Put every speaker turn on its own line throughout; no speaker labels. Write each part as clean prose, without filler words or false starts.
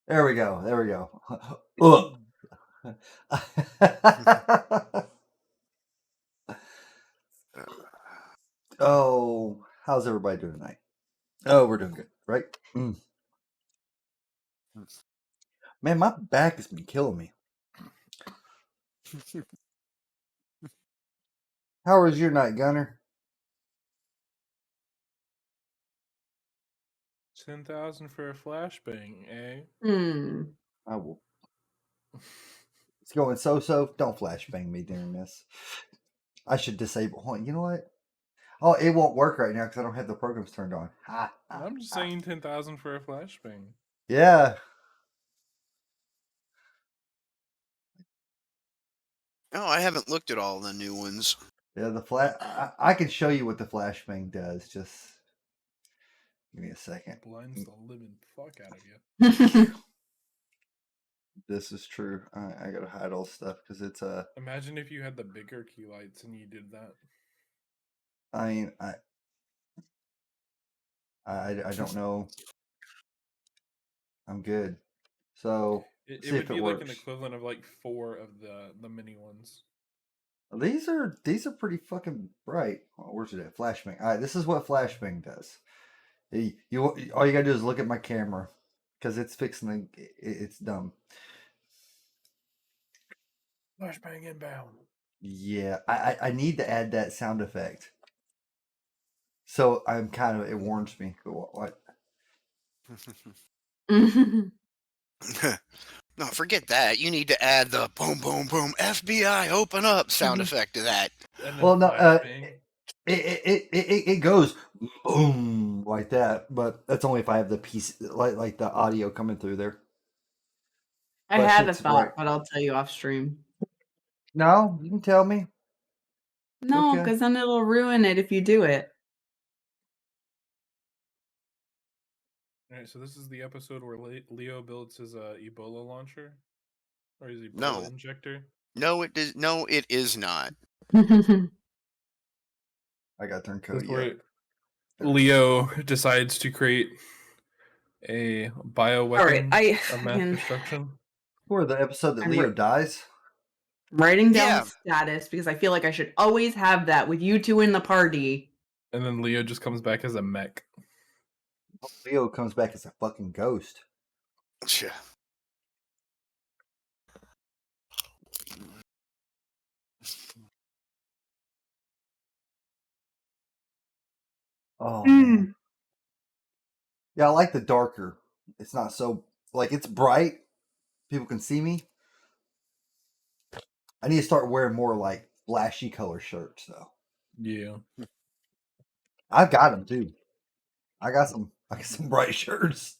There we go. There we go. Ugh. Oh, how's everybody doing tonight? Oh, we're doing good, right? Mm. Man, my back has been killing me. How was your night, Gunner?
10,000 for a flashbang, eh?
I will. It's going so. Don't flashbang me during this. I should disable. Hold on, you know what? Oh, it won't work right now because I don't have the programs turned on.
I'm just saying 10,000 for a flashbang.
Yeah.
Oh, I haven't looked at all the new ones.
Yeah, I can show you what the flashbang does. Just give me a second.
Blinds the living fuck out of you.
This is true. I gotta hide all stuff because it's
Imagine if you had the bigger key lights and you did that.
I mean, I don't know. I'm good. So
It
see
would
if it
be
works.
like an equivalent of like 4 of the mini ones.
These are pretty fucking bright. Oh, where's it at? Flashbang. All right, this is what flashbang does. You all you gotta do is look at my camera because it's fixing the. It's dumb.
Flashbang inbound.
Yeah, I need to add that sound effect. So I'm kind of, it warns me. What?
No, forget that. You need to add the boom, boom, boom, FBI, open up sound effect to that.
Well, no, it goes boom like that, but that's only if I have the piece like the audio coming through there.
I had a thought, but I'll tell you off stream.
No, you can tell me.
No, because then it'll ruin it if you do it.
All right, so this is the episode where Leo builds his Ebola launcher, or his Ebola
No.
injector.
No, it is. No, it is not.
I got to turn Cody
Where
up.
Leo decides to create a bioweapon of mass destruction.
For the episode that Leo dies.
Writing down status because I feel like I should always have that with you two in the party.
And then Leo just comes back as a mech.
Leo comes back as a fucking ghost.
Yeah.
Oh, man. Yeah, I like the darker. It's not so, like, it's bright. People can see me. I need to start wearing more, like, flashy color shirts, though.
Yeah.
I've got them, too. I got some bright shirts.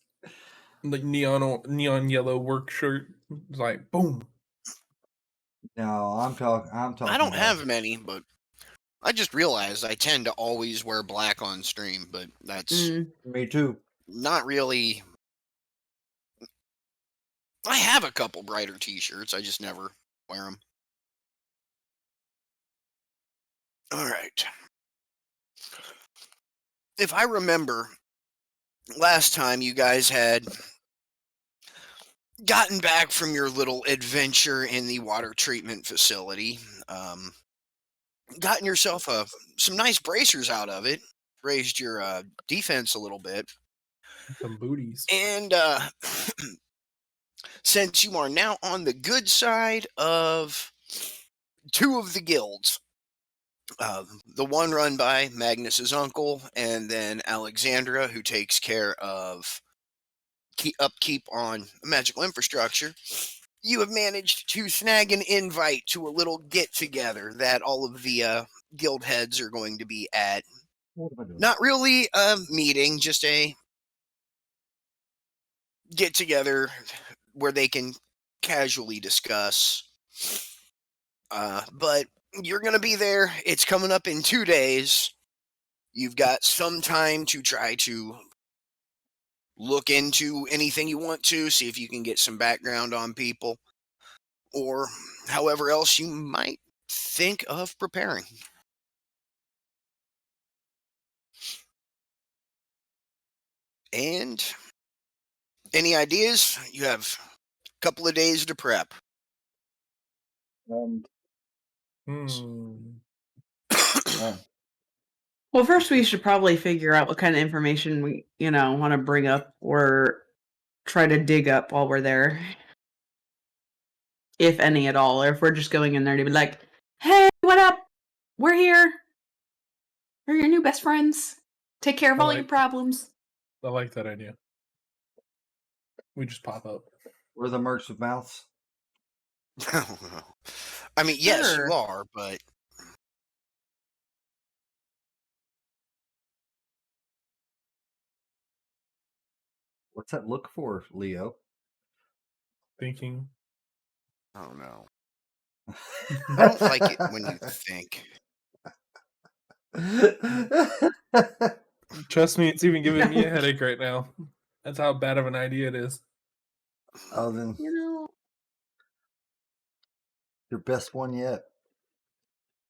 Like neon yellow work shirt. It's like, boom.
No, I'm talking.
I don't have many, but I just realized I tend to always wear black on stream, but that's
me too.
Not really. I have a couple brighter t-shirts. I just never wear them. All right. If I remember, last time you guys had gotten back from your little adventure in the water treatment facility, gotten yourself some nice bracers out of it, raised your defense a little bit.
Some booties.
And since you are now on the good side of 2 of the guilds, the one run by Magnus's uncle, and then Alexandra, who takes care of upkeep on magical infrastructure, you have managed to snag an invite to a little get-together that all of the guild heads are going to be at. Not really a meeting, just a get-together where they can casually discuss. But you're going to be there. It's coming up in 2 days. You've got some time to try to look into anything you want to, see if you can get some background on people, or however else you might think of preparing. And any ideas? You have a couple of days to prep.
Hmm.
Well, first we should probably figure out what kind of information we, want to bring up or try to dig up while we're there. If any at all, or if we're just going in there to be like, "Hey, what up? We're here. We're your new best friends. Take care of all your problems."
I like that idea. We just pop up.
We're the mercs with mouths.
I mean, yes, you
Sure.
are, but
What's that look for, Leo?
Thinking.
oh no. I don't like it when you think.
Trust me, it's even giving me a headache right now. That's how bad of an idea it is.
Oh, then your best one yet.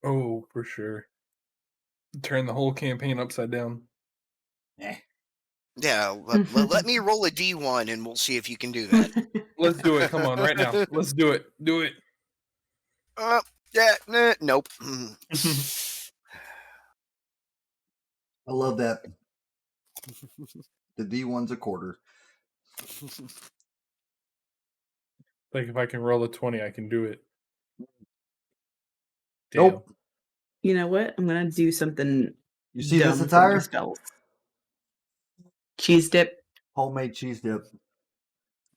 Oh, for sure. Turn the whole campaign upside down.
Yeah, let me roll a D1 and we'll see if you can do that.
Let's do it. Come on, right now. Let's do it. Do it.
Nope.
I love that. The D1's a quarter.
Like if I can roll a 20, I can do it. Damn.
Nope.
You know what? I'm gonna do something.
You see
dumb
this
for
attire?
my spells. Cheese dip.
Homemade cheese dip.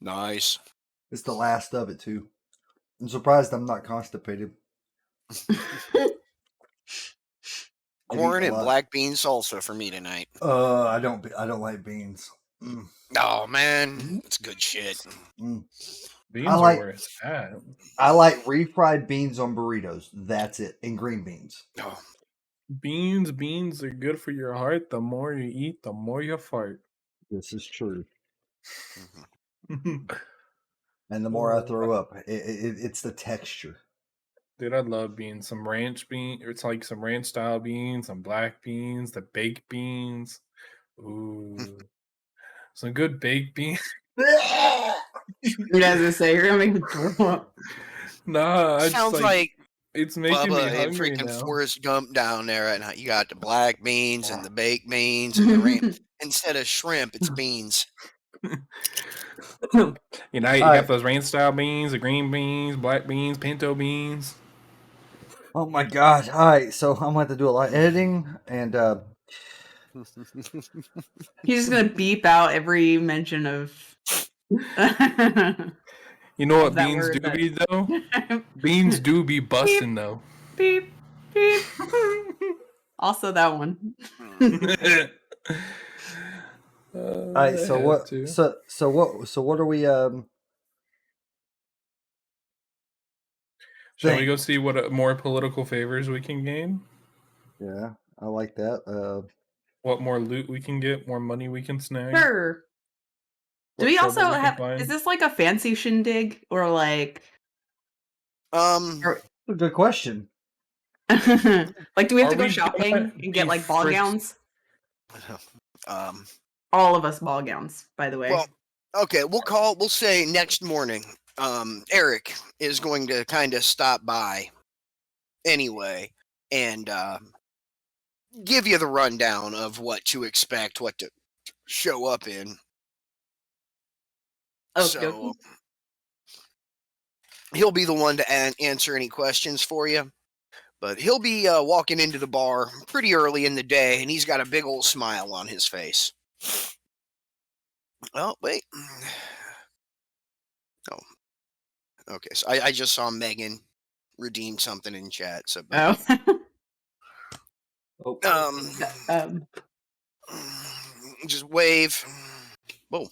Nice.
It's the last of it too. I'm surprised I'm not constipated.
Corn and black bean salsa for me tonight.
I don't like beans. Mm.
Oh man, it's good shit.
Mm.
Beans
I like-
are where it's at.
I like refried beans on burritos. That's it. And green beans.
Oh,
Beans are good for your heart. The more you eat, the more you fart.
This is true.
mhm.
And the more I throw up, it's the texture.
Dude, I love beans. Some ranch bean. It's like some ranch style beans, some black beans, the baked beans. Ooh. Some good baked beans.
You guys gonna say you're gonna make me throw up.
Nah, I just
Sounds like
it's making me
Bubba and
hungry
freaking
now.
Forrest Gump down there, and you got the black beans and the baked beans and the ranch. Instead of shrimp, it's beans.
You know, you
All
got
right.
those ranch style beans, the green beans, black beans, pinto beans.
Oh my god. All right. So I'm going to have to do a lot of editing. And
He's just gonna beep out every mention of.
You know what
Of that
beans
word
do
that-
be though? Beans do be busting though.
Beep, beep. Also that one.
all right. So what? So what are we?
Shall we go see what more political favors we can gain?
Yeah, I like that.
What more loot we can get? More money we can snag?
Sure. Do
What
we
trouble
also
can
have?
find?
Is this like a fancy shindig or like?
Good question.
Like, do we have
Are
to go
we
shopping
gonna
and get
be
like ball
frisked?
gowns?
Um,
All of us ball gowns, by the way.
well, okay, we'll say next morning. Eric is going to kind of stop by anyway and give you the rundown of what to expect, what to show up in. So he'll be the one to answer any questions for you. But he'll be walking into the bar pretty early in the day, and he's got a big old smile on his face. Oh, wait. Oh. Okay, so I just saw Megan redeem something in chat. So, just wave. Whoa.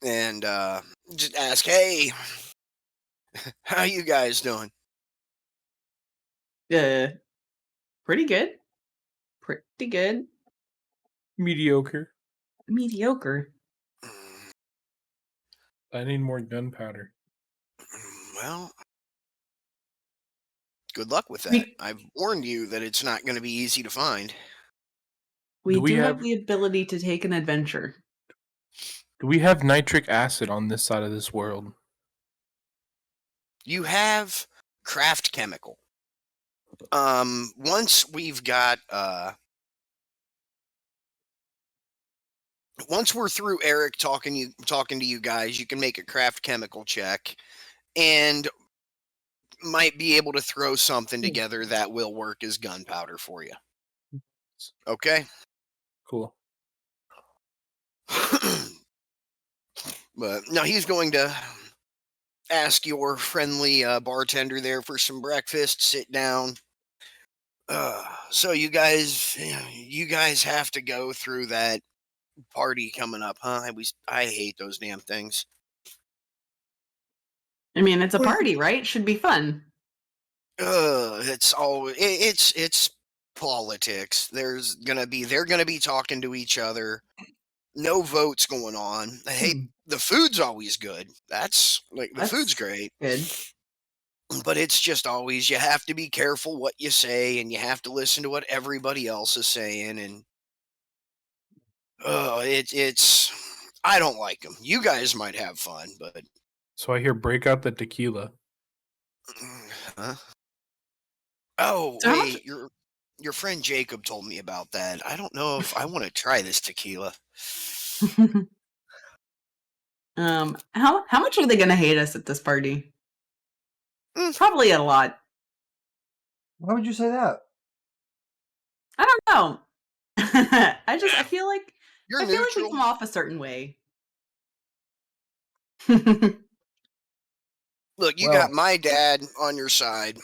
and just ask, "Hey, how you guys doing?"
Pretty good. Pretty good.
Mediocre.
Mediocre.
I need more gunpowder.
Well, good luck with that.
We
I've warned you that it's not going to be easy to find.
we
Do we
do have
have-
the ability to take an adventure.
Do we have nitric acid on this side of this world?
You have craft chemical. Once we've got once we're through Eric talking to you guys, you can make a craft chemical check and might be able to throw something together that will work as gunpowder for you. Okay?
Cool.
But no, he's going to ask your friendly bartender there for some breakfast, sit down. So you guys have to go through that party coming up, huh? I hate those damn things.
I mean, it's a party, right? Should be fun.
It's politics. They're gonna be talking to each other. No votes going on. Hey, the food's always good. That's the food's great.
Good.
But it's just always, you have to be careful what you say, and you have to listen to what everybody else is saying, and it's I don't like them. You guys might have fun, but
So I hear break out the tequila.
huh? Oh,
So how much-
wait, your friend Jacob told me about that. I don't know if I want to try this tequila.
How much are they gonna hate us at this party? Probably a lot.
Why would you say that?
I don't know. I feel like
You're
I feel like
neutral.
we come off a certain way.
Look, you
Well-
got my dad on your side.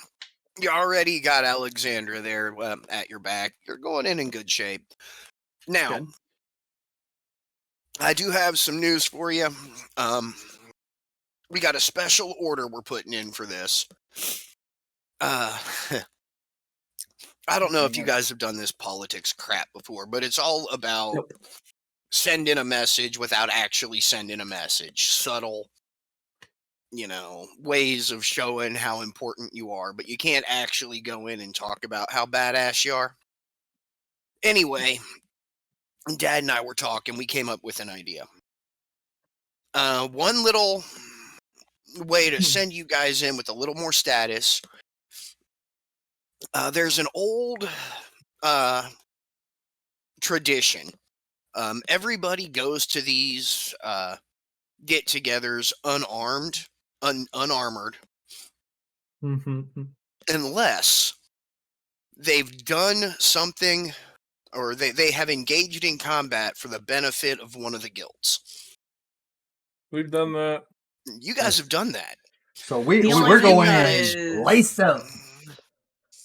You already got Alexandra there at your back. You're going in good shape. Now,
Good.
I do have some news for you. We got a special order we're putting in for this. I don't know if you guys have done this politics crap before, but it's all about
Nope.
sending a message without actually sending a message. Subtle, ways of showing how important you are, but you can't actually go in and talk about how badass you are. Anyway, Dad and I were talking. We came up with an idea. One little way to send you guys in with a little more status. There's an old tradition. Everybody goes to these get-togethers unarmed, unarmored, unless they've done something or they have engaged in combat for the benefit of one of the guilds.
We've done that.
You guys have done that.
So
The only
we're
thing
going
is-
in lace up.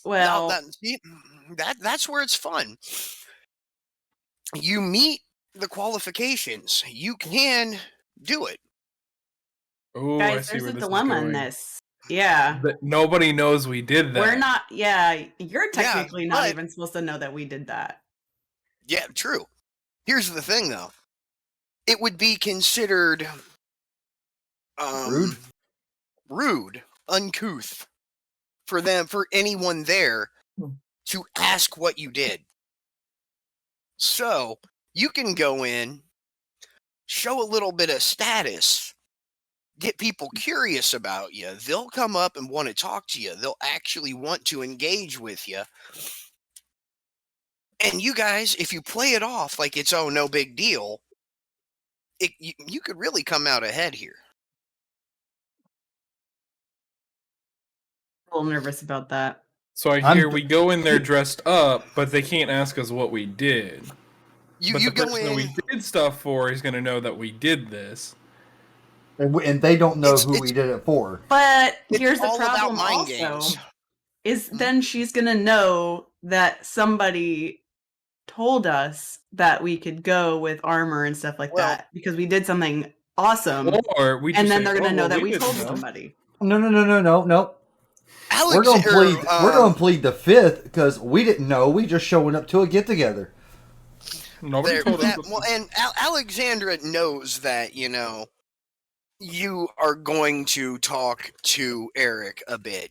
Well,
That's where it's fun. You meet the qualifications. You can do it.
Oh, I
guys,
see
there's
where
a
this
dilemma
is
in
going.
this. Yeah.
But nobody knows we did that.
We're not, yeah, you're technically not
but-
even supposed to know that we did that.
Yeah, true. Here's the thing, though. It would be considered rude, uncouth for anyone there to ask what you did. So you can go in, show a little bit of status, get people curious about you. They'll come up and want to talk to you. They'll actually want to engage with you. And you guys, if you play it off like it's no big deal, you could really come out ahead here.
A little nervous about that.
So I
I'm
hear
th-
we go in there dressed up, but they can't ask us what we did.
You
But the
go
person that we
in.
did stuff for is going to know that we did this.
And they don't know
It's-
who we did it for.
But
It's
here's the
all about
problem
mind
also,
games.
is
Mhm.
then she's going to know that somebody told us that we could go with armor and stuff like
Well-
that because we did something Awesome.
Or we just
And then
say,
they're gonna
"Oh,
know
well,
that we
didn't
told
know."
somebody.
No. We're gonna plead. We're gonna plead the fifth because we didn't know. We just showing up to a get together.
Nobody told us.
And Alexandra knows that, you are going to talk to Eric a bit.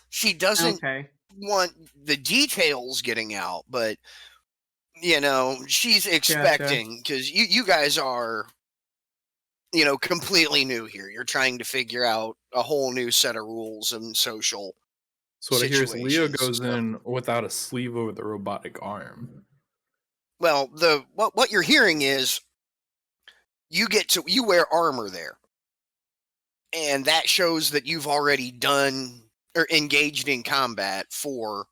She doesn't
Okay.
want the details getting out, but she's
Gotcha.
expecting, because you guys are completely new here. You're trying to figure out a whole new set of rules and social
So what I hear is Leo
situations.
goes in without a sleeve over the robotic arm.
Well, what you're hearing is you wear armor there, and that shows that you've already done or engaged in combat for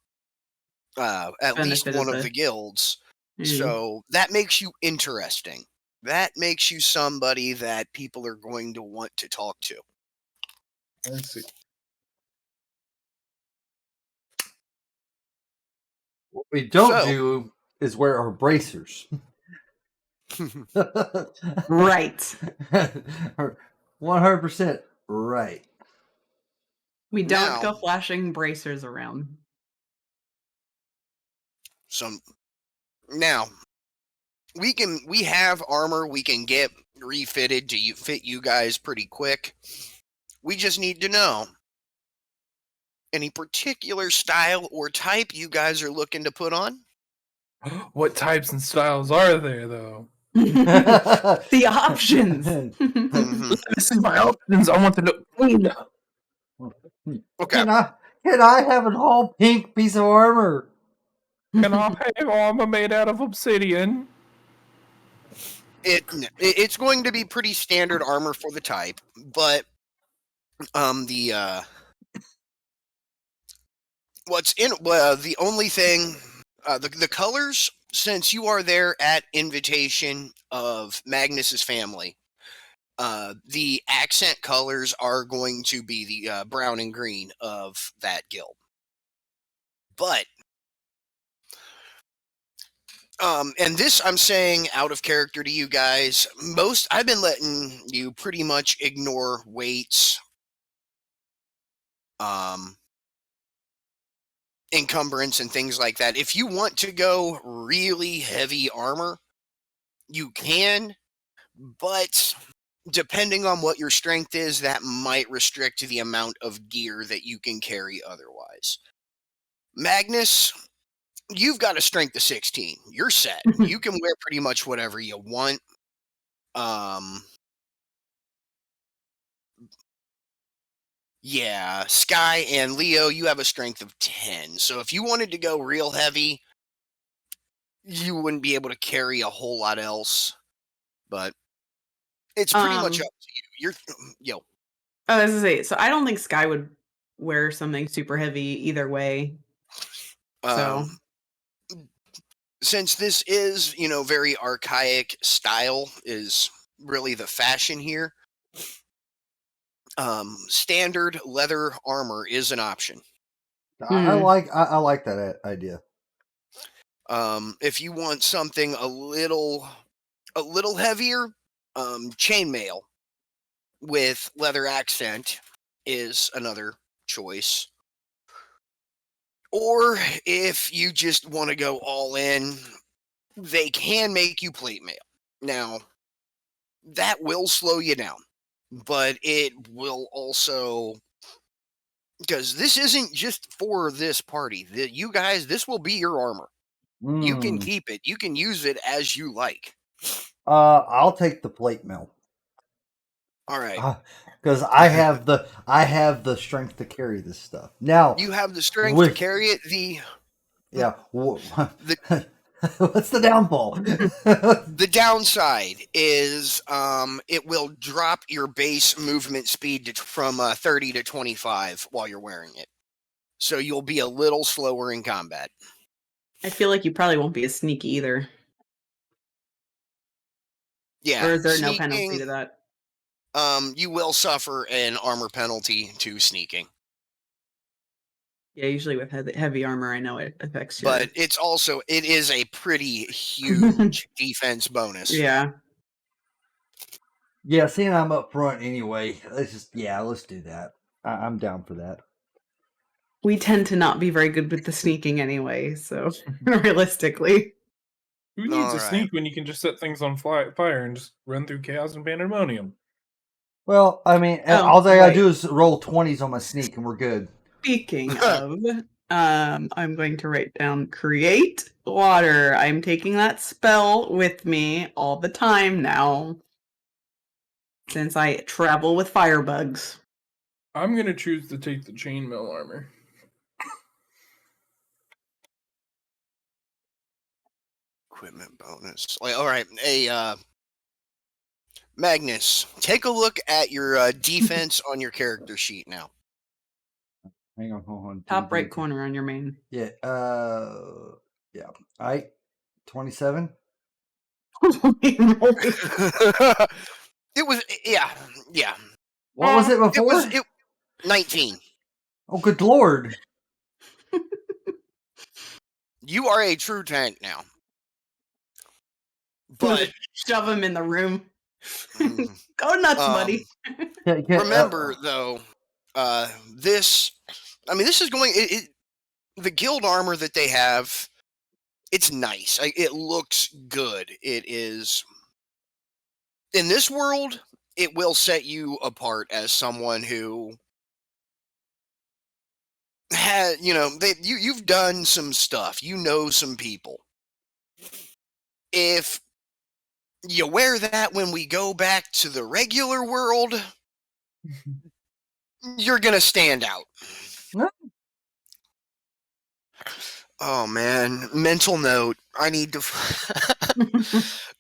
at least
Benefit
one
of
of
the-
the guilds.
Mm.
So that makes you interesting. That makes you somebody that people are going to want to talk to.
I see.
What we don't
So-
do is wear our bracers.
Right.
100% right.
We don't
Now-
go flashing bracers around.
Now we have armor we can get refitted to fit you guys pretty quick. We just need to know any particular style or type you guys are looking to put on.
What types and styles are there, though?
The options.
Mhm.
This is my options. I want to know.
Okay.
Can I have an all pink piece of armor?
Can I have armor made out of obsidian?
It's going to be pretty standard armor for the type, but the only thing, the colors, since you are there at invitation of Magnus's family, the accent colors are going to be the brown and green of that guild. But and this I'm saying out of character to you guys. I've been letting you pretty much ignore weights, encumbrance and things like that. If you want to go really heavy armor, you can, but depending on what your strength is, that might restrict the amount of gear that you can carry otherwise. Magnus, you've got a strength of 16. You're set. You can wear pretty much whatever you want. Yeah, Sky and Leo, you have a strength of 10. So if you wanted to go real heavy, you wouldn't be able to carry a whole lot else. But it's pretty much up to you. Yo.
I was gonna say, so I don't think Sky would wear something super heavy either way. So
Since this is, very archaic style is really the fashion here. Standard leather armor is an option.
I like that idea.
If you want something a little heavier, chainmail with leather accent is another choice. Or if you just want to go all in, they can make you plate mail. Now, that will slow you down, but it will also, because this isn't just for this party. You guys, this will be your armor. You can keep it. You can use it as you like.
I'll take the plate mill.
All right.
Because I have the strength to carry this stuff. Now
You have the strength to carry it.
Yeah. What's the downfall?
The downside is it will drop your base movement speed from 30 to 25 while you're wearing it. So you'll be a little slower in combat.
I feel like you probably won't be as sneaky either.
Yeah.
Or is there no penalty to that?
You will suffer an armor penalty to sneaking.
Yeah, usually with heavy armor, I know it affects you.
But it is a pretty huge defense bonus.
Yeah.
Yeah, seeing I'm up front anyway. Let's do that. I'm down for that.
We tend to not be very good with the sneaking anyway, so realistically.
Who needs
All
a
right.
sneak when you can just set things on fire and just run through chaos and pandemonium?
Well, I mean,
Oh,
all I gotta
right.
do is roll 20s on my sneak, and we're good.
Speaking of, I'm going to write down create water. I'm taking that spell with me all the time now, since I travel with firebugs.
I'm gonna choose to take the chainmail armor.
Equipment bonus. All right, Magnus, take a look at your defense on your character sheet now.
Hang on, hold on.
Top right corner on your main.
Yeah. Yeah. All right. 27.
It was yeah.
What was it
It
before?
was 19.
Oh, good lord!
You are a true tank now. But
Shove him in the room.
mm,
Go nuts, buddy.
remember though, this is going the guild armor that they have, it's nice. It looks good. It is in this world, it will set you apart as someone who had, you've done some stuff. You know some people. If you wear that when we go back to the regular world, you're gonna stand out. Oh man, mental note. I need to.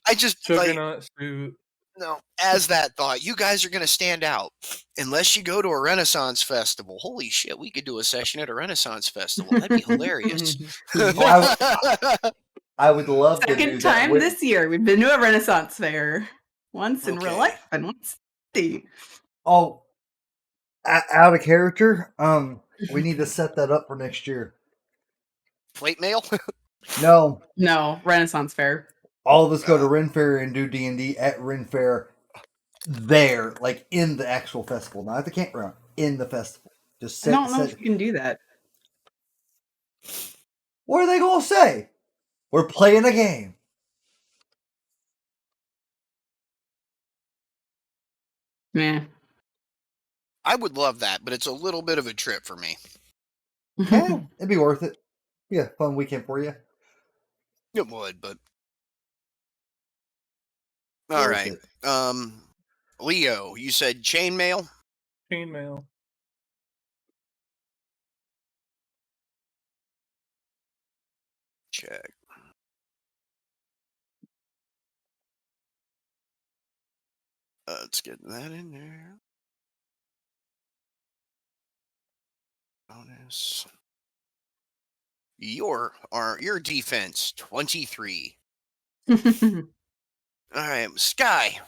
I just
Juggernaut suit.
no. As that thought, you guys are gonna stand out unless you go to a Renaissance festival. Holy shit, we could do a session at a Renaissance festival. That'd be hilarious.
I would love to do
Second
that.
time this year. We've been to a Renaissance fair. Once in real
Okay.
life and once the
Oh, out of character. We need to set that up for next year.
Plate mail.
No,
No, Renaissance fair.
all of us go to Ren Fair and do D&D at Ren Fair. There, like in the actual festival, not at the campground. In the festival, just
I don't know if you can do that.
What are they gonna say? We're playing a game.
Yeah.
I would love that, but it's a little bit of a trip for me.
Yeah, it'd be worth it. Yeah, fun weekend for you.
It would, but all right. Leo, you said chainmail.
Chainmail.
Check. Let's get that in there. Bonus. Your defense 23. All right, Sky.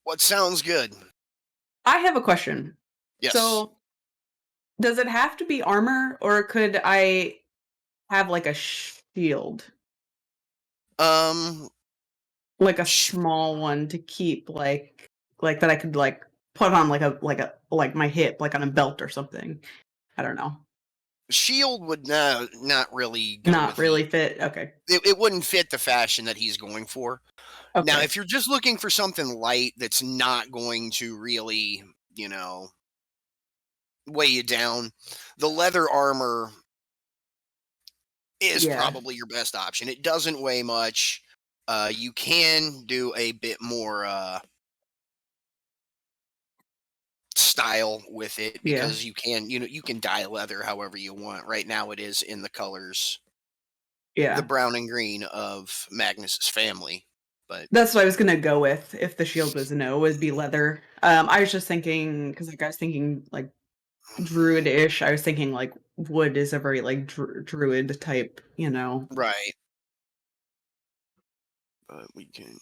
What sounds good?
I have a question.
Yes.
So, does it have to be armor, or could I have like a shield, like a small one to keep, like that I could like put on like my hip, like on a belt or something? I don't know.
Shield would not really go
Not
with
really fit. Okay.
It wouldn't fit the fashion that he's going for.
Okay.
Now, if you're just looking for something light that's not going to really, weigh you down, the leather armor is probably your best option. It doesn't weigh much. You can do a bit more style with it because you can, you can dye leather however you want. Right now, it is in the colors, the brown and green of Magnus's family. But
that's what I was gonna go with. If the shield was a no, would be leather. I was just thinking because I was thinking like druid-ish. I was thinking like wood is a very like druid type,
Right. But we can.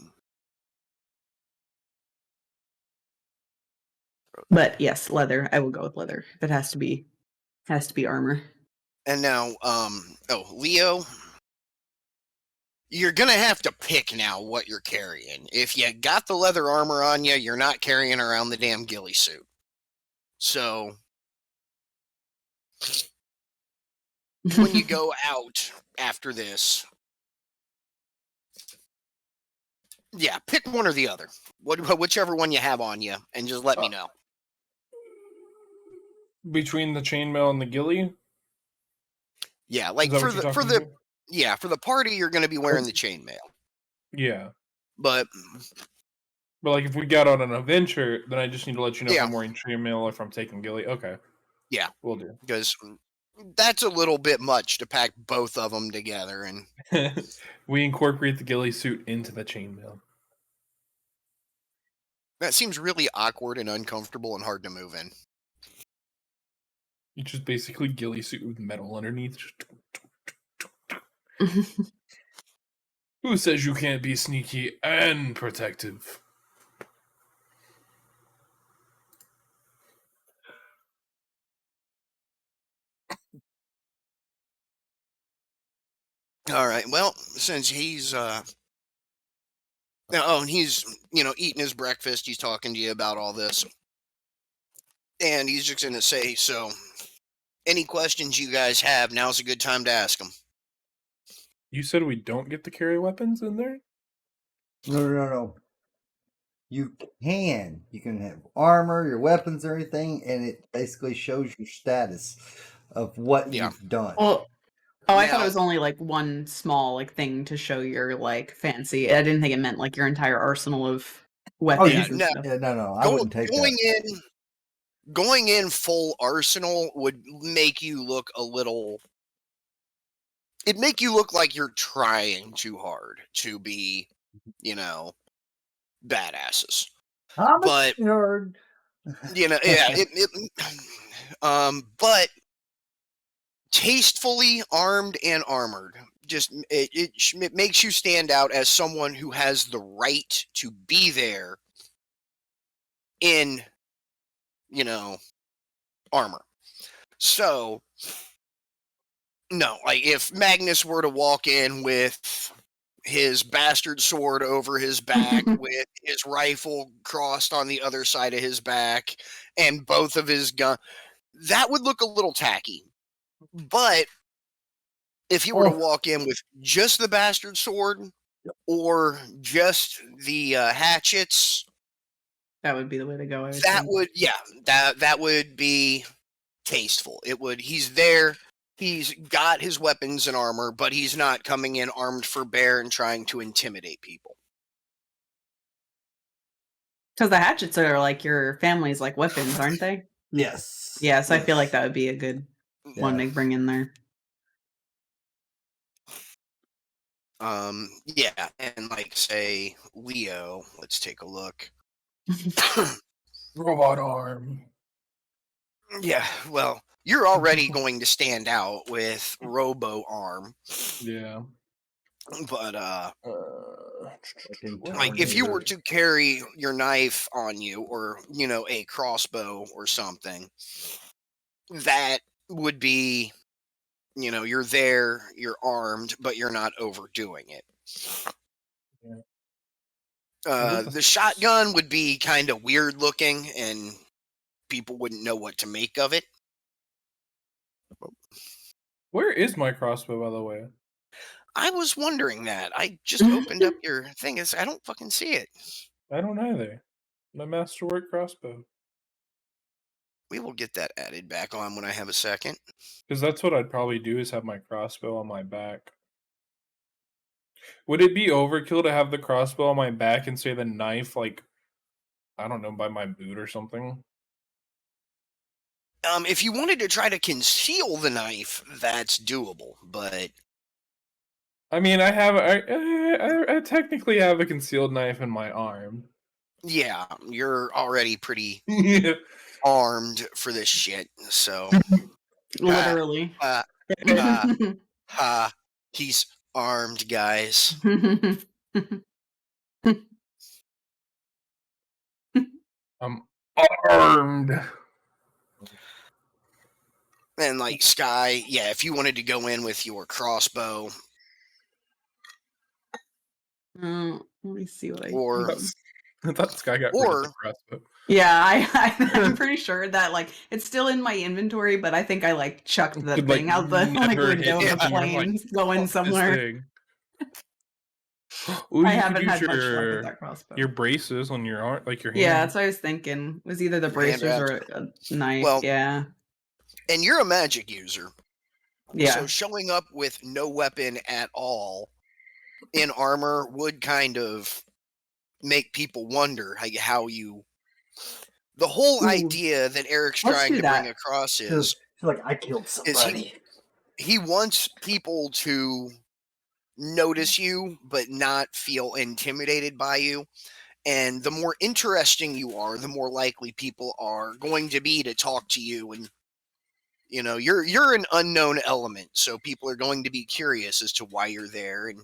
But yes, leather. I will go with leather. If it has to be armor.
And now, Leo, you're gonna have to pick now what you're carrying. If you got the leather armor on you, you're not carrying around the damn ghillie suit. So when you go out after this, yeah, pick one or the other. Whichever one you have on you, and just let me know.
Between the chainmail and the ghillie?
Yeah, like
Is that
for
what you're
the for
talking
the
about?
yeah, for the party you're going to be wearing the chainmail.
Yeah.
But
But like if we got on an adventure, then I just need to let you know if
Yeah.
I'm wearing chainmail or if I'm taking ghillie. Okay.
Yeah.
We'll do.
because that's a little bit much to pack both of them together, and
We incorporate the ghillie suit into the chainmail.
that seems really awkward and uncomfortable and hard to move in.
It's just basically ghillie suit with metal underneath. Who says you can't be sneaky and protective?
All right. Well, since he's and he's eating his breakfast, he's talking to you about all this, and he's just gonna say, so any questions you guys have, now's a good time to ask them.
You said we don't get to carry weapons in there?
No. You can. You can have armor, your weapons, or anything, and it basically shows your status of what
Yeah.
you've done.
Well, I thought
Now-
it was only like one small like thing to show your like fancy. I didn't think it meant like your entire arsenal of weapons
you-
and
no.
stuff.
Yeah, no, I wouldn't take that.
Going in full arsenal would make you look a little. It'd make you look like you're trying too hard to be, badasses. But
nerd.
But tastefully armed and armored, just it makes you stand out as someone who has the right to be there in, armor. So, no, like if Magnus were to walk in with his bastard sword over his back with his rifle crossed on the other side of his back and both of his guns, that would look a little tacky. But if he were to walk in with just the bastard sword or just the hatchets,
That would be the way to go. I would
that
think.
would that would be tasteful. He's there. He's got his weapons and armor, but he's not coming in armed for bear and trying to intimidate people.
Because the hatchets are like your family's like weapons, aren't they?
Yes.
Yeah, so I feel like that would be a good one to bring in there.
Yeah, and like say Leo, let's take a look.
Robot arm.
Yeah, well, you're already going to stand out with Robo Arm,
Yeah.
but
Like
like if you were to carry your knife on you or a crossbow or something, that would be you're there, you're armed, but you're not overdoing it. The shotgun would be kind of weird looking and people wouldn't know what to make of it.
Where is my crossbow, by the way?
I was wondering that. I just opened up your thing. I don't fucking see it.
I don't either. My masterwork crossbow.
We will get that added back on when I have a second.
Because that's what I'd probably do is have my crossbow on my back. Would it be overkill to have the crossbow on my back and say the knife, like, I don't know, by my boot or something?
If you wanted to try to conceal the knife, that's doable. But
I mean, I technically have a concealed knife in my arm.
yeah, you're already pretty
Yeah.
armed for this shit. So
Literally.
he's armed, guys.
I'm armed.
And like Sky, yeah, if you wanted to go in with your crossbow,
Let me see what I
Or
can.
I thought Sky got rid of the
or
crossbow.
Yeah, I'm pretty sure that like it's still in my inventory, but I think I like chucked the
Could, like,
thing out the like
never hit
window of the
anything. You're like,
plane going
"Fuck this
somewhere.
thing." Ooh,
I
you could
haven't
use
had much luck with that crossbow.
your braces on your arm, like your
Yeah,
hand.
that's what I was thinking. It was either the
Your hand
bracers
wraps.
or a knife.
Well,
Yeah.
and you're a magic user.
Yeah.
So showing up with no weapon at all in armor would kind of make people wonder how you. The whole
Ooh,
idea that Eric's
let's
trying
do
to bring
that.
across
She's like, I killed
is
somebody.
he wants people to notice you but not feel intimidated by you. And the more interesting you are, the more likely people are going to be to talk to you. And you're an unknown element, so people are going to be curious as to why you're there and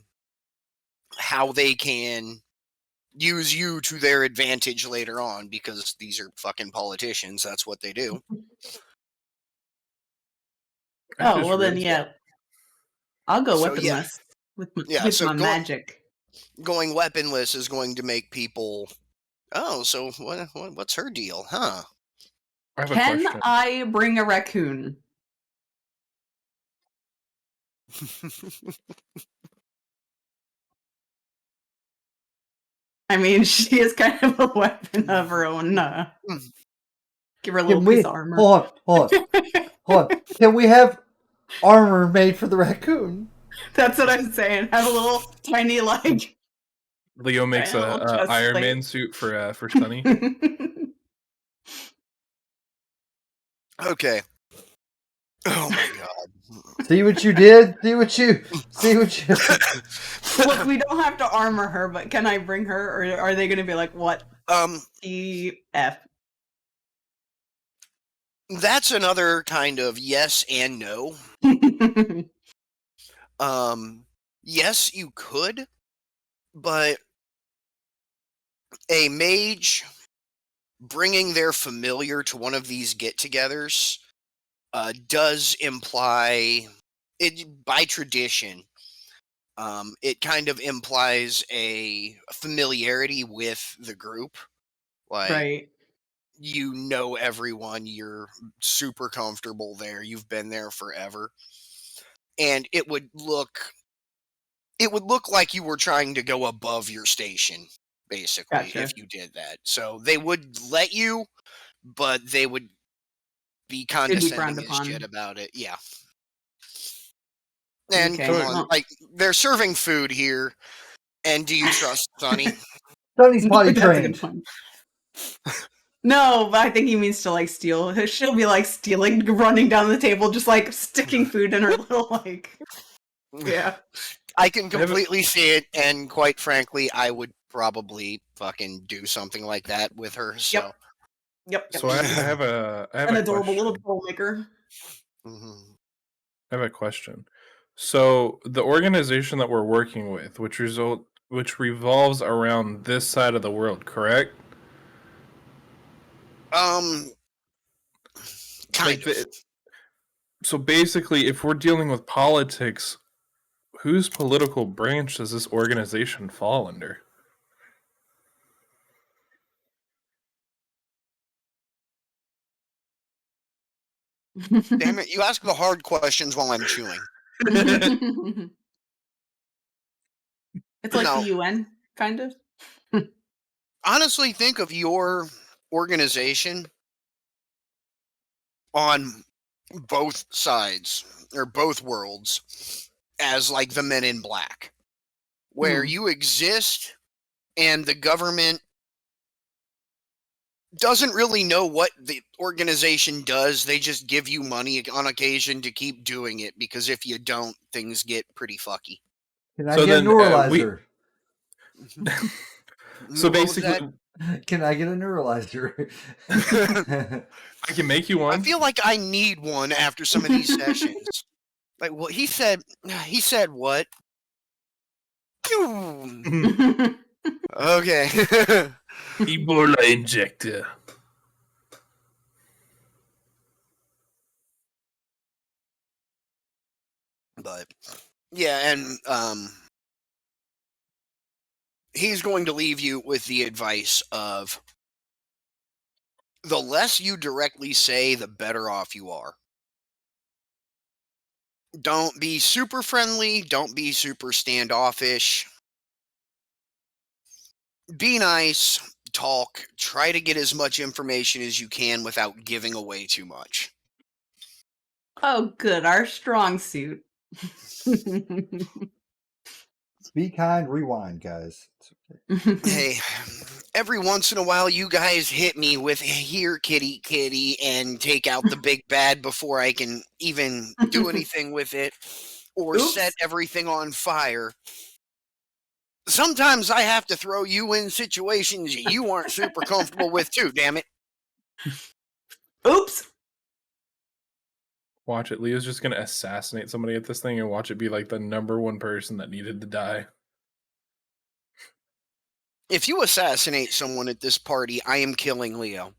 how they can use you to their advantage later on, because these are fucking politicians. That's what they do.
I
Oh,
just
well then,
realized-
yeah. I'll go
So yeah,
weaponless with
yeah.
with
So
my magic.
going weaponless is going to make people. Oh, so what's her deal, huh?
I have a
Can
question.
I bring a raccoon? I mean, she is kind of a weapon of her own. Give her a little
Can we
piece of armor.
hold on? Can we have armor made for the raccoon?
That's what I'm saying. Have a little tiny like.
Leo makes
Tiny
a,
little chest
Iron
plate.
Man suit for Sunny.
Okay. Oh my god.
See what you did? See what you
Look, we don't have to armor her, but can I bring her, or are they going to be like, what? EF.
That's another kind of yes and no. Yes, you could, but a mage bringing their familiar to one of these get-togethers does imply it by tradition. It kind of implies a familiarity with the group, like
Right.
you know everyone, you're super comfortable there, you've been there forever, and it would look like you were trying to go above your station, basically,
Gotcha.
if you did that. So they would let you, but they would be condescending as
upon.
shit about it. Yeah. And
Okay.
come on,
Well,
like they're serving food here, and do you trust Sonny?
Sonny's potty
that's a
trained.
good point. No, but I think he means to like steal. She'll be like stealing, running down the table, just like sticking food in her little like. Yeah.
I can completely see it, and quite frankly, I would probably fucking do something like that with her. So,
Yep.
So I have
An
a
adorable
question.
little troublemaker.
Mhm.
I have a question. So the organization that we're working with, which revolves around this side of the world, correct?
Kind of.
So basically, if we're dealing with politics, whose political branch does this organization fall under?
Damn it! You ask the hard questions while I'm chewing.
It's like
No.
the UN, kind of.
Honestly, think of your organization on both sides or both worlds as like the Men in Black, where you exist and the government doesn't really know what the organization does. They just give you money on occasion to keep doing it, because if you don't, things get pretty fucky.
Can I
So
get a
then,
neuralizer?
So
What was
basically,
Can I get a neuralizer?
I can make you
I
one.
feel like I need one after some of these sessions. Like, well, he said what? Okay.
Ebola injector.
But yeah, and he's going to leave you with the advice of the less you directly say, the better off you are. Don't be super friendly. Don't be super standoffish. Be nice. Talk. Try to get as much information as you can without giving away too much.
Oh, good. Our strong suit.
Be kind, rewind, guys. It's okay.
Hey, every once in a while, you guys hit me with "here, kitty, kitty," and take out the big bad before I can even do anything with it, or set
Oops.
everything on fire. Sometimes I have to throw you in situations you aren't super comfortable with too, damn it.
Oops.
Watch it. Leo's just gonna assassinate somebody at this thing and watch it be like the #1 person that needed to die.
If you assassinate someone at this party, I am killing Leo.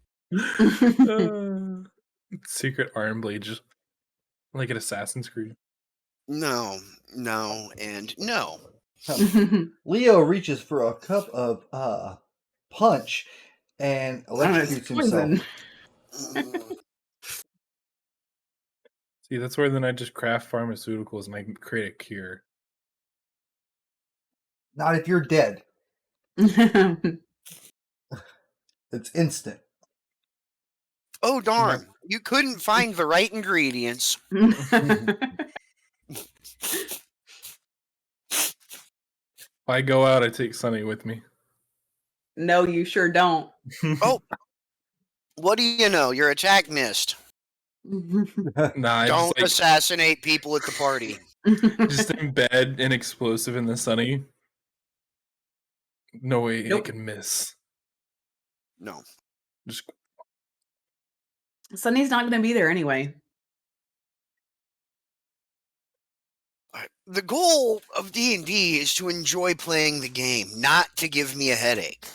Secret arm blade, just like an Assassin's Creed.
No, no, and no.
Leo reaches for a cup of punch and
Oh, it's
electrocutes himself.
poison.
See, that's where then I just craft pharmaceuticals and I can create a cure.
Not if you're dead. It's instant.
Oh, darn. You couldn't find the right ingredients.
If I go out, I take Sunny with me.
No, you sure don't.
Oh, what do you know? Your attack missed.
Nah, I
Don't
just
assassinate people at the party.
just embed an explosive in the Sunny. No way
Nope.
it can miss.
No.
Just
Sunny's not going to be there anyway.
The goal of D&D is to enjoy playing the game, not to give me a headache.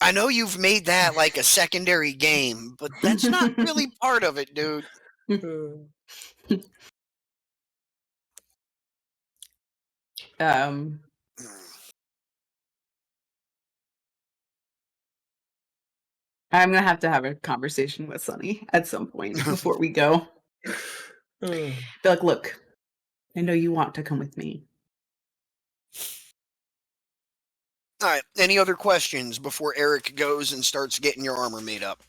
I know you've made that like a secondary game, but that's not really part of it, dude.
I'm going to have a conversation with Sunny at some point before we go. Be like, look, I know you want to come with me.
All right. Any other questions before Eric goes and starts getting your armor made up?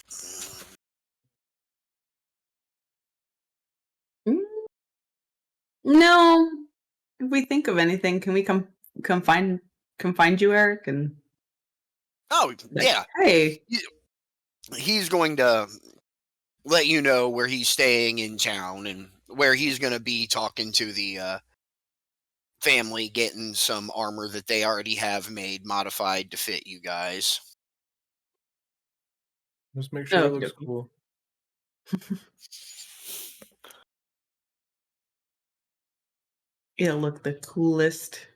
No. If we think of anything, can we come find you, Eric? And
Oh,
like,
yeah.
hey,
He's going to let you know where he's staying in town and where he's going to be talking to the family, getting some armor that they already have made, modified to fit you guys.
just make sure
Oh,
it looks
okey-dokey.
cool.
It'll look the coolest.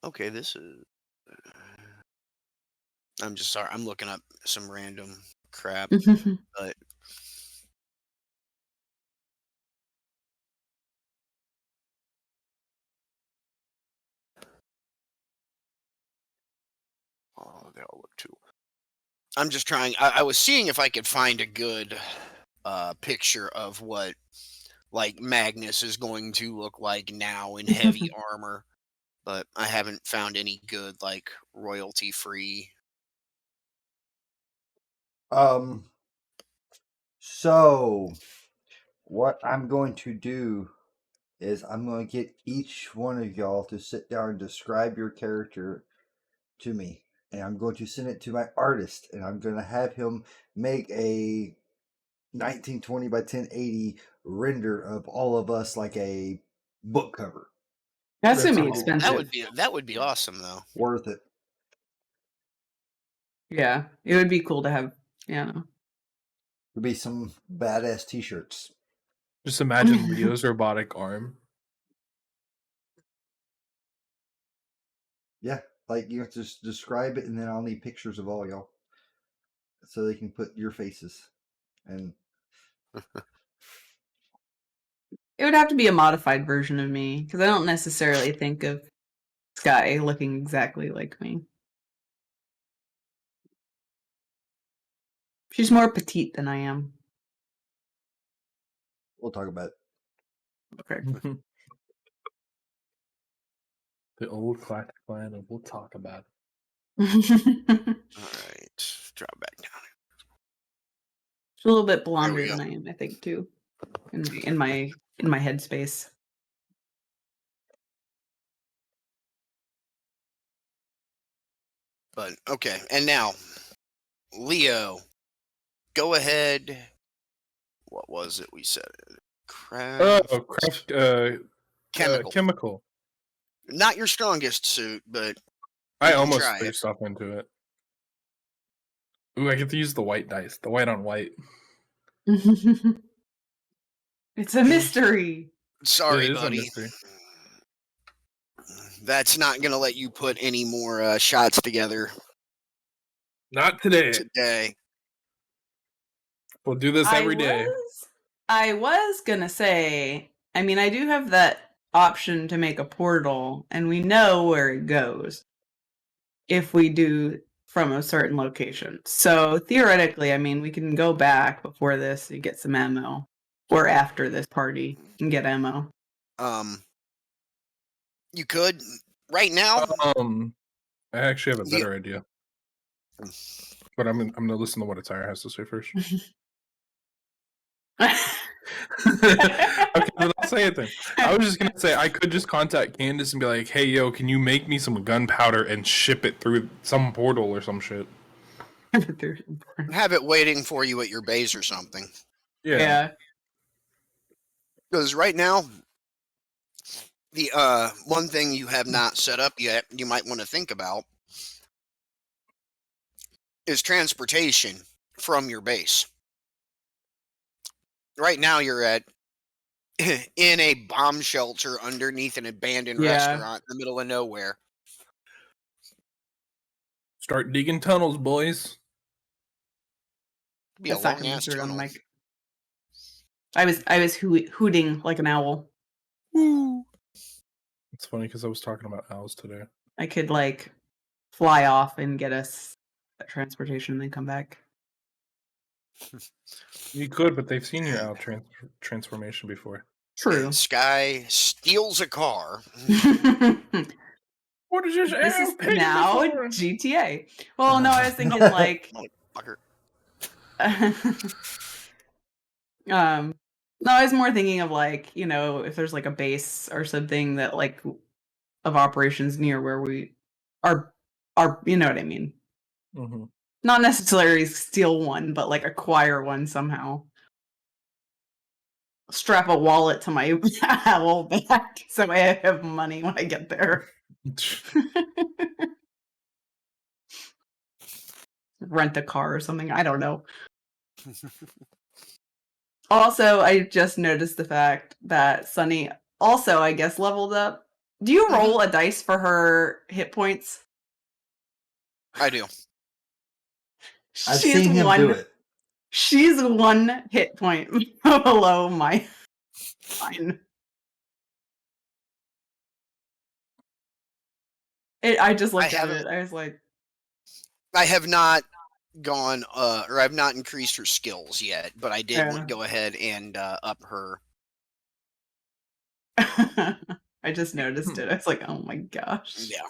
Okay, this is. I'm just sorry. I'm looking up some random crap, but oh, they all look too. I'm just trying. I was seeing if I could find a good picture of what like Magnus is going to look like now in heavy armor, but I haven't found any good like royalty free.
So what I'm going to do is I'm going to get each one of y'all to sit down and describe your character to me. And I'm going to send it to my artist, and I'm going to have him make a 1920 by 1080 render of all of us like a book cover.
That's going to be
That's cool.
expensive.
That would be awesome though.
Worth it.
Yeah, it would be cool to have. Yeah.
There'll be some badass t-shirts.
Just imagine Leo's robotic arm.
Yeah, like you have to just describe it, and then I'll need pictures of all y'all so they can put your faces. And
It would have to be a modified version of me because I don't necessarily think of Sky looking exactly like me. She's more petite than I am.
We'll talk about it.
Okay.
The old classic line of "We'll talk about it."
All right, drop back down.
She's a little bit
There we
blonder
go.
than I am, I think, too. In my headspace.
But okay, and now, Leo, go ahead. What was it we said? Craft
Craft
chemical.
chemical.
Not your strongest suit, but
I
can
almost
try
threw
it.
stuff into it. Ooh, I get to use the white dice, the white on white.
It's a mystery.
Sorry,
It is a
buddy.
mystery.
That's not gonna let you put any more shots together
Not today.
today.
We'll do this every day.
I was gonna say, I mean, I do have that option to make a portal, and we know where it goes if we do from a certain location. So theoretically, I mean, we can go back before this and get some ammo, or after this party and get ammo.
You could right now.
I actually have a
Yeah.
better idea, but I'm gonna listen to what Attire has to say first. Okay, then I'll say it then. I was just gonna say I could just contact Candace and be like, "Hey, yo, can you make me some gunpowder and ship it through some portal or some shit?"
Have it waiting for you at your base or something.
Yeah.
Because right now, the one thing you have not set up yet, you might want to think about, is transportation from your base. Right now, you're at in a bomb shelter underneath an abandoned restaurant in the middle of nowhere.
Start digging tunnels, boys.
Be a
That's not
long
gonna be
ass
through on the
tunnel.
mic. I was hooting like an owl.
It's funny because I was talking about owls today.
I could like fly off and get us a transportation and then come back.
You could, but they've seen your owl transformation before.
True.
And Sky steals a car.
What is this?
This
owl
is
paying me
now
for?
GTA. Well, no, I was thinking like
Motherfucker.
No, I was more thinking of like, you know, if there's like a base or something that like of operations near where we are you know what I mean?
Mm-hmm.
Not necessarily steal one, but like acquire one somehow. Strap a wallet to my owl back so I have money when I get there. Rent a car or something. I don't know. Also, I just noticed the fact that Sunny also, I guess, leveled up. Do you roll a dice for her hit points?
I do.
I've seen him do it.
She's 1 hit point below mine. I just looked at it. I was like,
I have not gone or I've not increased her skills yet, but I did want to go ahead and up her.
I just noticed it. I was like, oh my gosh.
Yeah.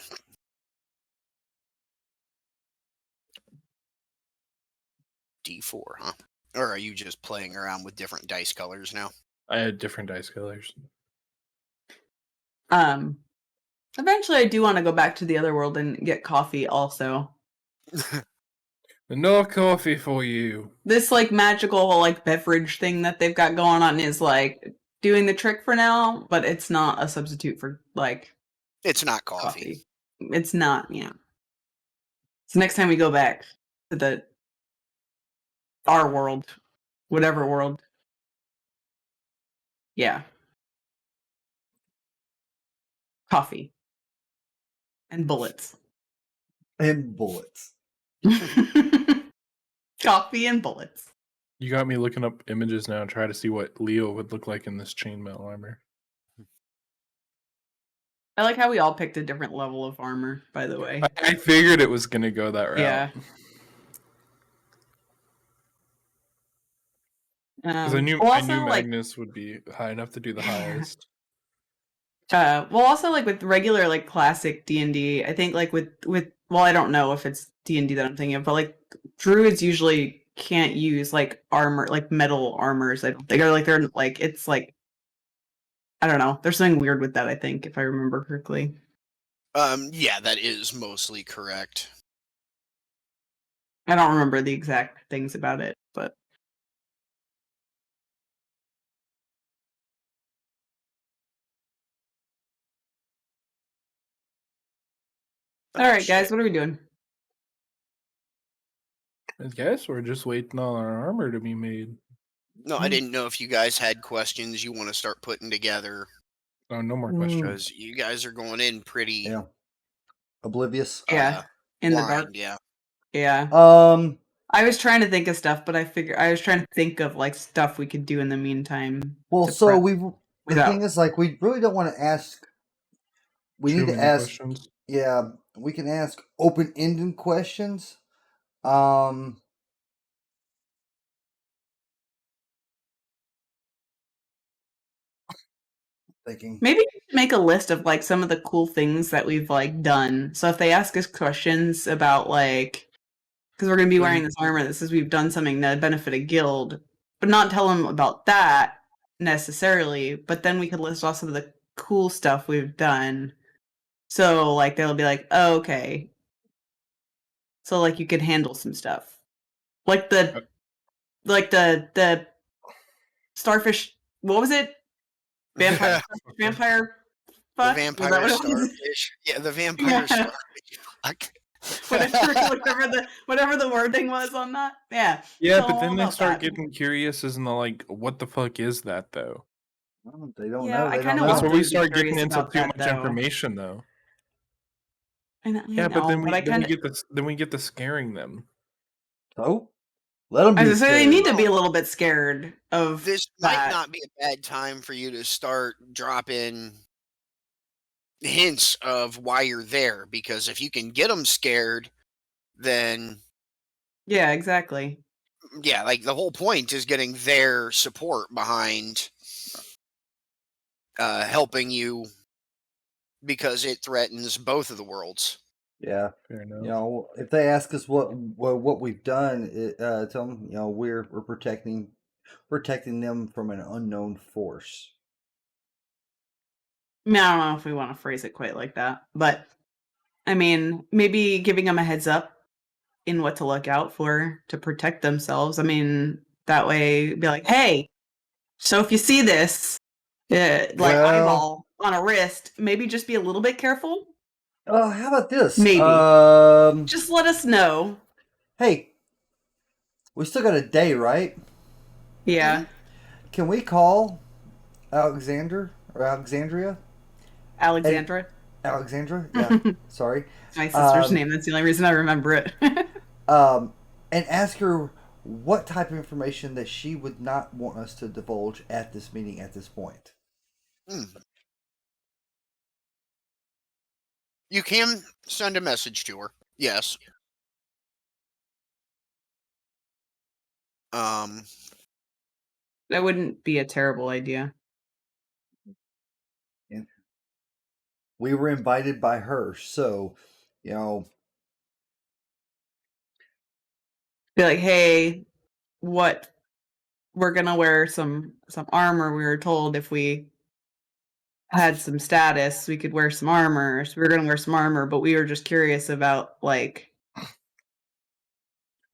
D4, huh? Or are you just playing around with different dice colors now?
I had different dice colors.
Eventually I do want to go back to the other world and get coffee also.
No coffee for you.
This like magical like beverage thing that they've got going on is like doing the trick for now, but it's not a substitute for like
it's not coffee.
It's not, yeah. So next time we go back to our world, whatever world. Yeah. Coffee. And bullets.
And bullets.
Coffee and bullets.
You got me looking up images now, try to see what Leo would look like in this chainmail armor.
I like how we all picked a different level of armor, by the way.
I figured it was gonna go that route.
Yeah.
Because I knew Magnus would be high enough to do the highest.
Well, also like with regular like classic D&D, I think like with well, I don't know if it's D&D that I'm thinking of, but like druids usually can't use like armor, like metal armors. I don't think, or like they're like it's like I don't know. There's something weird with that. I think if I remember correctly.
Yeah, that is mostly correct.
I don't remember the exact things about it, but all right, guys, what are we doing?
I guess we're just waiting on our armor to be made.
No, I didn't know if you guys had questions you want to start putting together.
Oh, no more questions.
Because you guys are going in pretty
oblivious.
Yeah, in
blind,
the dark.
Yeah.
Yeah. I was trying to think of stuff, but I was trying to think of like stuff we could do in the meantime.
Well, so the thing is, like, we really don't want to ask. We need to ask
questions.
Yeah, we can ask open-ended questions. Thinking
maybe make a list of like some of the cool things that we've like done. So if they ask us questions about like, because we're gonna be wearing this armor that says we've done something that benefit a guild, but not tell them about that necessarily. But then we could list off some of the cool stuff we've done. So like they'll be like, oh, okay. So like you could handle some stuff, like the starfish. What was it? Vampire fuck?
The vampire starfish. Yeah, the vampire starfish. Fuck.
whatever the wording was on that. Yeah.
Yeah, but then they start getting curious as in the like, what the fuck is that though?
Well, they don't
Yeah,
know.
I kind of
That's
want
where we
them to be
start getting
curious
into
about
too
that,
much
though.
information though.
I know,
but then
kinda...
we get the scaring them.
So let them be.
I was gonna say they need to be a little bit scared of
this.
That.
Might not be a bad time for you to start dropping hints of why you're there, because if you can get them scared, then
yeah, exactly.
Yeah, like the whole point is getting their support behind helping you, because it threatens both of the worlds.
Yeah,
fair enough.
You know, if they ask us what we've done, tell them we're protecting them from an unknown force.
I mean, I don't know if we want to phrase it quite like that, but I mean, maybe giving them a heads up in what to look out for to protect themselves. I mean, that way, be like, hey, so if you see this, eyeball on a wrist, maybe just be a little bit careful.
How about this?
Maybe. Just let us know.
Hey, we still got a day, right?
Yeah.
Mm-hmm.
Can we call Alexandria?
Alexandra?
Yeah. Sorry.
It's my sister's name. That's the only reason I remember it.
And ask her what type of information that she would not want us to divulge at this meeting at this point.
You can send a message to her. Yes.
That wouldn't be a terrible idea.
And we were invited by her, so
be like, hey, we're gonna wear some armor. We were told if we had some status, we could wear some armor. So we were gonna wear some armor, but we were just curious about like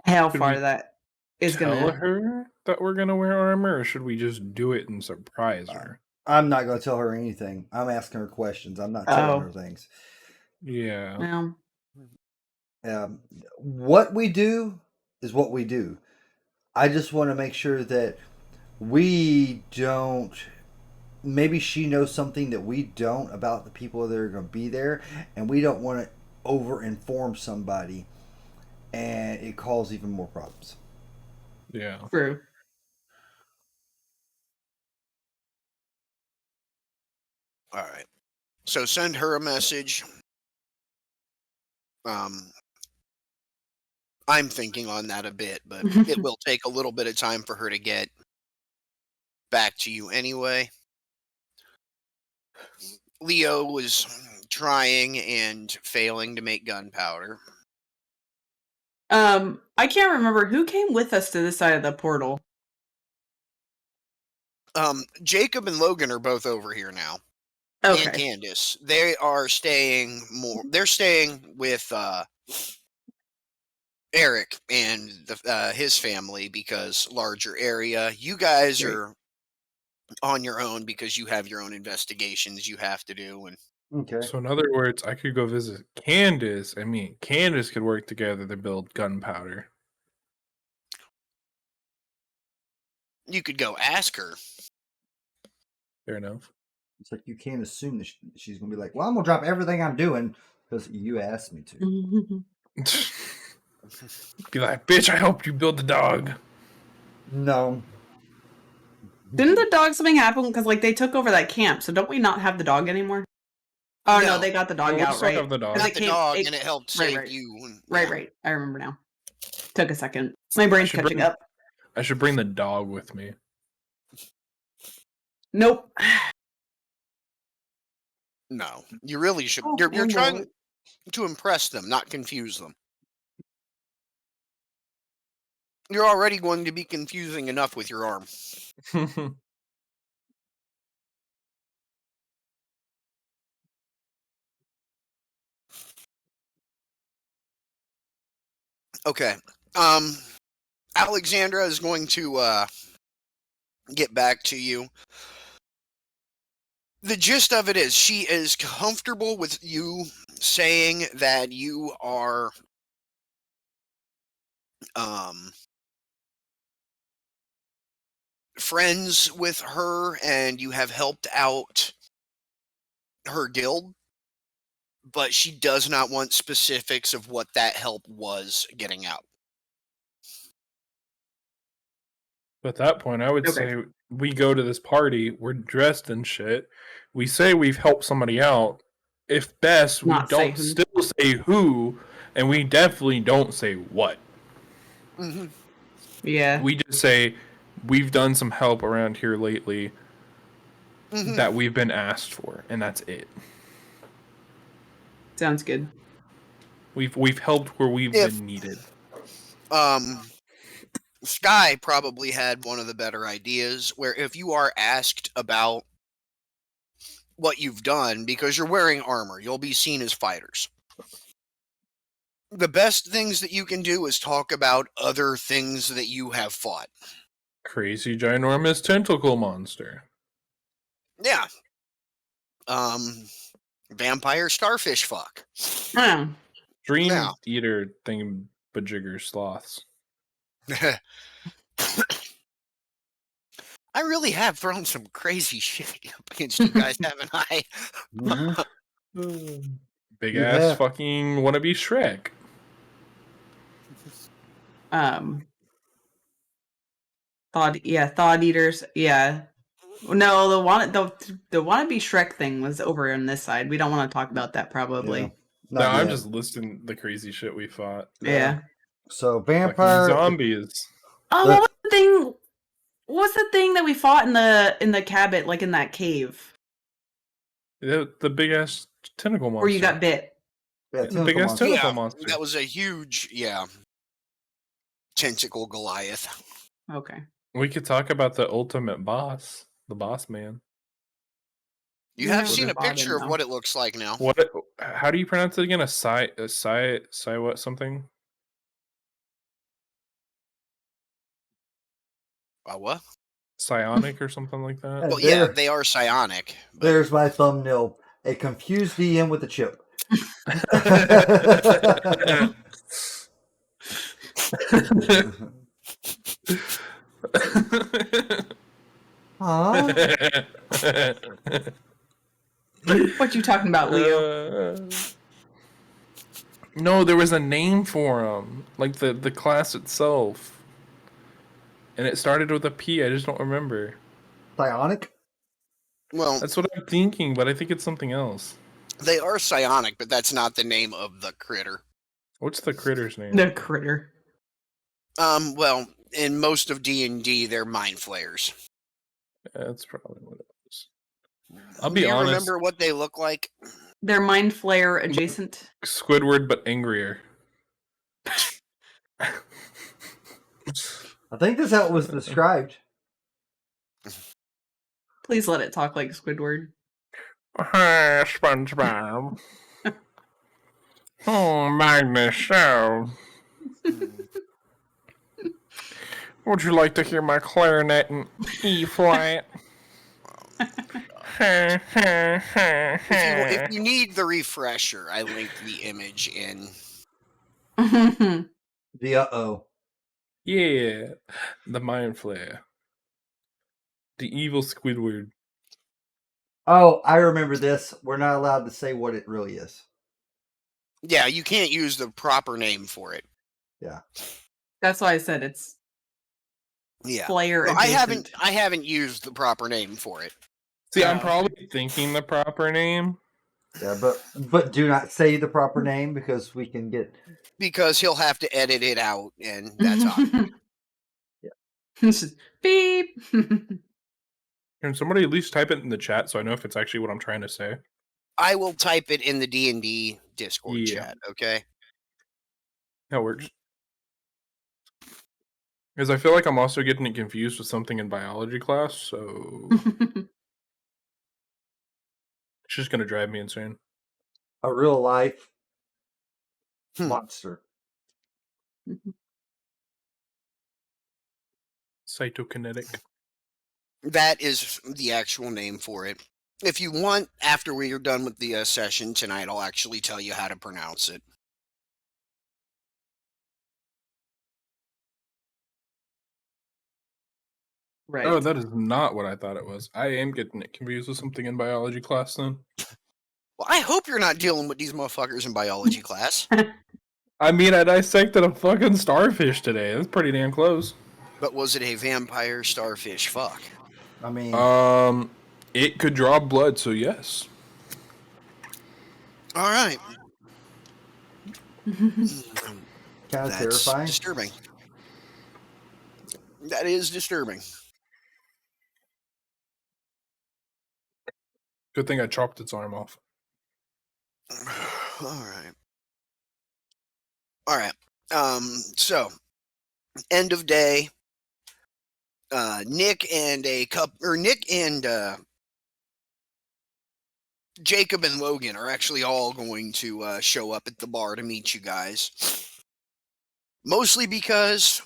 how far that is gonna.
Tell her that we're gonna wear armor, or should we just do it and surprise her?
I'm not gonna tell her anything. I'm asking her questions. I'm not telling her things.
Yeah.
What we do is what we do. I just want to make sure that we don't. Maybe she knows something that we don't about the people that are going to be there, and we don't want to over-inform somebody, and it causes even more problems.
Yeah.
True.
All right. So send her a message. I'm thinking on that a bit, but it will take a little bit of time for her to get back to you anyway. Leo was trying and failing to make gunpowder.
I can't remember who came with us to this side of the portal.
Jacob and Logan are both over here now. And
Okay.
Candace. They are staying more. They're staying with Eric and his family because larger area. You guys
Right.
are on your own because you have your own investigations you have to do. And
Okay.
So in other words, I could go visit Candace, and me and Candace could work together to build gunpowder.
you could go ask her.
Fair enough.
It's like you can't assume that she's gonna be like, "Well, I'm gonna drop everything I'm doing because you asked me to."
Be like, bitch, I helped you build the dog.
No.
Didn't the dog something happen? Because like they took over that camp, so don't we not have the dog anymore? Oh no,
No.
they got the dog
No, we
out,
still
right?
have the dog.
'Cause
Got
it
the
came-
dog,
it-
and it helped
right,
save
right.
you. And,
Right,
yeah.
right. I remember now. Took a second. My brain's
should
catching
bring-
up.
I should bring the dog with me.
Nope.
No, you really should.
Oh,
You're
and
trying
Lord.
to impress them, not confuse them. You're already going to be confusing enough with your arm. Okay. Alexandra is going to get back to you. The gist of it is she is comfortable with you saying that you are friends with her and you have helped out her guild, but she does not want specifics of what that help was getting out.
At that point, I would
Okay.
say we go to this party, we're dressed and shit. We say we've helped somebody out. If best, we
Not say
don't
who.
still say who, and we definitely don't say what.
Mm-hmm.
Yeah.
We just say we've done some help around here lately
Mm-hmm.
that we've been asked for, and that's it.
Sounds good.
We've helped where we've been needed.
Sky probably had one of the better ideas where if you are asked about what you've done, because you're wearing armor, you'll be seen as fighters. The best things that you can do is talk about other things that you have fought.
Crazy ginormous tentacle monster.
Yeah. Vampire starfish fuck.
Oh.
Dream
Yeah.
eater thing bajigger sloths.
I really have thrown some crazy shit up against you guys, haven't I?
Mhm.
Big
You
ass
have.
fucking wannabe Shrek.
Thought eaters. Yeah. No, the wannabe Shrek thing was over on this side. We don't want to talk about that probably.
Yeah.
No,
Not
I'm
yet.
just listing the crazy shit we fought.
Yeah.
So
Fucking
vampire.
zombies.
Oh,
The-
what was the thing? What's the thing that we fought in the cabin, like in that cave,
The big ass tentacle monster.
where you got bit?
Yeah,
The
tentacle
big ass
monster.
tentacle
Yeah,
monster.
that was a huge, tentacle Goliath.
Okay.
We could talk about the ultimate boss, the boss man.
You have
No,
seen a
bought him,
picture of
though.
what it looks like now.
What? How do you pronounce it again? A what something?
What?
Psionic or something like that.
Well,
There-
yeah, they are psionic. But
There's my thumbnail. A confused DM with a chip. Huh?
What you talking about, Leo?
No, there was a name for him, like the class itself, and it started with a P. I just don't remember.
Psionic?
Well,
That's what I'm thinking, but I think it's something else.
they are psionic, but that's not the name of the critter.
What's the critter's name?
The critter.
Well, in most of D&D, they're mind flayers.
That's probably what it is. I'll be
Do you
honest.
remember what they look like?
They're mind flare adjacent.
Squidward, but angrier.
I think that's how it was described.
Please let it talk like Squidward.
Hi, SpongeBob. Oh, Magnus, so. Would you like to hear my clarinet in E flat?
If you need the refresher, I linked the image in.
The uh-oh.
Yeah, the mind flare. The evil Squidward.
Oh, I remember this. We're not allowed to say what it really is.
Yeah, you can't use the proper name for it.
Yeah.
That's why I said it's
Yeah.
flare
No,
adjacent.
I haven't used the proper name for it.
See, I'm
Oh.
probably thinking the proper name.
Yeah, but do not say the proper name because we can get.
Because he'll have to edit it out, and that's awkward.
It's just beep.
Can somebody at least type it in the chat so I know if it's actually what I'm trying to say?
I will type it in the D&D Discord
Yeah.
chat, okay?
That works. Because I feel like I'm also getting it confused with something in biology class, so it's just going to drive me insane.
A real life
Hmm.
monster.
Cytokinetic.
That is the actual name for it. If you want, after we are done with the session tonight, I'll actually tell you how to pronounce it.
Right.
Oh, that is not what I thought it was. I am getting it confused with something in biology class then.
Well, I hope you're not dealing with these motherfuckers in biology class.
I mean, I dissected a fucking starfish today. That's pretty damn close.
But was it a vampire starfish fuck?
I mean,
It could draw blood, so yes.
All right.
kind of
That's
terrifying.
disturbing. That is disturbing.
Good thing I chopped its arm off.
All right. So end of day. Nick and Jacob and Logan are actually all going to show up at the bar to meet you guys. Mostly because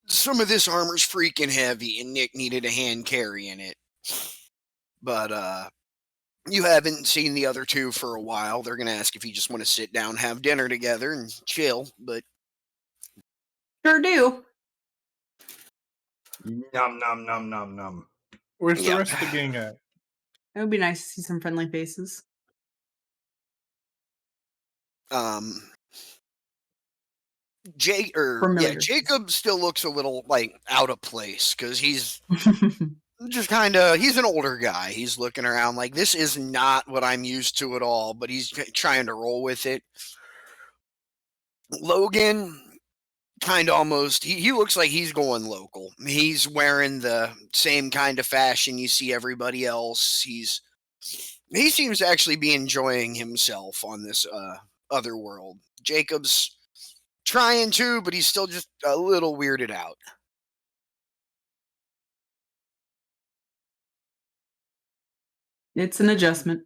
some of this armor's freaking heavy and Nick needed a hand carrying it. But you haven't seen the other two for a while. They're going to ask if you just want to sit down, have dinner together, and chill. But
Sure do.
Nom nom nom nom nom.
Where's the
Yeah.
rest of the gang at?
It would be nice to see some friendly faces. Familiar.
Jacob still looks a little like out of place because he's just he's an older guy. He's looking around like this is not what I'm used to at all, but he's trying to roll with it. Logan kind of almost he looks like he's going local. He's wearing the same kind of fashion you see everybody else. He seems to actually be enjoying himself on this other world. Jacob's trying to, but he's still just a little weirded out.
It's an adjustment.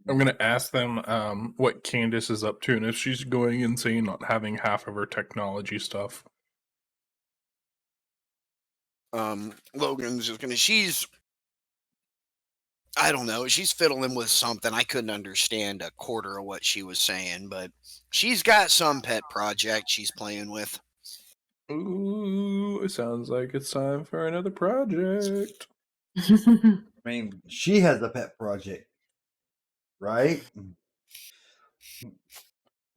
I'm gonna ask them what Candace is up to and if she's going insane not having half of her technology stuff.
Logan's just gonna I don't know, she's fiddling with something. I couldn't understand a quarter of what she was saying, but she's got some pet project she's playing with.
Ooh, it sounds like it's time for another project.
I mean, she has a pet project, right?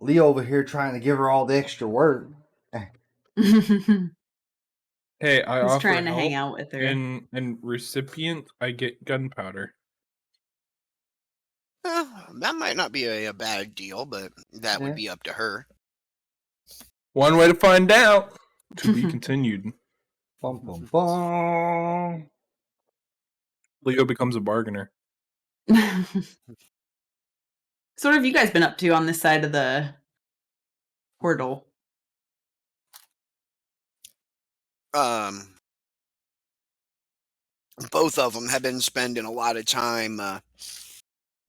Leo over here trying to give her all the extra work.
Hey, I
He's
offer
trying to hang
help,
out with her.
and recipient, I get gunpowder.
That might not be a bad deal, but that
Yeah.
would be up to her.
One way to find out. To be continued.
Bum, bum, bum.
Leo becomes a bargainer.
So what have you guys been up to on this side of the portal?
Both of them have been spending a lot of time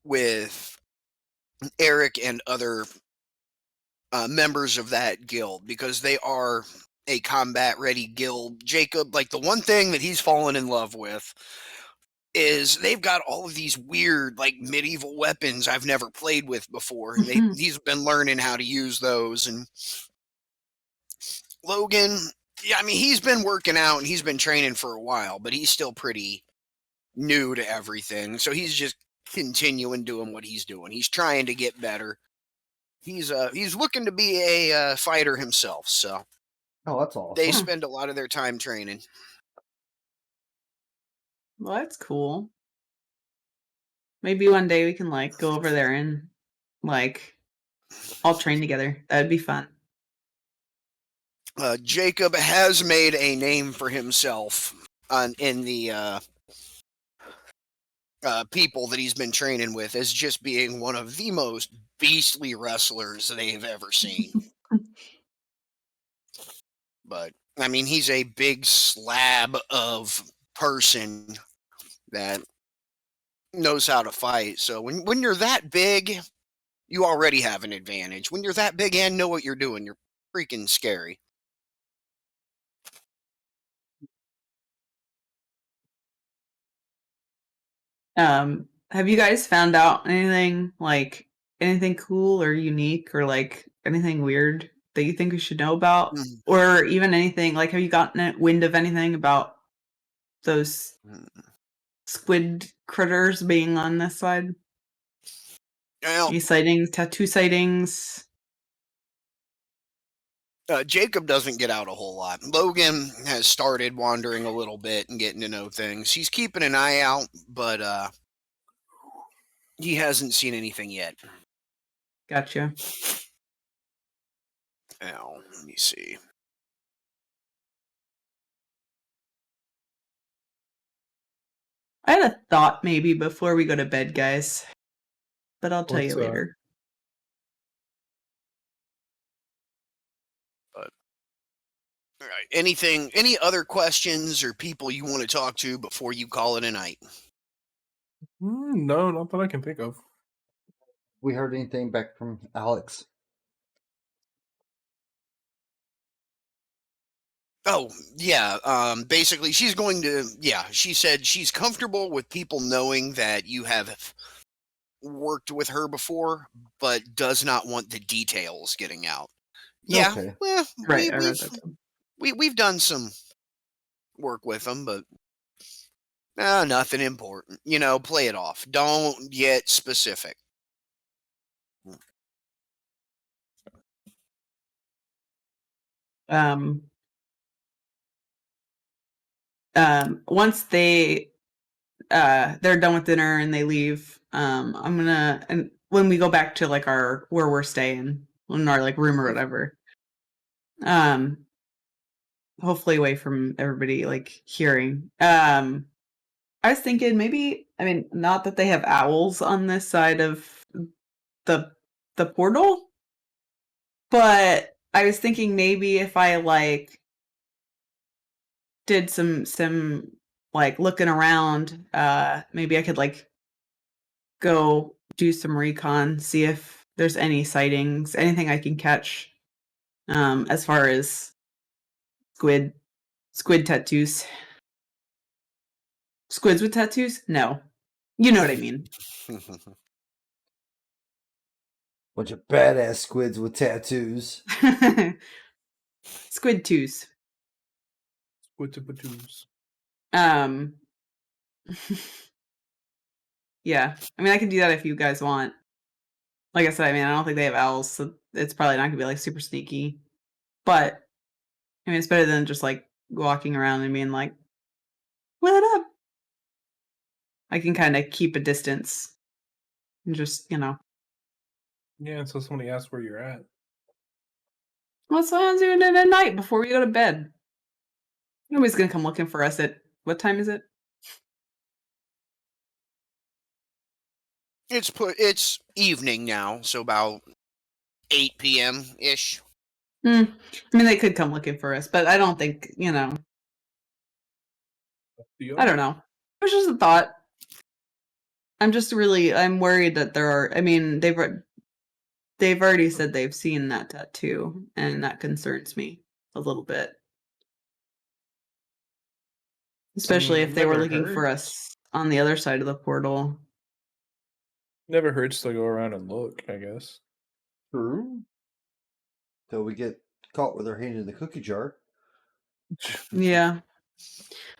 with Eric and other members of that guild because they are a combat ready guild. Jacob, like the one thing that he's fallen in love with is they've got all of these weird like medieval weapons I've never played with before, and he's been learning how to use those. And Logan, yeah, I mean he's been working out and he's been training for a while, but he's still pretty new to everything, so he's just continuing doing what he's doing. He's trying to get better. He's looking to be a fighter himself, so
Oh, that's awesome.
they spend a lot of their time training.
Well, that's cool. Maybe one day we can like go over there and like all train together. That'd be fun.
Jacob has made a name for himself in the people that he's been training with as just being one of the most beastly wrestlers they've ever seen. But I mean, he's a big slab of person that knows how to fight. So when you're that big, you already have an advantage. When you're that big and know what you're doing, you're freaking scary.
Have you guys found out anything like anything cool or unique or like anything weird that you think we should know about?
Mm.
Or even anything like have you gotten wind of anything about those squid critters being on this side?
Well,
Any sightings, tattoo sightings?
Jacob doesn't get out a whole lot. Logan has started wandering a little bit and getting to know things. He's keeping an eye out, but he hasn't seen anything yet.
Gotcha.
Now, let me see.
I had a thought maybe before we go to bed, guys. But I'll tell you
What's
later.
All right. Any other questions or people you want to talk to before you call it a night?
No, not that I can think of.
We heard anything back from Alex?
Oh, yeah. Basically, she's going to, yeah, she said she's comfortable with people knowing that you have worked with her before, but does not want the details getting out. Yeah,
Okay.
well,
Right, I read that too.
we've done some work with them, but nothing important. You know, play it off. Don't get specific.
Once they're done with dinner and they leave, I'm gonna and when we go back to like our where we're staying in our like room or whatever, hopefully away from everybody like hearing. I was thinking maybe I mean not that they have owls on this side of the portal, but I was thinking maybe if I like did some like looking around, maybe I could like go do some recon, see if there's any sightings, anything I can catch, as far as squid tattoos. Squids with tattoos? No. You know what I mean.
Bunch of badass squids with tattoos.
Squid twos.
Squid-to-pattoos.
Yeah. I mean I can do that if you guys want. Like I said, I mean I don't think they have owls, so it's probably not gonna be like super sneaky. But I mean, it's better than just like walking around and being like, "What up?" I can kind of keep a distance and just,
Yeah, until somebody asks where you're at.
what's doing it at night before we go to bed? Nobody's gonna come looking for us at what time is it?
It's evening now, so about 8 p.m. ish.
I mean, they could come looking for us, but I don't think, I don't know. It was just a thought. I'm worried that there are, I mean, they've already said they've seen that tattoo, and that concerns me a little bit. Especially if they were
never
looking for
hurts.
us on the other side of the portal.
Never hurts to go around and look, I guess.
True. Till we get caught with our hand in the cookie jar.
Yeah.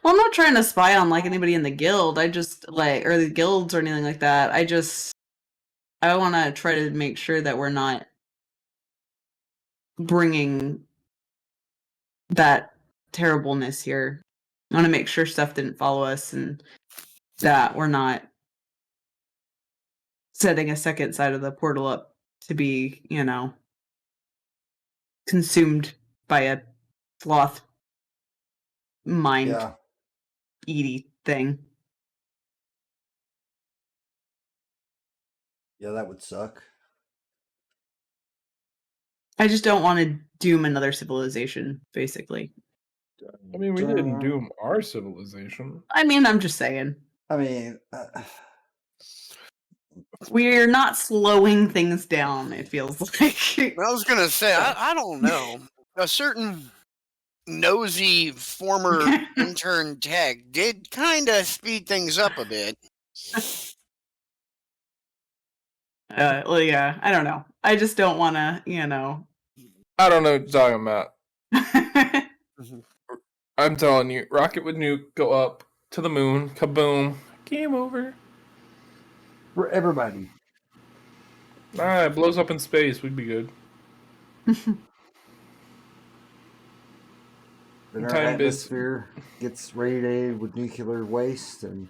Well, I'm not trying to spy on like anybody in the guild. I just or the guilds or anything like that. I want to try to make sure that we're not bringing that terribleness here. I want to make sure stuff didn't follow us and that we're not setting a second side of the portal up to be, consumed by a sloth mind
Yeah.
eaty thing.
Yeah, that would suck.
I just don't want to doom another civilization, basically.
I mean, we didn't doom our civilization.
I mean, I'm just saying.
I mean,
We're not slowing things down, it feels like.
I was gonna say, I don't know. A certain nosy former intern tech did kind of speed things up a bit.
Well, yeah, I don't know. I just don't want to,
I don't know what you're talking about. I'm telling you, rocket would nuke, go up to the moon, kaboom, game over.
for everybody.
It blows up in space. We'd be good.
Then our
Time bits.
atmosphere gets radiated with nuclear waste, and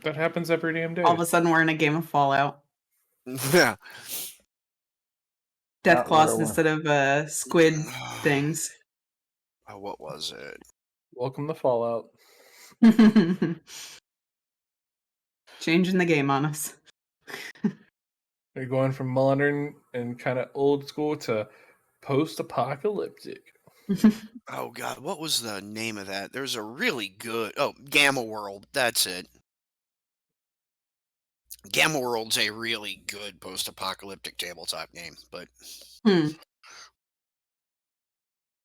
That happens every damn day.
All of a sudden, we're in a game of Fallout.
Yeah.
Death
Not
claws
where I wanna-
instead of squid things.
What was it?
Welcome to Fallout.
Changing the game on us.
You're going from modern and kind of old school to post-apocalyptic.
Oh God, what was the name of that? There's a really good. Oh, Gamma World. That's it. Gamma World's a really good post-apocalyptic tabletop game, but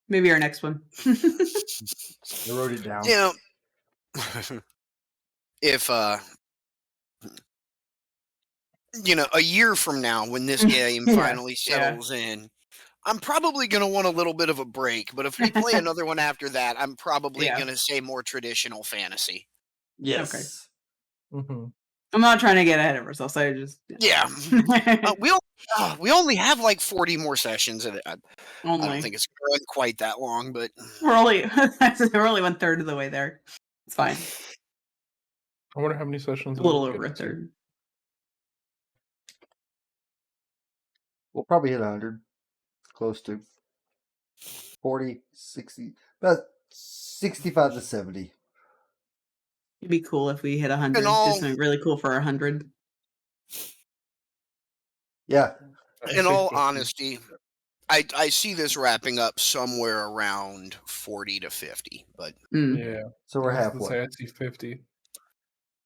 Maybe our next one.
I wrote it down.
you know, if a year from now when this game
Yeah,
finally settles in, I'm probably going to want a little bit of a break, but if we play another one after that, I'm probably
Yeah.
going to say more traditional fantasy.
Yes.
Mm-hmm.
I'm not trying to get ahead of ourselves. I just
Yeah. We only have like 40 more sessions, and I don't
only
think it's going to run quite that long, but
we're only 1/3 of the way there. It's fine.
I wonder how many sessions.
A little
it'll
over a
get to.
third.
We'll probably hit 100. Close to 40, 60, about 65 to 70.
It'd be cool if we hit 100. Do something really cool for 100.
Yeah.
in all honesty, I see this wrapping up somewhere around 40 to 50, but
Yeah.
So we're
I was gonna
halfway.
say I'd see 50.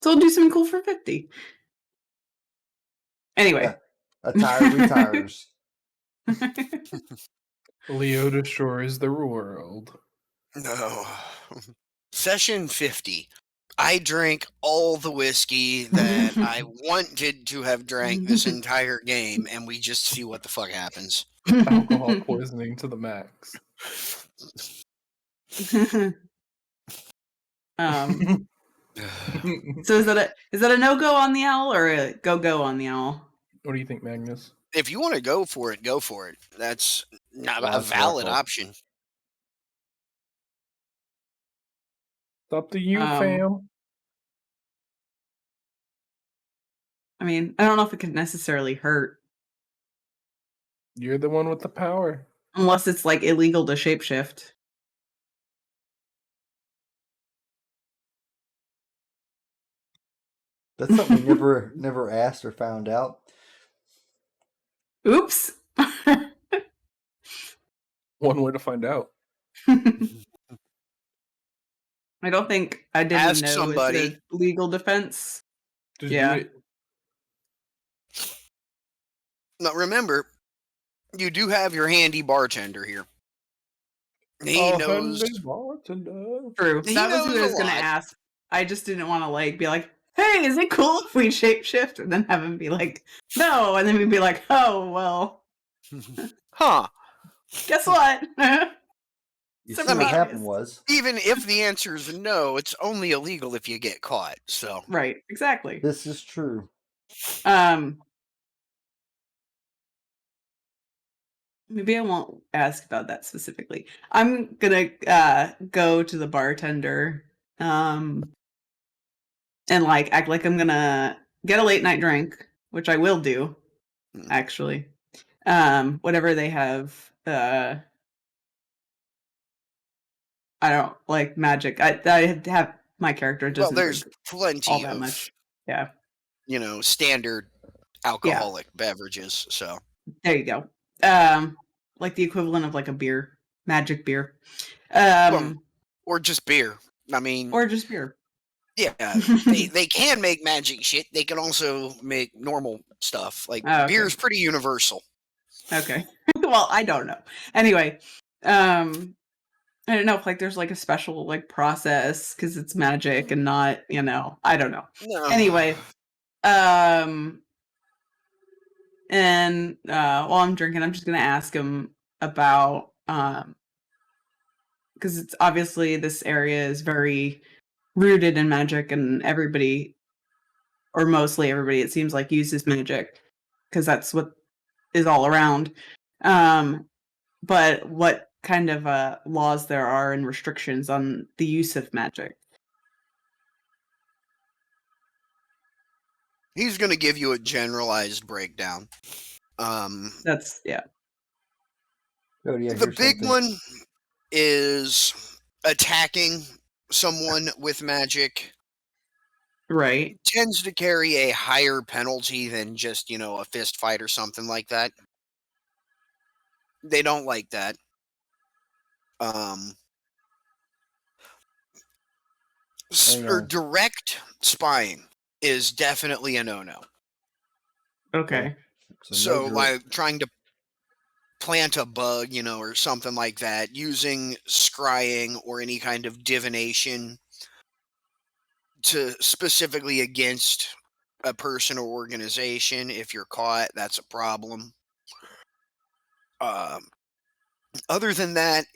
So we'll do something cool for 50. Anyway.
Yeah. A tire retires.
Leo destroys the world.
no. Session 50. I drank all the whiskey that I wanted to have drank this entire game, and we just see what the fuck happens.
Alcohol poisoning to the max.
So is that a no-go on the owl or a go on the owl?
What do you think, Magnus?
If you want to go for it, go for it. That's not a
That's
valid
awful.
option.
It's up to you,
Um,
fam.
I mean, I don't know if it could necessarily hurt
You're the one with the power.
unless it's like illegal to shapeshift.
That's something we never asked or found out.
Oops.
One way to find out.
I don't think I didn't
Ask
know
somebody.
it's a legal defense.
Just
Yeah.
do it.
Now remember, you do have your handy bartender here. He knows.
Handy bartender.
True.
He
That was who
knows
I was
a
gonna
lot.
ask. I just didn't want to like be like, "Hey, is it cool if we shapeshift?" And then have him be like, "No," and then we'd be like, "Oh well,
Huh.
guess what?"
You see, what happened was
Even if the answer is no, it's only illegal if you get caught. So
Right. Exactly.
this is true.
Maybe I won't ask about that specifically. I'm gonna go to the bartender and like act like I'm gonna get a late night drink, which I will do, actually. Whatever they have, I don't like magic. I have my character doesn't
there's
drink
plenty
all that
of
much. Yeah,
standard alcoholic beverages. So
there you go. Like the equivalent of like a beer, magic beer,
or just beer. I mean,
or just beer.
yeah, they can make magic shit. They can also make normal stuff. Like
Oh, okay.
beer is pretty universal.
Okay. Well, I don't know. Anyway, I don't know if like there's like a special like process because it's magic and not, I don't know.
No.
Anyway, and while I'm drinking, I'm just gonna ask him about because it's obviously this area is very rooted in magic and everybody, or mostly everybody, it seems like uses magic because that's what is all around. But what kind of laws there are and restrictions on the use of magic?
He's going to give you a generalized breakdown.
That's
Cody, I
The
hear
big
something.
one is attacking someone with magic.
right.
Tends to carry a higher penalty than just, a fist fight or something like that. They don't like that. Direct spying is definitely a no-no.
Okay.
So like trying to plant a bug, or something like that, using scrying or any kind of divination to specifically against a person or organization. If you're caught, that's a problem. Other than that,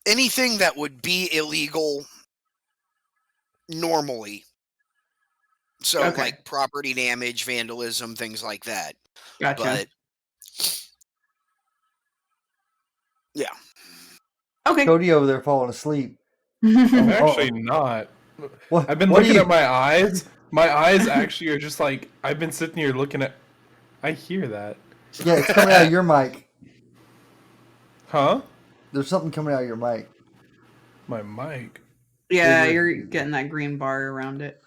anything that would be illegal normally. So
Okay.
like property damage, vandalism, things like that.
Gotcha.
But yeah.
Okay.
Cody over there falling asleep.
I'm actually not.
What?
I've been
what
looking
are
at my eyes. My eyes actually are just like, I've been sitting here looking at. I hear that.
Yeah, it's coming out of your mic.
Huh?
There's something coming out of your mic.
My mic.
Yeah, you're getting that green bar around it.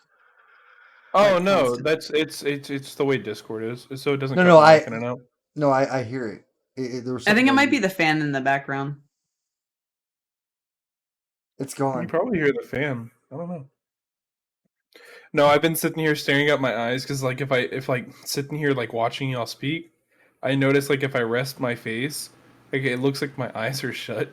Oh
Like
no,
constant.
it's the way Discord is, so it doesn't.
No,
cut
no,
back in and out.
No, I hear it. There was
I think it
something
might be the fan in the background.
It's
You
gone.
probably hear the fan. I don't know. No, I've been sitting here staring at my eyes because, like, if like sitting here like watching y'all speak, I notice like if I rest my face, like it looks like my eyes are shut.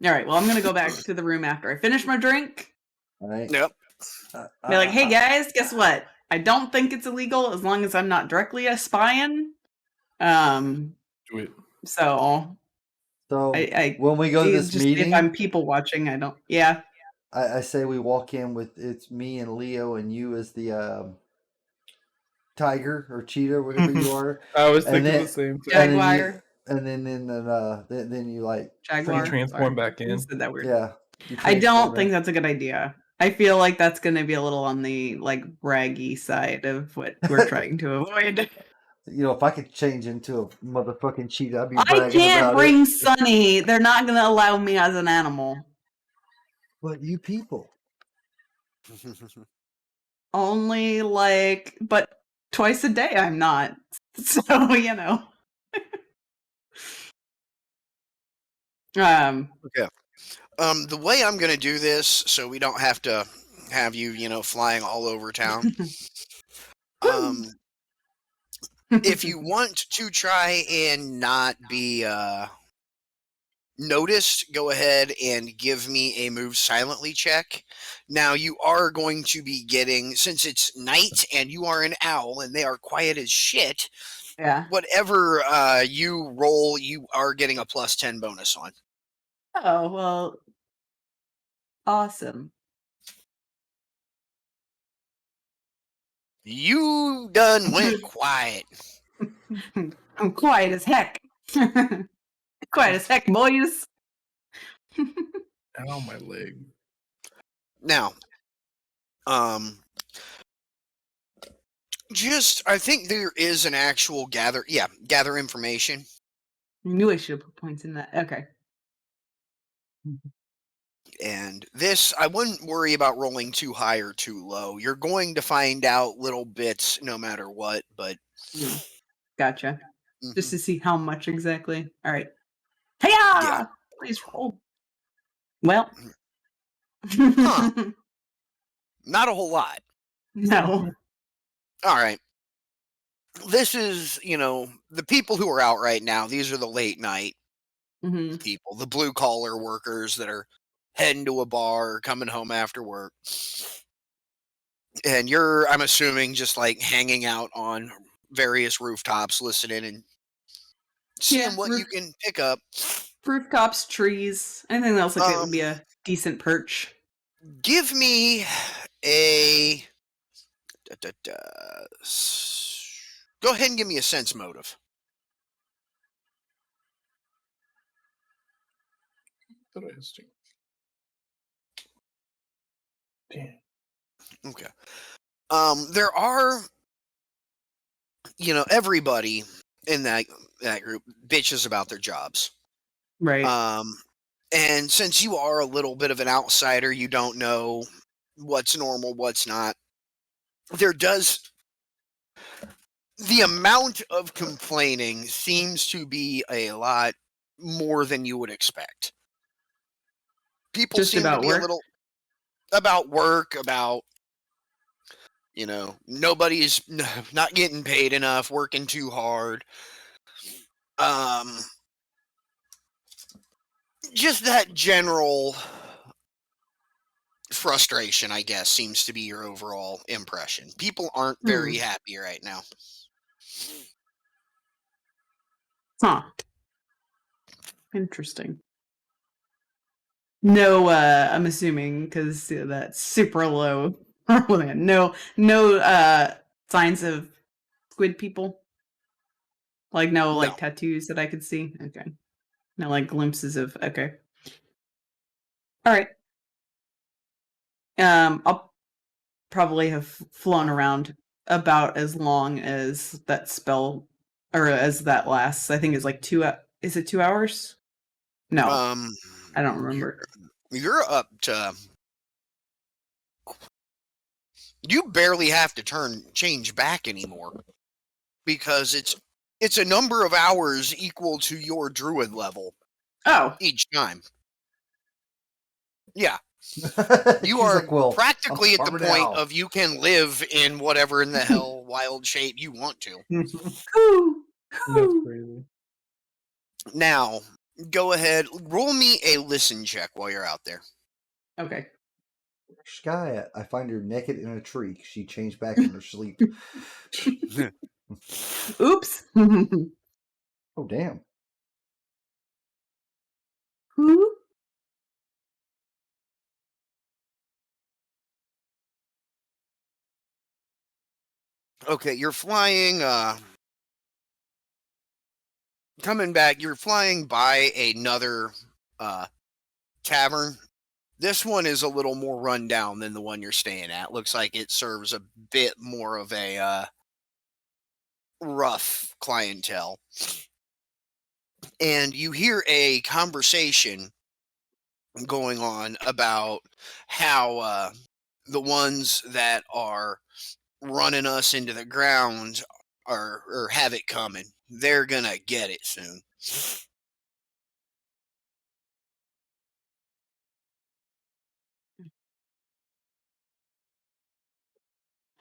All right. Well, I'm gonna go back to the room after I finish my drink.
All right.
Yep.
Be like, hey guys, guess what? I don't think it's illegal as long as I'm not directly spying.
Do it.
So I
when we go to this
just
meeting,
if I'm people watching, I don't. Yeah.
I say we walk in with it's me and Leo and you as the tiger or cheetah, whatever you are.
I was
And
thinking
then-
the same thing.
And then
Jaguar.
and then you like
Jaguar.
transform
Sorry.
back
You
in.
said that weird.
Yeah, you
I don't
transform
think
in.
that's a good idea. I feel like that's going to be a little on the like braggy side of what we're trying to avoid.
You know, if I could change into a motherfucking cheetah, I'd be
I
bragging
can't
about
bring
it.
Sunny. They're not going to allow me as an animal.
But you people.
Only like, but twice a day I'm not. So, you know.
Okay. The way I'm gonna do this, so we don't have to have you, flying all over town. Um, if you want to try and not be noticed, go ahead and give me a move silently check. Now you are going to be getting, since it's night and you are an owl and they are quiet as shit.
Yeah.
Whatever you roll, you are getting a +10 bonus on.
Oh, well. Awesome.
You done went quiet.
I'm quiet as heck. Quiet as heck, boys.
Ow, my leg.
Now, I think there is an actual gather information.
I knew I should have put points in that. Okay.
And this, I wouldn't worry about rolling too high or too low. You're going to find out little bits no matter what, but.
Gotcha.
Mhm.
Just to see how much exactly. All right.
Yeah.
Hey-ya! Please roll. Well.
Huh. Not a whole lot.
No.
All right. This is, the people who are out right now, these are the late night
Hmm.
people, the blue collar workers that are heading to a bar or coming home after work. And you're, I'm assuming, just like hanging out on various rooftops, listening and seeing what you can pick up.
Rooftops, trees, anything else like that would be a decent perch.
Give me a. Go ahead and give me a sense motive.
Interesting. Damn.
Okay. There are, everybody in that group bitches about their jobs.
Right.
And since you are a little bit of an outsider, you don't know what's normal, what's not. The amount of complaining seems to be a lot more than you would expect. People
Just
seem to
about
be
work?
a little about work, about nobody's not getting paid enough, working too hard. Just that general frustration, I guess, seems to be your overall impression. People aren't very happy right now.
Huh. Interesting. No, I'm assuming because that's super low. no signs of squid people. Like no like tattoos that I could see. Okay. No like glimpses of. Okay. All right. I'll probably have flown around about as long as that spell or as that lasts. I think it's like is it 2 hours? No. I don't remember.
You're up to. You barely have to change back anymore because it's a number of hours equal to your druid level.
Oh,
each time. Yeah. You
She's
are
like, well,
practically at the
farming
point
out.
of you can live in whatever in the hell wild shape you want to.
That's crazy.
Now, go ahead, roll me a listen check while you're out there.
Okay.
Sky, I find her naked in a tree. She changed back in her sleep.
Oops.
Oh, damn.
Who?
Okay, you're flying coming back, you're flying by another tavern. This one is a little more run down than the one you're staying at. Looks like it serves a bit more of a rough clientele. And you hear a conversation going on about how the ones that are running us into the ground or have it coming. They're gonna get it soon.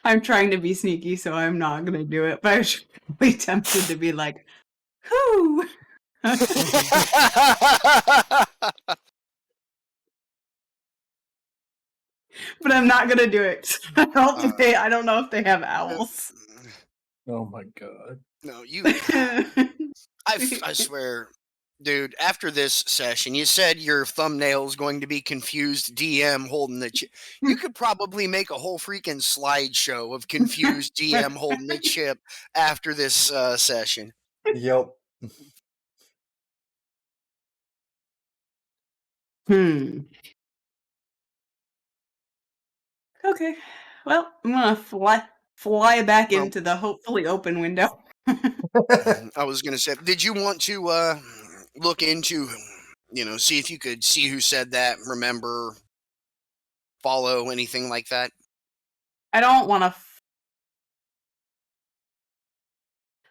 I'm trying to be sneaky, so I'm not gonna do it. But I was really tempted to be like, "Whoo!" But I'm not gonna do it. I don't know if they have owls.
Oh my god.
No, I swear, dude, after this session, you said your thumbnail is going to be confused DM holding the chip. You could probably make a whole freaking slideshow of confused DM holding the chip after this session.
Yep.
Okay. Well, I'm gonna fly back
Well-
into the hopefully open window.
I was going to say, did you want to look into, see if you could see who said that, remember, follow, anything like that?
I don't want to.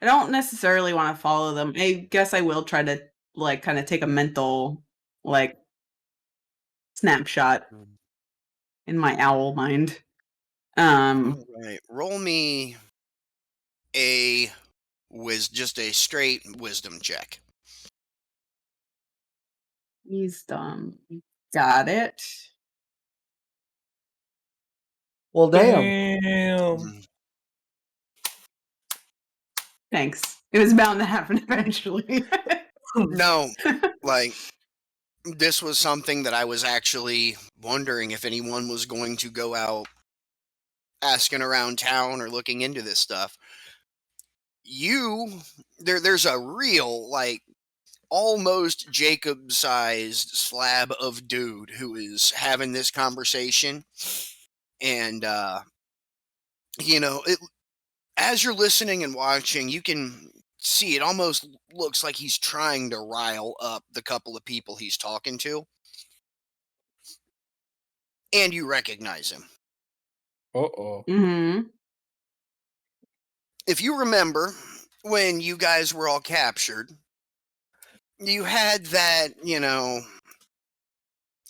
I don't necessarily want to follow them. I guess I will try to kind of take a mental snapshot in my owl mind.
All right, roll me just a straight wisdom check.
Wisdom. Got it.
Well, damn.
Damn.
Thanks. It was bound to happen eventually.
No, this was something that I was actually wondering if anyone was going to go out asking around town or looking into this stuff. There's a real, almost Jacob-sized slab of dude who is having this conversation. And, as you're listening and watching, you can see it almost looks like he's trying to rile up the couple of people he's talking to. And you recognize him.
Uh-oh.
Mm-hmm.
If you remember, when you guys were all captured, you had that,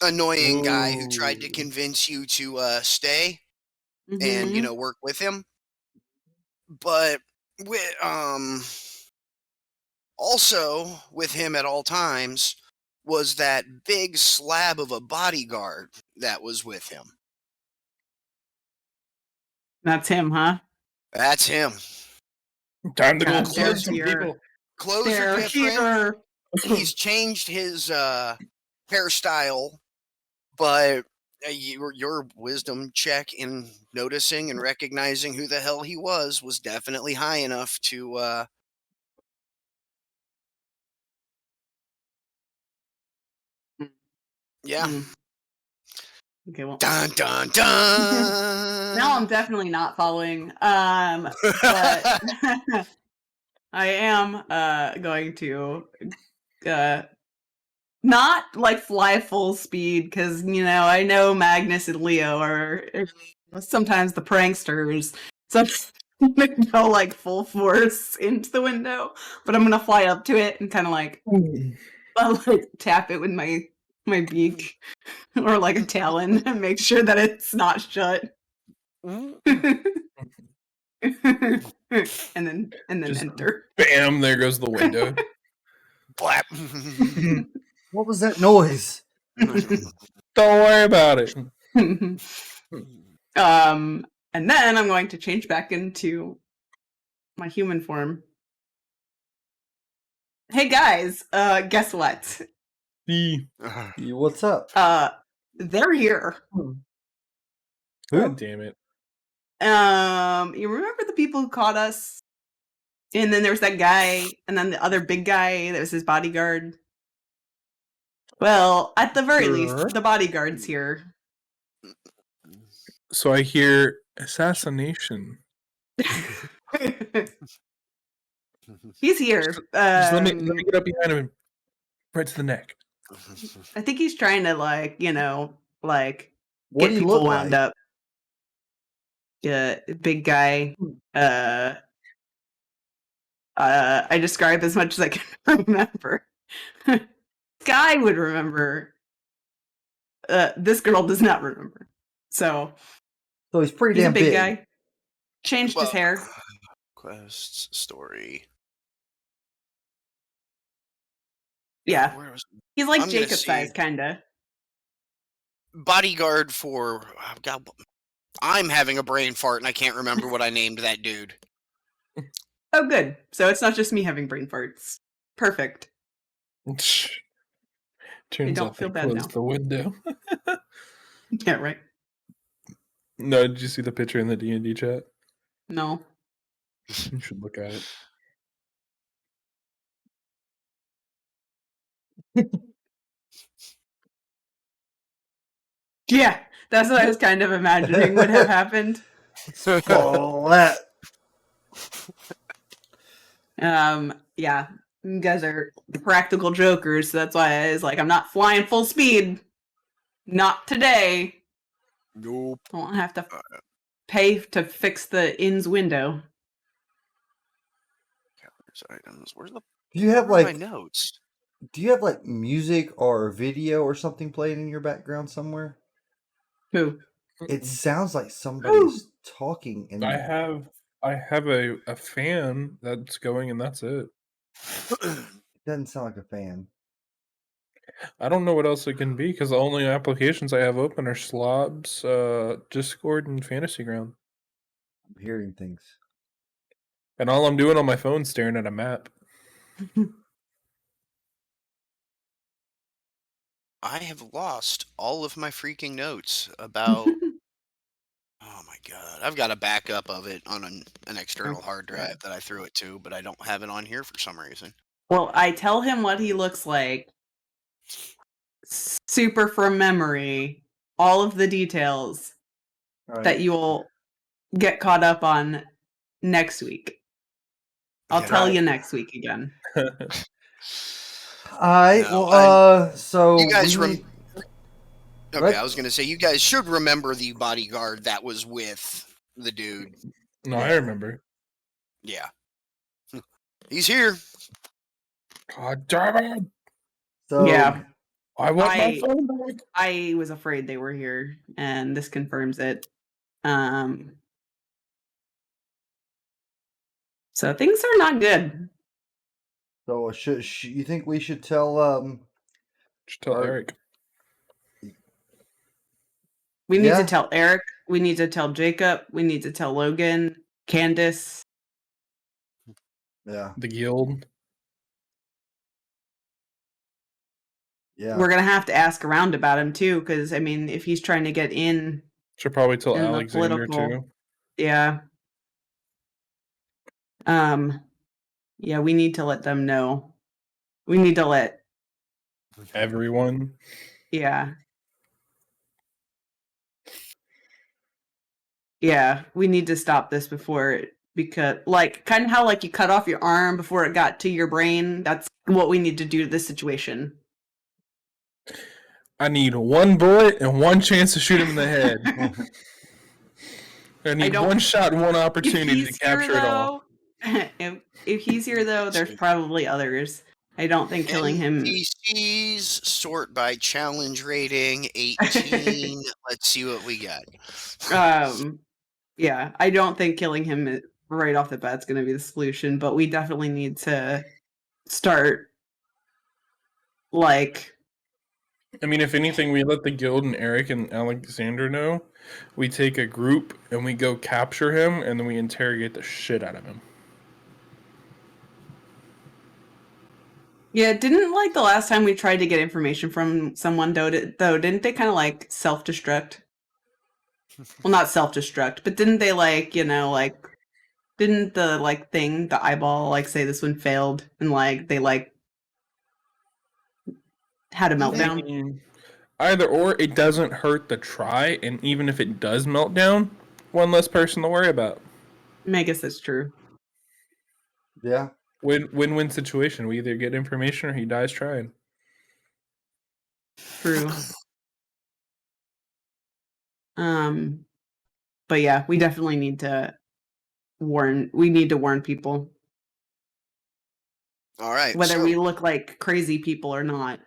annoying guy who tried to convince you to stay and, work with him. But also with him at all times was that big slab of a bodyguard that was with him.
That's him, huh?
That's him.
Time to go
God,
close some
they're
people.
Clothes
They're
are different.
here.
He's changed his hairstyle, but your wisdom check in noticing and recognizing who the hell he was definitely high enough to yeah.
Okay, well.
Dun dun dun.
Now I'm definitely not following. But I am going to not fly full speed because I know Magnus and Leo are sometimes the pranksters. So I'm gonna go full force into the window, but I'm gonna fly up to it and kind of tap it with my beak or a talon and make sure that it's not shut. and then
Just
enter.
Bam, there goes the window.
Blap.
What was that noise?
Don't worry about it.
And then I'm going to change back into my human form. Hey guys, guess what?
What's up?
They're here.
God damn it.
You remember the people who caught us And then there was that guy, and then the other big guy that was his bodyguard. Well, at the very least,
Sure.
the bodyguard's here.
So I hear assassination.
He's here.
Just let me get up behind him, right to the neck.
I think he's trying to
What
get
do you
people
look
wound
like?
up. Yeah, big guy. I describe as much as I can remember. Guy would remember. This girl does not remember. So
So he's pretty
he's a
damn
big
big.
guy. Changed his
Well,
hair.
Quests story.
Yeah,
Where was
he's like
I'm gonna
Jacob
see.
size, kinda.
Bodyguard for God, I'm having a brain fart and I can't remember what I named that dude.
Oh, good. So it's not just me having brain farts. Perfect.
Turns
don't
out
feel
they
bad
closed
now.
the window.
Yeah, right.
No, did you see the picture in the D&D chat?
No.
You should look at it.
Yeah, that's what I was kind of imagining would have happened.
Oh, that.
Yeah, you guys are practical jokers, so that's why I was like, I'm not flying full speed. Not today.
Nope.
I won't have to pay to fix the inn's window.
Calendars, items. Where's the?
Do you have
where are my
like
notes?
do you have like music or video or something playing in your background somewhere?
Who?
It sounds like somebody's talking and
I have a fan that's going, and that's it.
it doesn't sound like a fan.
I don't know what else it can be because the only applications I have open are Slobs, Discord, and Fantasy Ground.
I'm hearing things.
And all I'm doing on my phone is staring at a map.
I have lost all of my freaking notes about. Oh my god! I've got a backup of it on an external hard drive that I threw it to, but I don't have it on here for some reason.
Well, I tell him what he looks like. Super from memory. All of the details that you will get caught up on next week. I'll
Yeah.
tell you next week again.
Alright,
No,
well, so
you guys
we need...
Okay,
What?
I was gonna say you guys should remember the bodyguard that was with the dude.
No, I remember.
Yeah, he's here.
God damn it!
So
Yeah.
I want my phone back.
I was afraid they were here, and this confirms it. So things are not good.
So should you think we should tell
Just tell
Or-
Eric.
We need
Yeah.
to tell Eric. We need to tell Jacob. We need to tell Logan, Candace.
yeah.
The guild.
Yeah.
We're gonna have to ask around about him too, because I mean, if he's trying to get in,
Should probably tell
in the
Alexander
political-
too.
yeah. Yeah, we need to let them know. We need to let,
Everyone.
yeah. Yeah, we need to stop this before it, because kind of how you cut off your arm before it got to your brain. That's what we need to do to this situation.
I need one bullet and one chance to shoot him in the head. I need
don't-
one shot, one
If
opportunity to
he's here,
capture it all.
though, if he's here though, there's probably others. I don't think killing him.
NPCs sort by challenge rating 18. Let's see what we got.
Yeah, I don't think killing him right off the bat is going to be the solution, but we definitely need to start
I mean, if anything, we let the guild and Eric and Alexander know. We take a group and we go capture him, and then we interrogate the shit out of him.
Yeah, didn't the last time we tried to get information from someone didn't they kind of self-destruct? Well, not self-destruct, but didn't they Didn't the the eyeball say this one failed and they had a
I
meltdown?
mean, either or, it doesn't hurt to try, and even if it does melt down, one less person to worry about.
I guess that's true.
Yeah.
Win-win situation. We either get information or he dies trying.
True. But yeah, we definitely need to warn. We need to warn people,
All right.
whether
so
we look like crazy people or not.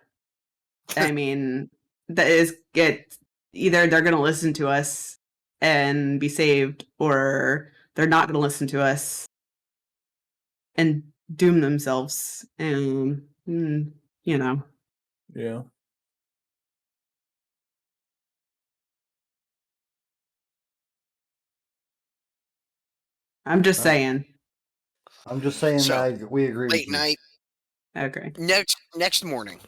I mean, that is it. Either they're going to listen to us and be saved, or they're not going to listen to us and doom themselves. And
Yeah.
I'm just saying.
I'm just saying
So,
that we agree
late
with you.
night,
Okay.
next morning.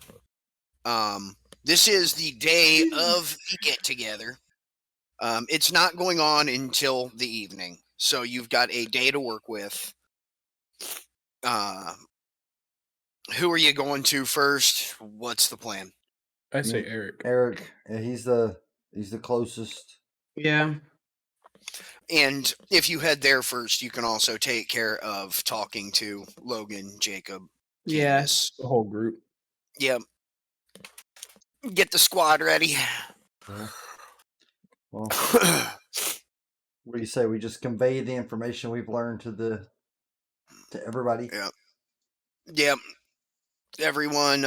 This is the day of the get together. It's not going on until the evening, so you've got a day to work with. Who are you going to first? What's the plan?
I say Eric.
Eric, he's the closest.
Yeah.
And if you head there first, you can also take care of talking to Logan, Jacob,
Yeah.
Candace.
The whole group.
Yep. Get the squad ready.
Yeah. Well, what do you say? We just convey the information we've learned to everybody.
Yep. Yep. Everyone.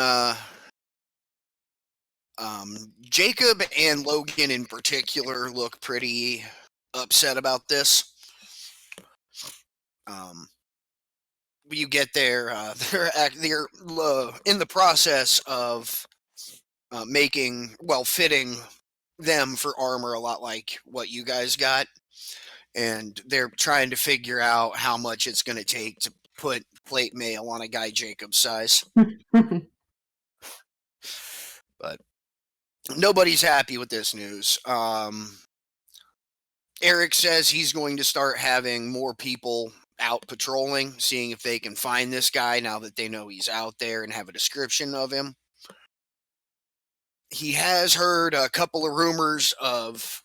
Jacob and Logan in particular look pretty upset about this. You get there, they're in the process of fitting them for armor a lot like what you guys got, and they're trying to figure out how much it's going to take to put plate mail on a guy Jacob's size. But nobody's happy with this news. Eric says he's going to start having more people out patrolling, seeing if they can find this guy now that they know he's out there and have a description of him. He has heard a couple of rumors of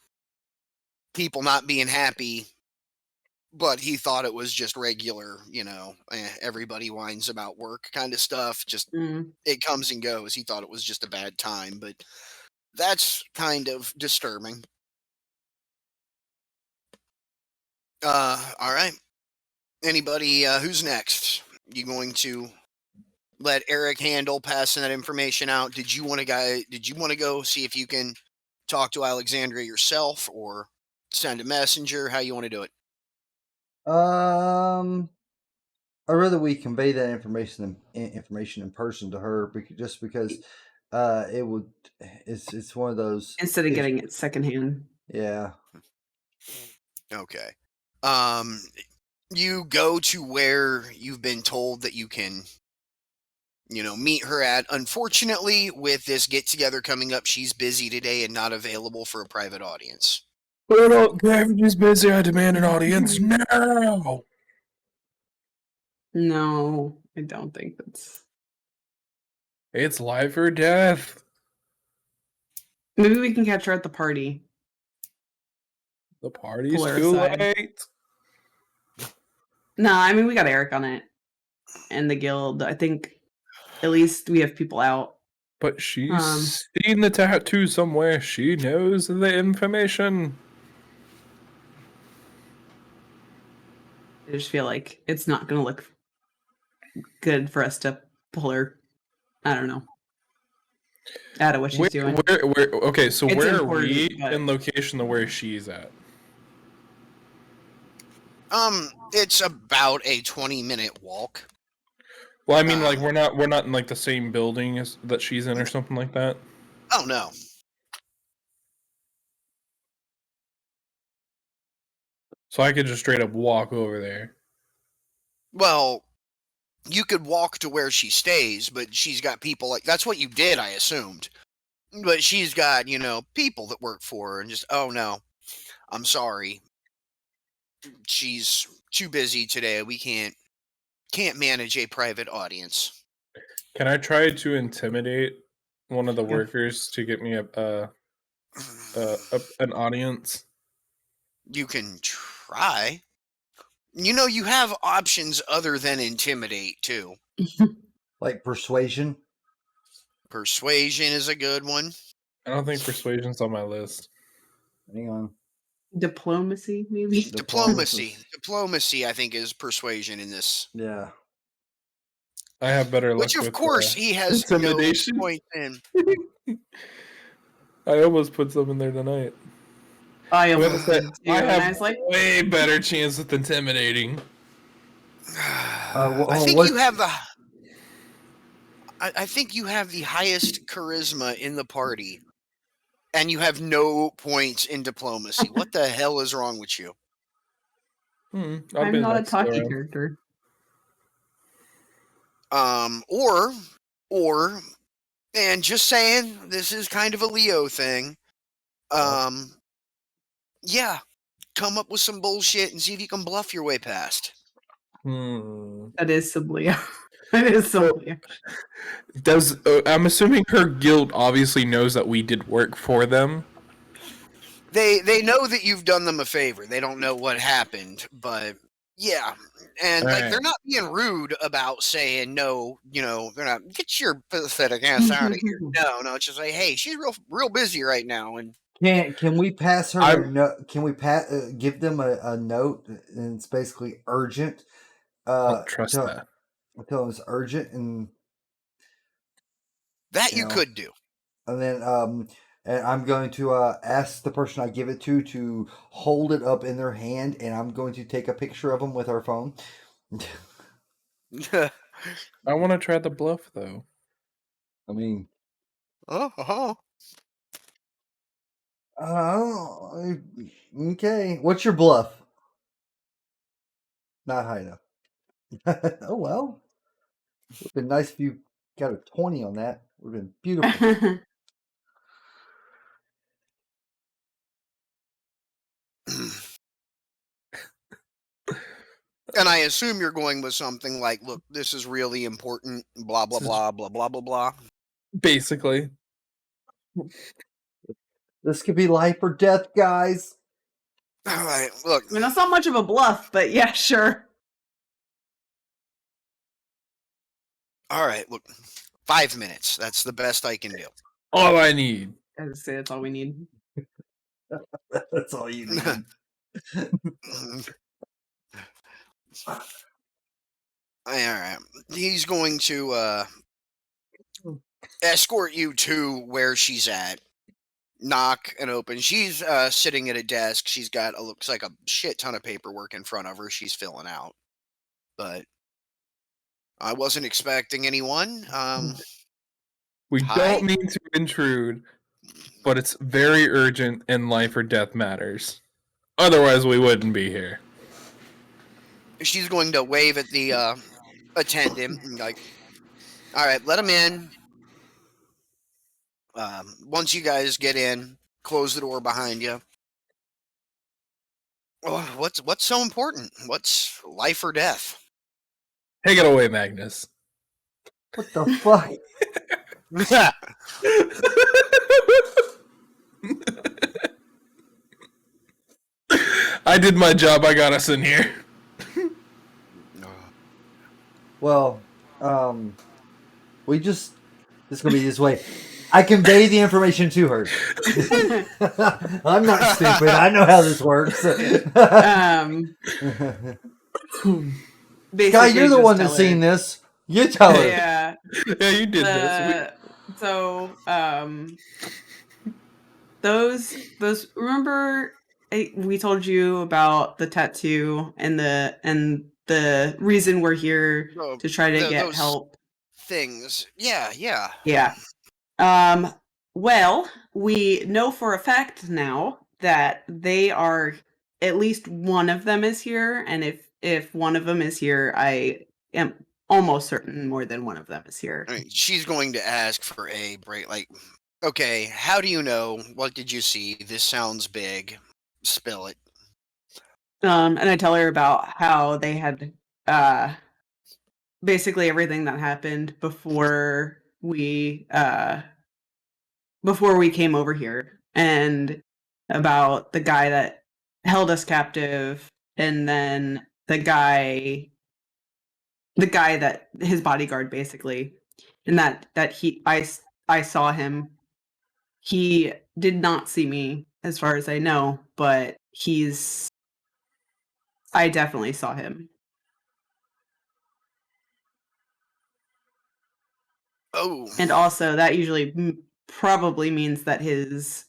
people not being happy, but he thought it was just regular, everybody whines about work kind of stuff. Just it comes and goes. He thought it was just a bad time, but that's kind of disturbing. All right. Anybody, who's next? You going to let Eric handle passing that information out? Did you want to go see if you can talk to Alexandria yourself or send a messenger? How you want to do it?
I'd rather we convey that information in person to her, just because it would. It's one of those
instead of getting it secondhand.
Yeah.
Okay. You go to where you've been told that you can, meet her at. Unfortunately, with this get together coming up, she's busy today and not available for a private audience.
I don't care if she's busy. I demand an audience now.
No, I don't think that's.
It's life or death.
Maybe we can catch her at the party.
The party's too late.
No, I mean we got Eric on it, and the guild. I think at least we have people out.
But she's seen the tattoo somewhere. She knows the information.
I just feel like it's not going to look good for us to pull her. I don't know. Out of what she's doing.
Okay, so
It's
where are we
but...
in location to where she's at?
It's about a 20-minute walk.
Well, I mean, we're not in the same building as that she's in or something like that.
Oh no.
So I could just straight up walk over there.
Well, you could walk to where she stays, but she's got people that's what you did, I assumed. But she's got, people that work for her and just, oh no, I'm sorry. She's too busy today. We can't manage a private audience.
Can I try to intimidate one of the
Yeah.
workers to get me an audience?
You can try. You have options other than intimidate too.
Like persuasion.
Persuasion is a good one.
I don't think persuasion's on my list.
Hang on.
Diplomacy, maybe.
Diplomacy, I think, is persuasion in this.
Yeah.
I have better luck
Which, of
with
course, he has
intimidation.
no point in.
I almost put some in there tonight.
I
Whoever
almost
said-
did too,
I
and
have
I was like,
way better chance with intimidating.
I think you have the. I think you have the highest charisma in the party, and you have no points in diplomacy. What the hell is wrong with you?
I've
I'm
been
not a
next to
talky
him.
character.
Or, and just saying, this is kind of a Leo thing. Yeah, come up with some bullshit and see if you can bluff your way past.
That is some Leo. That is some Leo.
I'm assuming her guild obviously knows that we did work for them.
They know that you've done them a favor. They don't know what happened, but yeah. And like, they're not being rude about saying no, they're not, get your pathetic ass out of here. No, it's just like, hey, she's real busy right now, and
Can we pass her a note? Can we give them a note, and it's basically urgent?
I don't trust that.
Tell them it's urgent, and
that you could do.
And then and I'm going to ask the person I give it to hold it up in their hand, and I'm going to take a picture of them with our phone.
I want to try the bluff, though.
I mean, okay. What's your bluff? Not high enough. Oh well. It would have been nice if you got a 20 on that. It would have been beautiful.
And I assume you're going with something like, look, this is really important, blah, blah, blah, blah, blah, blah, blah.
Basically.
This could be life or death, guys.
All right, look.
I mean, that's not much of a bluff, but yeah, sure.
All right, look. 5 minutes. That's the best I can do.
All I need.
I would say that's all we need.
That's all you need.
All right. He's going to escort you to where she's at. Knock and open. She's sitting at a desk. She's got looks like a shit ton of paperwork in front of her. She's filling out. But I wasn't expecting anyone.
We
hi?
don't mean to intrude, but it's very urgent and life or death matters. Otherwise, we wouldn't be here.
She's going to wave at the attendant and like, all right, let him in. Once you guys get in, close the door behind you. Oh, what's so important? What's life or death?
Take it away, Magnus.
What the fuck?
I did my job. I got us in here.
Well, this is gonna be this way. I convey the information to her. I'm not stupid. I know how this works. Guy, you're the one that's seen this. You tell her.
Yeah.
Yeah, you did this.
So, those remember we told you about the tattoo and the reason we're here to try to get help.
Things. Yeah.
Yeah. Well, we know for a fact now that they are, at least one of them is here, and if one of them is here, I am almost certain more than one of them is here.
I mean, she's going to ask for a break. Like, okay, how do you know? What did you see? This sounds big. Spill it.
And I tell her about how they had basically everything that happened before we came over here, and about the guy that held us captive, and then the guy that his bodyguard basically, and that I saw him. He did not see me as far as I know, but I definitely saw him.
Oh,
And also that usually probably means that his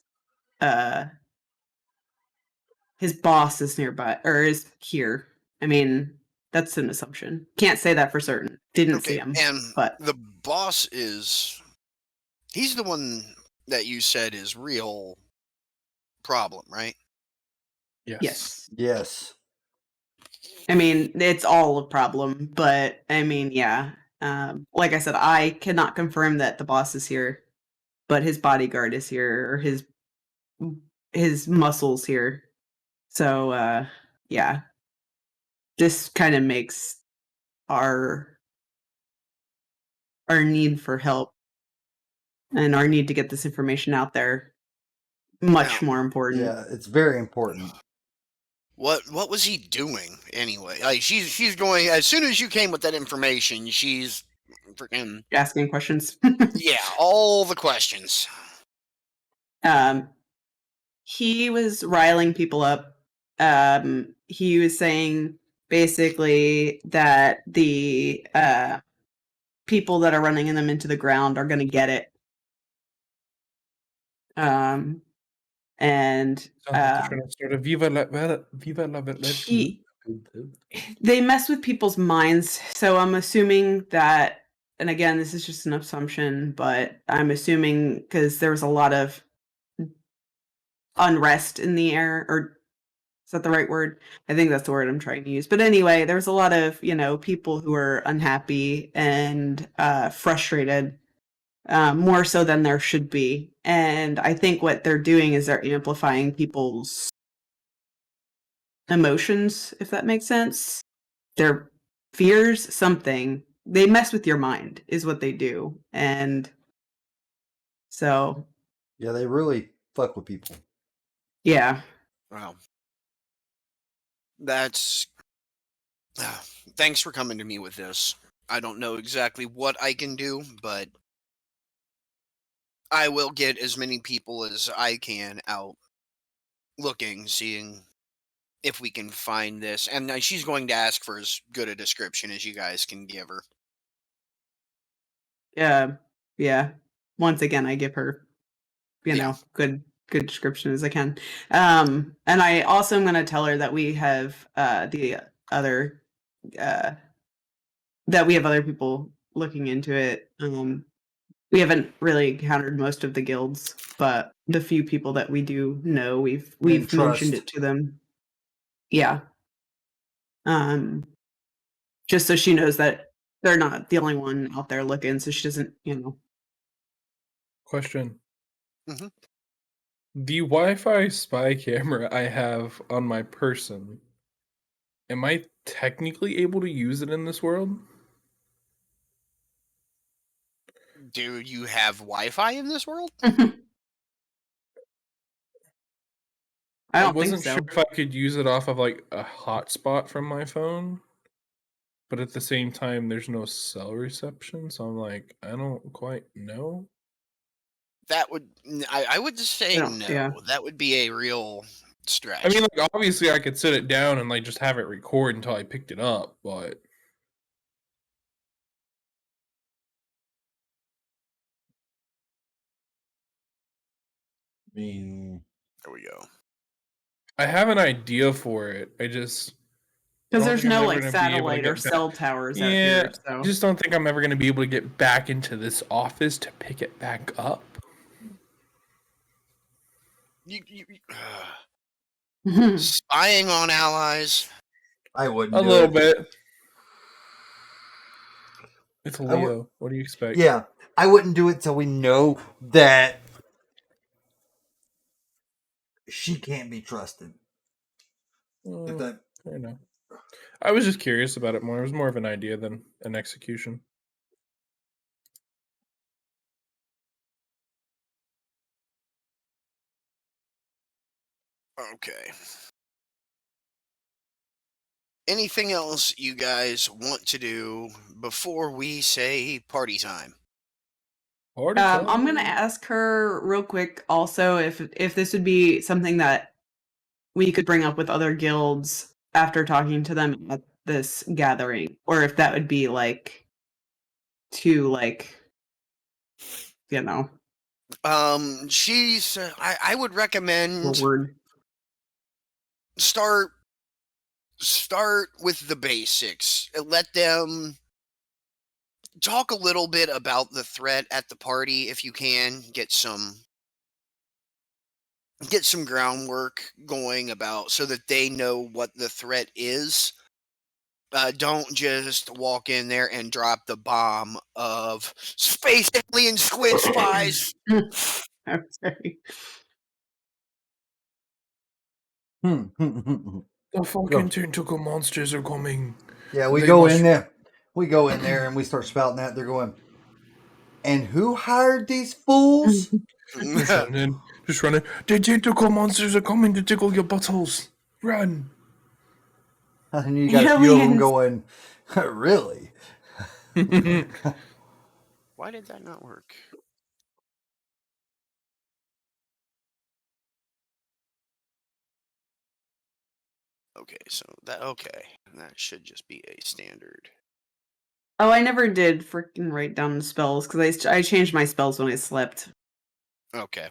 boss is nearby or is here. I mean, that's an assumption. Can't say that for certain. Didn't see
okay.
him,
And
but
the boss he's the one that you said is real problem, right?
yes.
Yes.
I mean, it's all a problem, but I mean, yeah. Like I said, I cannot confirm that the boss is here, but his bodyguard is here, or his muscles here. So, yeah, this kind of makes our need for help and our need to get this information out there much
Now,
more important.
Yeah, it's very important.
what was he doing anyway? Like she's going as soon as you came with that information, she's freaking
Asking questions.
yeah, all the questions.
He was riling people up. He was saying basically that the people that are running them into the ground are going to get it. And
Sounds like they're trying to start a Viva la
they mess with people's minds. So I'm assuming that, and again, this is just an assumption, but I'm assuming because there was a lot of unrest in the air, or is that the right word? I think that's the word I'm trying to use. But anyway, there was a lot of, people who were unhappy and frustrated, more so than there should be. And I think what they're doing is they're amplifying people's emotions, if that makes sense. Their fears, something. They mess with your mind, is what they do. And so,
Yeah, they really fuck with people.
yeah.
Wow. That's thanks for coming to me with this. I don't know exactly what I can do, but I will get as many people as I can out looking, seeing if we can find this. And she's going to ask for as good a description as you guys can give her.
Yeah. Once again, I give her,
Yeah.
good description as I can. And I also am going to tell her that we have the other that we have other people looking into it. We haven't really encountered most of the guilds, but the few people that we do know, we've mentioned
trust.
it to them. Yeah. Just so she knows that they're not the only one out there looking, so she doesn't,
Question.
Mhm.
The Wi-Fi spy camera I have on my person, am I technically able to use it in this world?
Do you have Wi-Fi in this world?
I
I
don't think
wasn't
so.
sure if I could use it off of like a hotspot from my phone, but at the same time, there's no cell reception, so I'm like, I don't quite know.
That would I would just say
don't-
no.
yeah.
That would be a real stretch.
I mean, like obviously, I could sit it down and like just have it record until I picked it up, but
I mean,
there we go.
I have an idea for it. I just
Because
don't
there's
think I'm
no
ever
like
gonna be able to
satellite or
get back.
cell towers out
Yeah,
here, so
I just don't think I'm ever gonna be able to get back into this office to pick it back up.
You spying on allies.
I wouldn't
A
do
little
it.
bit. It's
I would-
Leo. What do you expect?
Yeah, I wouldn't do it till we know that she can't be trusted. If
Mm,
that
I know. I was just curious about it more. It was more of an idea than an execution.
Okay. Anything else you guys want to do before we say party time?
Party
I'm gonna
time.
ask her real quick also if this would be something that we could bring up with other guilds after talking to them at this gathering, or if that would be like too like, you know,
She's. I would recommend
forward.
start with the basics. Let them talk a little bit about the threat at the party if you can. Get some groundwork going about so that they know what the threat is. Don't just walk in there and drop the bomb of space alien squid spies.
I'm sorry.
The fucking tentacle monsters are coming.
Yeah, we
They
go
must-
in there. We go in there and we start spouting that. They're going, and who hired these fools?
Just run in. Just run in. The tentacle monsters are coming to tickle your buttholes. Run.
And you got a few of them
Aliens.
going, really?
Why did that not work? Okay, so that should just be a standard.
Oh, I never did freaking write down the spells because I changed my spells when I slept.
Okay.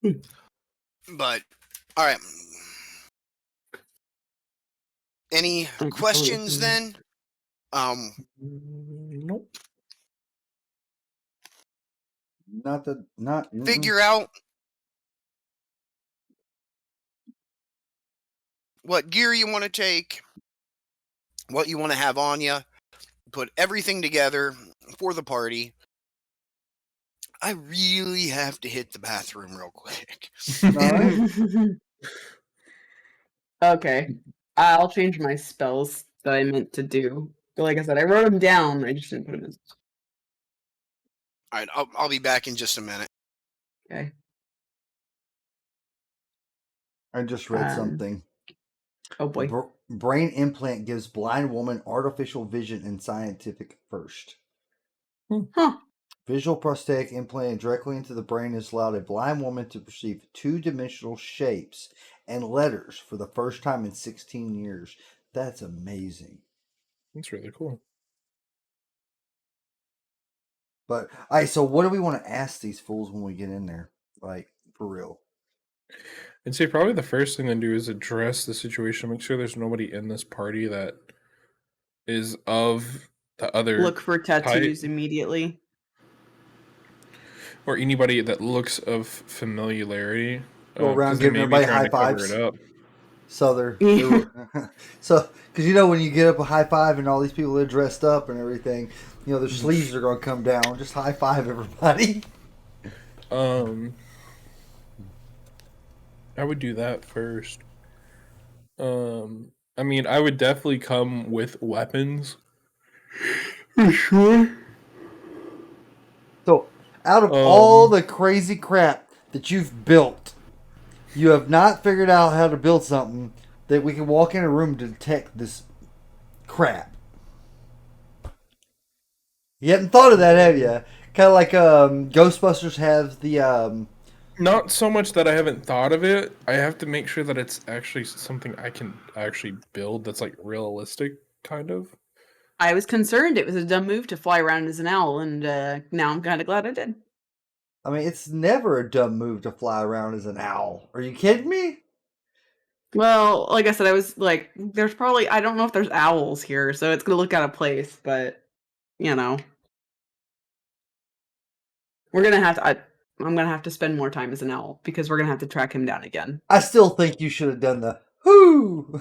Hmm.
But all right. Any questions then?
Nope.
Not
Figure out what gear you want to take, what you want to have on you, put everything together for the party. I really have to hit the bathroom real quick.
Alright.
Okay. I'll change my spells that I meant to do. But like I said, I wrote them down. I just didn't put them in.
All right, I'll be back in just a minute.
Okay.
I just read
Um,
something.
Oh boy.
Brain implant gives blind woman artificial vision and scientific first.
Huh.
Visual prosthetic implanted directly into the brain has allowed a blind woman to perceive two-dimensional shapes and letters for the first time in 16 years. That's amazing.
That's really cool.
But, alright, so what do we want to ask these fools when we get in there? Like, for real.
I'd say probably the first thing to do is address the situation. Make sure there's nobody in this party that is of the other
Look for tattoos immediately.
or anybody that looks of familiarity.
Go around
'cause they
giving
may be
everybody
trying
high
to cover
fives.
it up.
So so because you know when you get up a high five and all these people are dressed up and everything, you know their sleeves are gonna come down. Just high five everybody.
I would do that first. I mean, I would definitely come with weapons. Sure.
So out of all the crazy crap that you've built, you have not figured out how to build something that we can walk in a room to detect this crap. You haven't thought of that, have you? Kind of like Ghostbusters have the
Not so much that I haven't thought of it. I have to make sure that it's actually something I can actually build that's like realistic, kind of.
I was concerned it was a dumb move to fly around as an owl, and now I'm kind of glad I did.
I mean, it's never a dumb move to fly around as an owl. Are you kidding me?
Well, like I said, I was like, there's probably, I don't know if there's owls here, so it's going to look out of place, but, you know. We're going to have to, I'm going to have to spend more time as an owl, because we're going to have to track him down again.
I still think you should have done the whoo.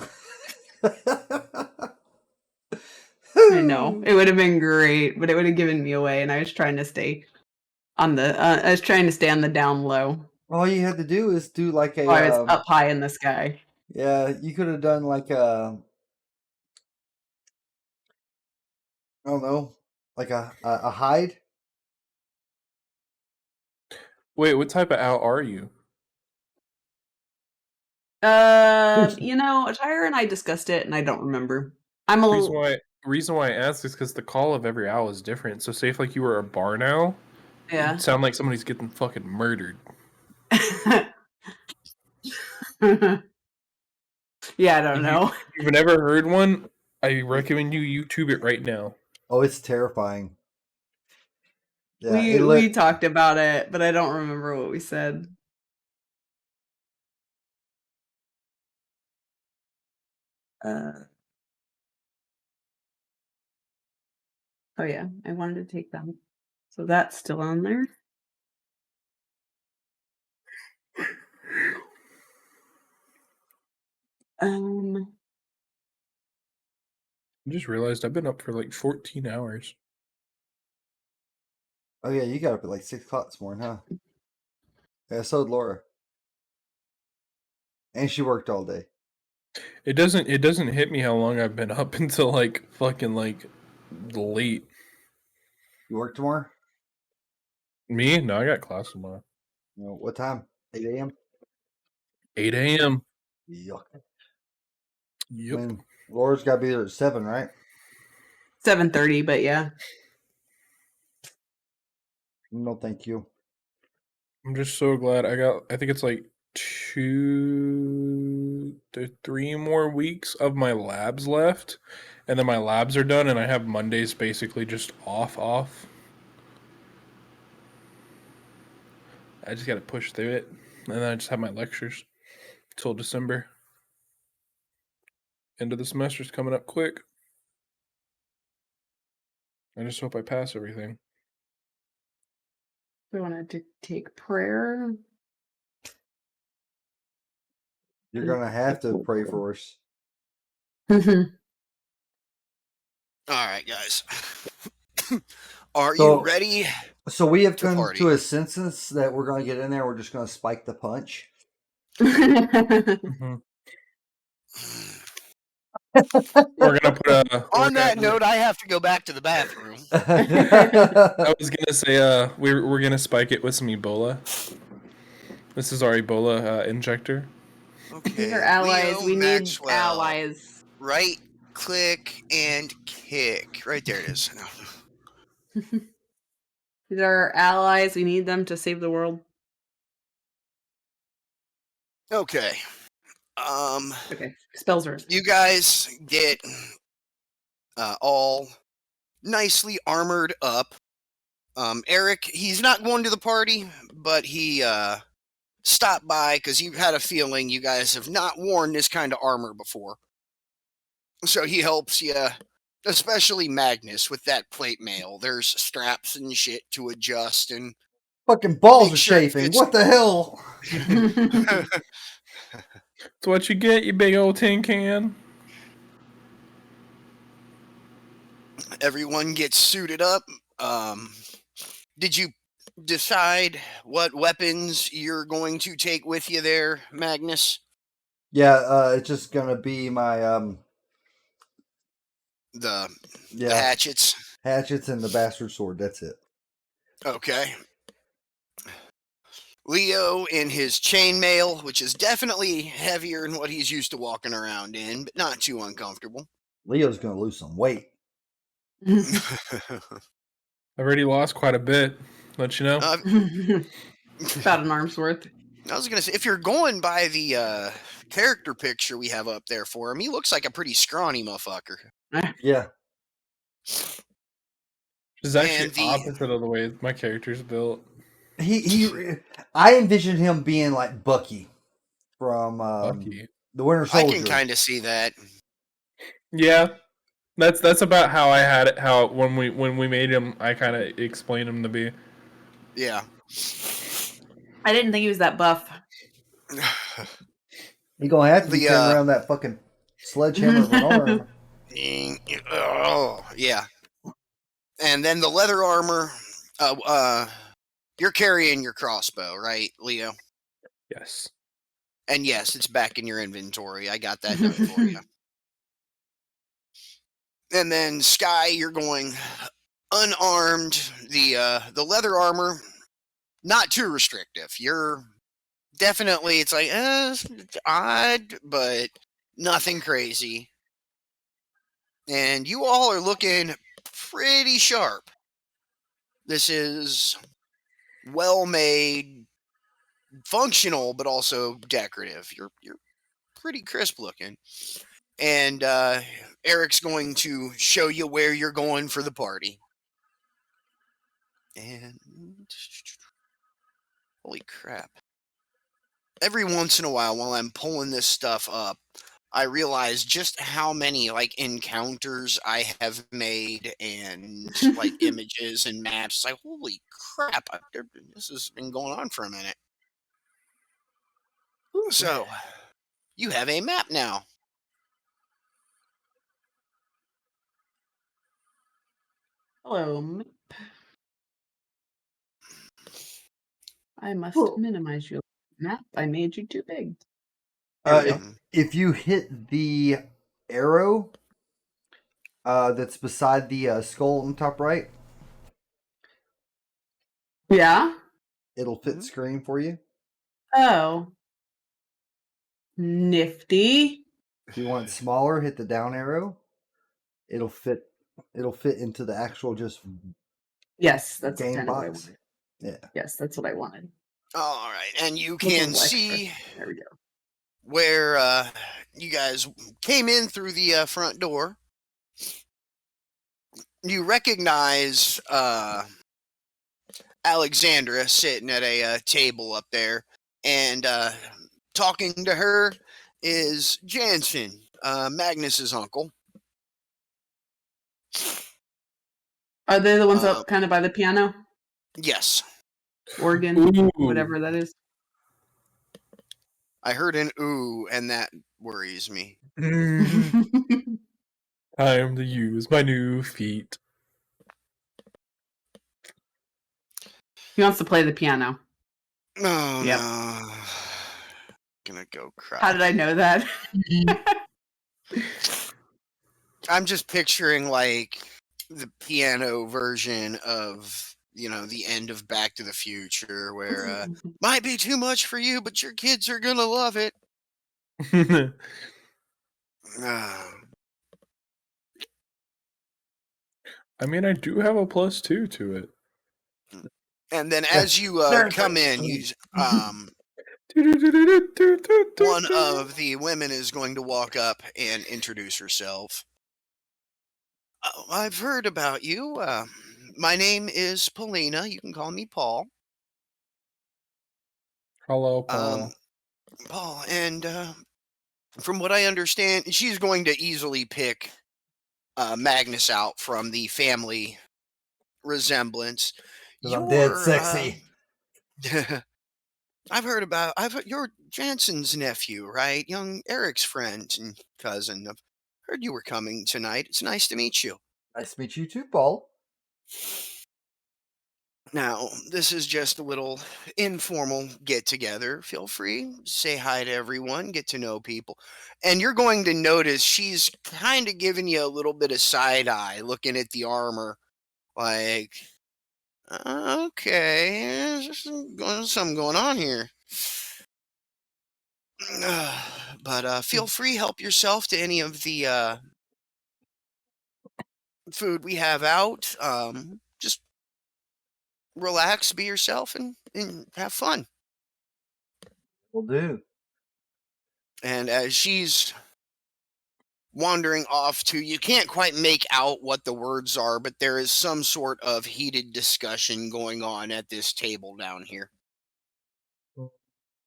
I know. It would have been great, but it would have given me away, and I was trying to stay on the, I was trying to stay on the down low.
All you had to do is do like a.
Oh, I was up high in the sky.
Yeah, you could have done like I don't know, like a hide.
Wait, what type of owl are you?
Tyra and I discussed it, and I don't remember. I'm a
Reason
little.
why I ask is because the call of every owl is different. So, say if like you were a barn owl,
Yeah.
it'd sound like somebody's getting fucking murdered.
Yeah, I don't know.
If you've never heard one, I recommend you YouTube it right now.
Oh, it's terrifying. Yeah,
We talked about it, but I don't remember what we said. Oh yeah, I wanted to take them. So that's still on there.
I just realized I've been up for like 14 hours.
Oh yeah, you got up at like 6 o'clock this morning, huh? Yeah, so did Laura, and she worked all day.
It doesn't hit me how long I've been up until like fucking like late.
You work tomorrow?
Me? No, I got class tomorrow.
No, what time? 8 a.m.
8 a.m.
Yuck.
Yep.
I mean, Laura's got to be there at 7, right?
7:30, but yeah.
No, thank you.
I'm just so glad I think it's like 2 to 3 more weeks of my labs left. And then my labs are done and I have Mondays basically just off. I just gotta push through it. And then I just have my lectures till December. End of the semester's coming up quick. I just hope I pass everything.
We wanted to take prayer.
You're going to have to pray for us.
All right, guys. Are you ready?
So we have
to
come
party?
to a consensus that we're going to get in there. We're just going to spike the punch.
Mhm. We're gonna put a.
On that note, I have to go back to the bathroom.
I was gonna say, we're gonna spike it with some Ebola. This is our Ebola injector.
Okay.
These are allies.
Leo
We
Maxwell.
need allies.
Right click and kick. Right there it is.
These are our allies. We need them to save the world.
Okay.
Okay. Spells are.
You guys get all nicely armored up. Eric, he's not going to the party, but he stopped by because he had a feeling you guys have not worn this kind of armor before. So he helps you, especially Magnus, with that plate mail. There's straps and shit to adjust and
Fucking balls
make
are
sure it
chafing.
fits.
What the hell?
That's what you get, you big old tin can.
Everyone gets suited up. Did you decide what weapons you're going to take with you there, Magnus?
Yeah, it's just gonna be my
The hatchets.
hatchets and the bastard sword. That's it.
Okay. Leo in his chainmail, which is definitely heavier than what he's used to walking around in, but not too uncomfortable.
Leo's gonna lose some weight.
I've already lost quite a bit. Let you know.
About an arm's worth.
I was gonna say, if you're going by the character picture we have up there for him, he looks like a pretty scrawny motherfucker.
Yeah.
It's actually opposite of the way my character's built.
I envision him being like Bucky from
Bucky.
the Winter Soldier.
I can kind of see that.
Yeah, that's about how I had it. How when we made him, I kind of explained him to be.
Yeah.
I didn't think he was that buff.
You're gonna have to be carrying around that fucking sledgehammer of an arm.
Oh, yeah. And then the leather armor. You're carrying your crossbow, right, Leo?
Yes.
And yes, it's back in your inventory. I got that done for you. And then Sky, you're going unarmed. The leather armor, not too restrictive. You're definitely, it's like it's odd, but nothing crazy. And you all are looking pretty sharp. This is well made, functional, but also decorative. You're pretty crisp looking. And Eric's going to show you where you're going for the party. And holy crap. Every once in a while I'm pulling this stuff up, I realize just how many like encounters I have made and like images and maps. It's like, holy crap, this has been going on for a minute.
Ooh.
So, you have a map now.
Hello, map. I must
Cool.
minimize your map. I made you too big. There we go.
If you hit the arrow that's beside the skull on the top right,
Yeah.
it'll fit screen for you.
Oh. Nifty.
If you want it smaller, hit the down arrow. It'll fit into the actual just
Yes, that's
game
kind of what I
box.
wanted.
Yeah.
Yes, that's what I wanted.
All right, and you
Little
can
extra.
see
There we go.
where you guys came in through the front door. You recognize Alexandra sitting at a table up there, and talking to her is Jansen, Magnus's uncle.
Are they the ones up kind of by the piano?
Yes.
Organ?
Ooh.
Whatever that is.
I heard an ooh, and that worries me.
Time to use my new feet.
He wants to play the piano.
Oh,
Yep.
no. Gonna go cry.
How did I know that?
I'm just picturing, like, the piano version of, the end of Back to the Future, where, might be too much for you, but your kids are gonna love it.
I mean, I do have a +2 to it.
And then as you come in, one of the women is going to walk up and introduce herself. I've heard about you. My name is Paulina. You can call me Paul.
Hello, Paul.
Paul, and from what I understand, she's going to easily pick Magnus out from the family resemblance.
I'm dead sexy.
You're Jansen's nephew, right? Young Eric's friend and cousin. I've heard you were coming tonight. It's nice to meet you.
Nice to meet you too, Paul.
Now, this is just a little informal get together. Feel free, say hi to everyone, get to know people. And you're going to notice she's kind of giving you a little bit of side eye looking at the armor. Like, okay, there's something going on here. But feel free, help yourself to any of the food we have out. Just relax, be yourself, and have fun.
Will do.
And as she's wandering off to, you can't quite make out what the words are, but there is some sort of heated discussion going on at this table down here.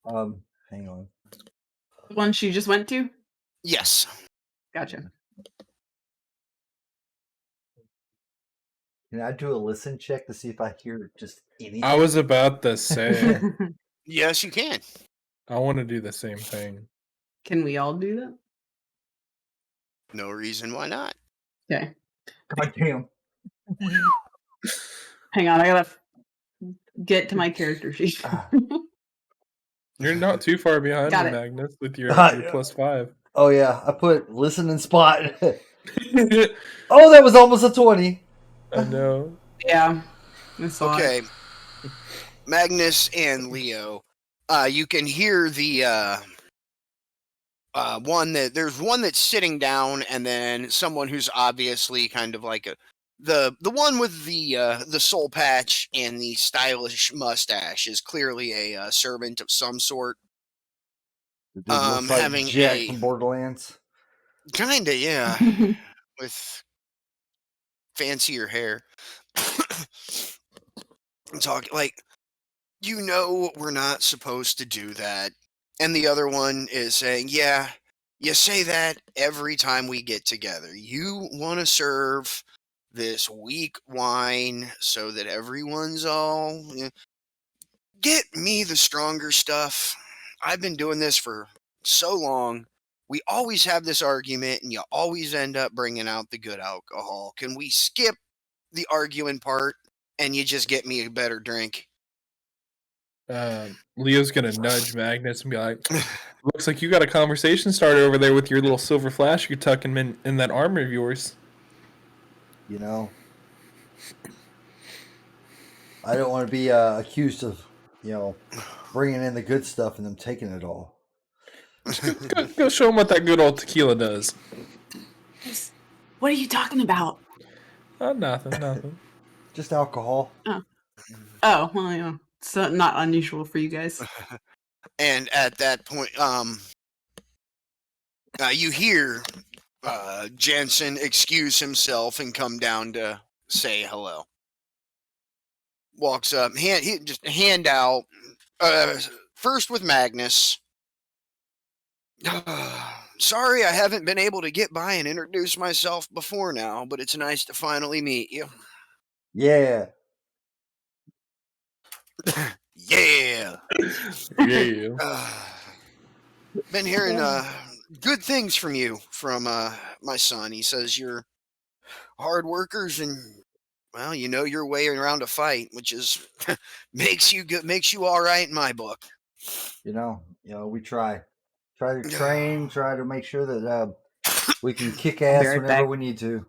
Hang on.
The one she just went to?
Yes.
Gotcha.
Can I do a listen check to see if I hear just anything?
I was about to say,
Yes, you can.
I want to do the same thing.
Can we all do that?
No reason why not.
Okay.
God damn.
Hang on, I gotta get to my character sheet.
You're not too far behind
Got
me,
it.
Magnus, with your +5.
Oh yeah, I put listen and spot. Oh, that was almost a 20.
I know.
Yeah. I saw it.
Okay, Magnus and Leo, you can hear the there's one that's sitting down, and then someone who's obviously kind of like the one with the soul patch and the stylish mustache is clearly a servant of some sort.
The dude looks like
Having
Jack
a
from Borderlands.
kinda, yeah, with fancier hair. Talk like, we're not supposed to do that. And the other one is saying, yeah, you say that every time we get together. You want to serve this weak wine so that everyone's all, get me the stronger stuff. I've been doing this for so long. We always have this argument, and you always end up bringing out the good alcohol. Can we skip the arguing part and you just get me a better drink?
Leo's gonna nudge Magnus and be like, "Looks like you got a conversation started over there with your little silver flash you're tucking in that armor of yours."
You know, I don't want to be accused of, bringing in the good stuff and them taking it all.
Go show him what that good old tequila does.
What are you talking about?
Nothing.
Just alcohol.
Oh, well, yeah. It's not unusual for you guys.
And at that point, you hear Jensen excuse himself and come down to say hello. Walks up, he just hand out. First with Magnus. Sorry, I haven't been able to get by and introduce myself before now, but it's nice to finally meet you.
Yeah.
Yeah.
Yeah.
Been hearing good things from you, from my son. He says you're hard workers and, well, you know your way around a fight, which is makes you good, makes you all right in my book.
We try to train, try to make sure that we can kick
I'll be
ass
right
whenever
back.
we need to.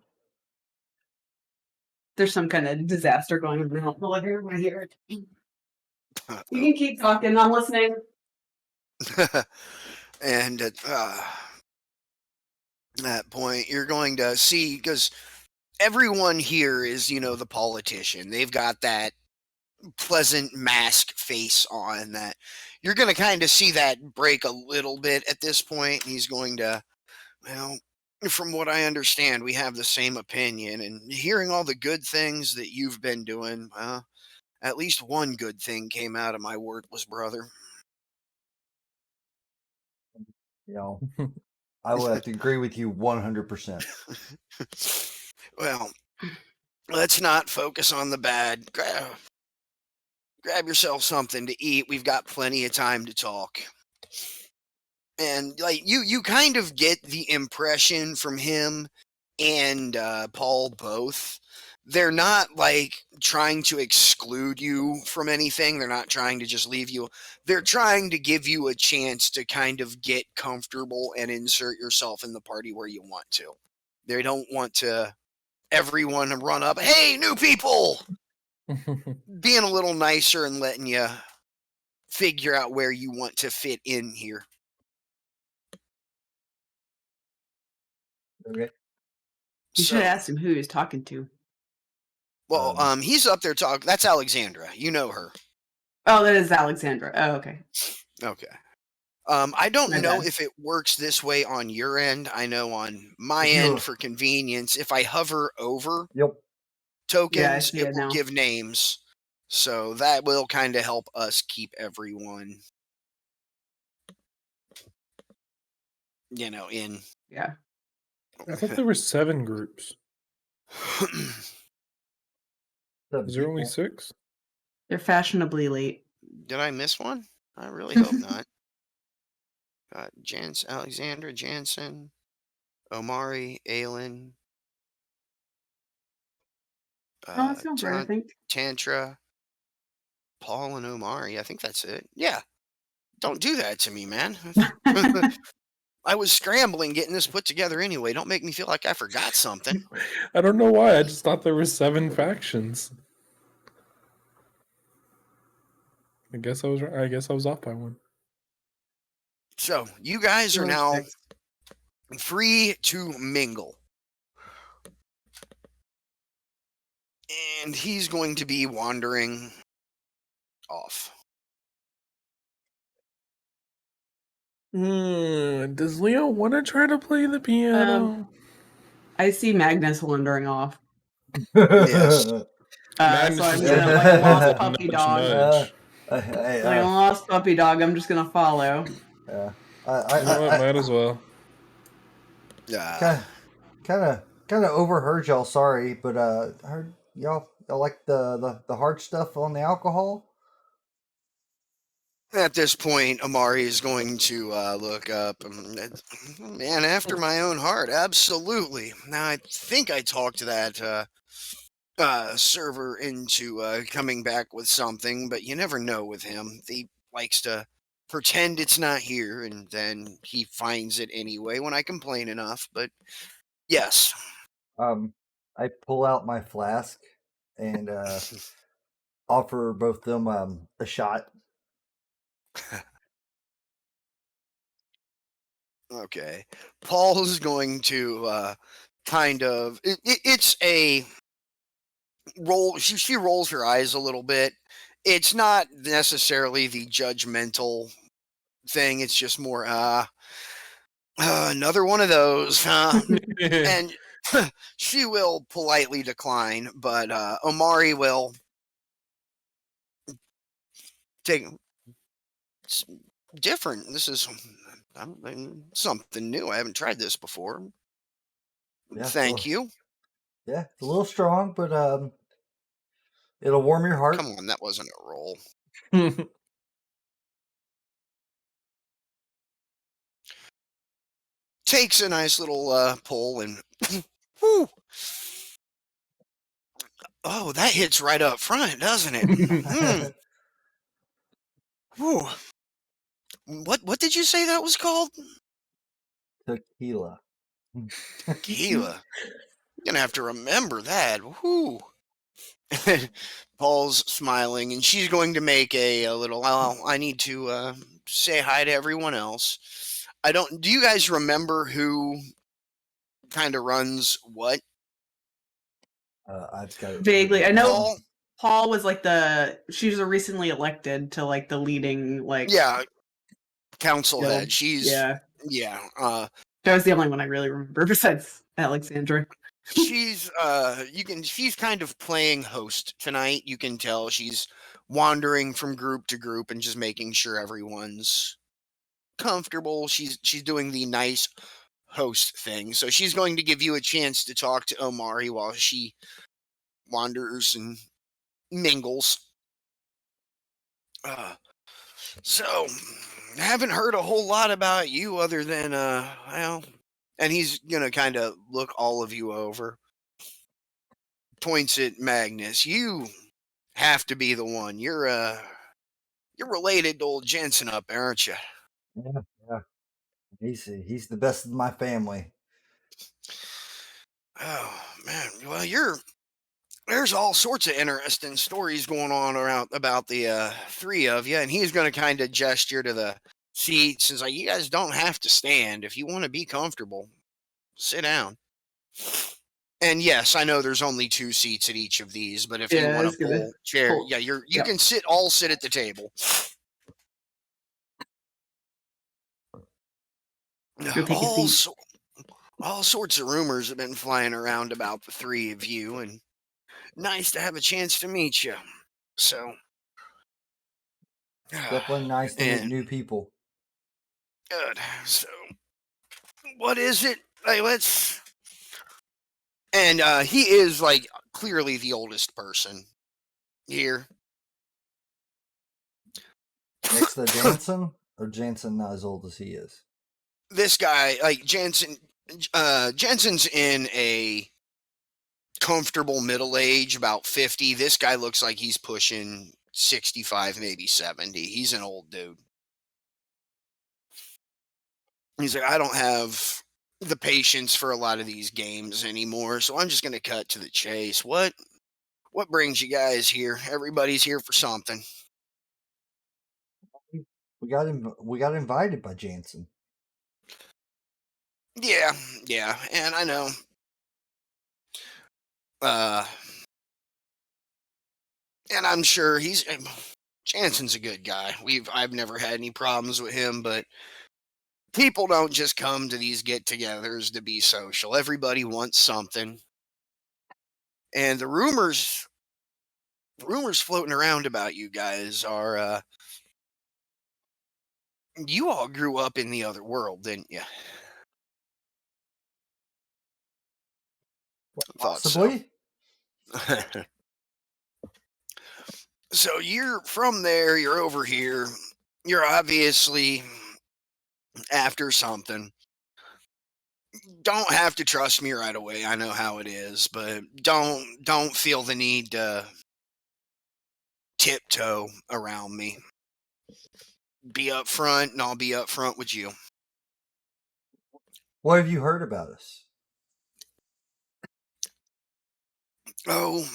There's some kind of disaster going on right here. You can keep talking. I'm listening.
And at that point, you're going to see, because everyone here is, the politician. They've got that pleasant mask face on that you're going to kind of see that break a little bit at this point. He's going to, well, from what I understand, we have the same opinion, and hearing all the good things that you've been doing, well, at least one good thing came out of my wordless brother.
I would have to agree with you 100%.
Well, let's not focus on the bad. Grab yourself something to eat. We've got plenty of time to talk. And like you kind of get the impression from him and Paul both. They're not like trying to exclude you from anything. They're not trying to just leave you. They're trying to give you a chance to kind of get comfortable and insert yourself in the party where you want to. They don't want to everyone run up, hey, new people! Being a little nicer and letting you figure out where you want to fit in here.
Okay.
You should have asked him who he was talking to.
Well, he's up there talking. That's Alexandra. You know her.
Oh, that is Alexandra. Oh, okay.
Okay. I don't
My
know
bad.
if it works this way on your end. I know on my end, for convenience, if I hover over
Yep.
tokens,
see
it
it
will
now.
give names. So that will kind of help us keep everyone, in.
Yeah.
I thought there were 7 groups. Is there only 6?
They're fashionably late.
Did I miss one? I really hope not. Got Alexandra, Jansen, Omari, Aylin.
Oh, that sounds right, I think.
Tantra, Paul, and Omari. I think that's it. Yeah. Don't do that to me, man. I was scrambling getting this put together anyway. Don't make me feel like I forgot something.
I don't know why. I just thought there were 7 factions. I guess I was right. I guess I was off by 1.
So you guys are
Well,
now
six.
free to mingle. And he's going to be wandering off.
Does Leo want to try to play the piano?
I see Magnus wandering off.
Yes.
Magnus
So I'm
is
gonna,
trying
like a
to
lost
nudge,
puppy
nudge,
dog.
nudge.
Hey,
Like a lost puppy dog, I'm just gonna follow.
yeah.
You know what? Might as well.
Kind of overheard y'all. Sorry, but I heard y'all like the hard stuff on the alcohol.
At this point, Amari is going to look up. Man, after my own heart, absolutely. Now, I think I talked that server into coming back with something, but you never know with him. He likes to pretend it's not here, and then he finds it anyway when I complain enough. But yes.
I pull out my flask and offer both them a shot.
Okay. Paul's going to kind of. It's a roll. She rolls her eyes a little bit. It's not necessarily the judgmental thing. It's just more another one of those, huh? And she will politely decline, but Omari will take. It's different. This is something new. I haven't tried this before.
Yeah,
Thank you.
Yeah, it's a little strong, but it'll warm your heart.
Come on, that wasn't a roll. Takes a nice little pull and whew. Oh, that hits right up front, doesn't it? Whew. What did you say that was called?
Tequila.
Tequila. Gonna have to remember that. Whew. Paul's smiling, and she's going to make a little. Well, I need to say hi to everyone else. I don't. Do you guys remember who kind of runs what?
I've got it
Vaguely, I know
Paul
was like she was recently elected to like the leading
council
guild.
head. She's
Yeah.
That
was the only one I really remember besides Alexandra.
She's she's kind of playing host tonight. You can tell she's wandering from group to group and just making sure everyone's comfortable. She's doing the nice host thing. So she's going to give you a chance to talk to Omari while she wanders and mingles. So I haven't heard a whole lot about you other than well, and he's gonna kind of look all of you over. Points at Magnus. You have to be the one. You're related to old Jensen up there, aren't you?
Yeah. He's the best of my family.
Oh man. Well, there's all sorts of interesting stories going on around about the 3 of you, and he's going to kind of gesture to the seats. He's like, you guys don't have to stand. If you want to be comfortable, sit down. And yes, I know there's only 2 seats at each of these, but if you want to pull chair, you can sit at the table. All sorts of rumors have been flying around about the 3 of you, and nice to have a chance to meet you. So
definitely nice to meet new people.
Good. So what is it? Like, let's. And he is like clearly the oldest person here.
Next to Jansen, or Jansen not as old as he is?
This guy, like Jensen's in a comfortable middle age, about 50. This guy looks like he's pushing 65, maybe 70. He's an old dude. He's like, I don't have the patience for a lot of these games anymore, so I'm just going to cut to the chase. What brings you guys here? Everybody's here for something.
We got invited by Jansen.
Yeah, and I know. And I'm sure Jansen's a good guy. I've never had any problems with him, but people don't just come to these get-togethers to be social. Everybody wants something. And the rumors floating around about you guys are you all grew up in the other world, didn't you? Thought so.
Possibly.
So you're from there, you're over here. You're obviously after something. Don't have to trust me right away. I know how it is, but don't feel the need to tiptoe around me. Be upfront, and I'll be upfront with you.
What have you heard about us?
Oh,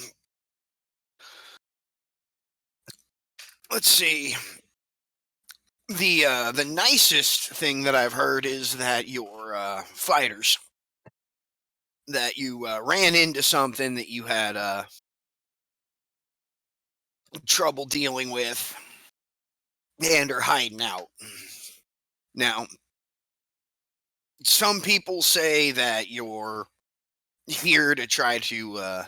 let's see. The nicest thing that I've heard is that you're fighters. That you ran into something that you had trouble dealing with and are hiding out. Now, some people say that you're here to try to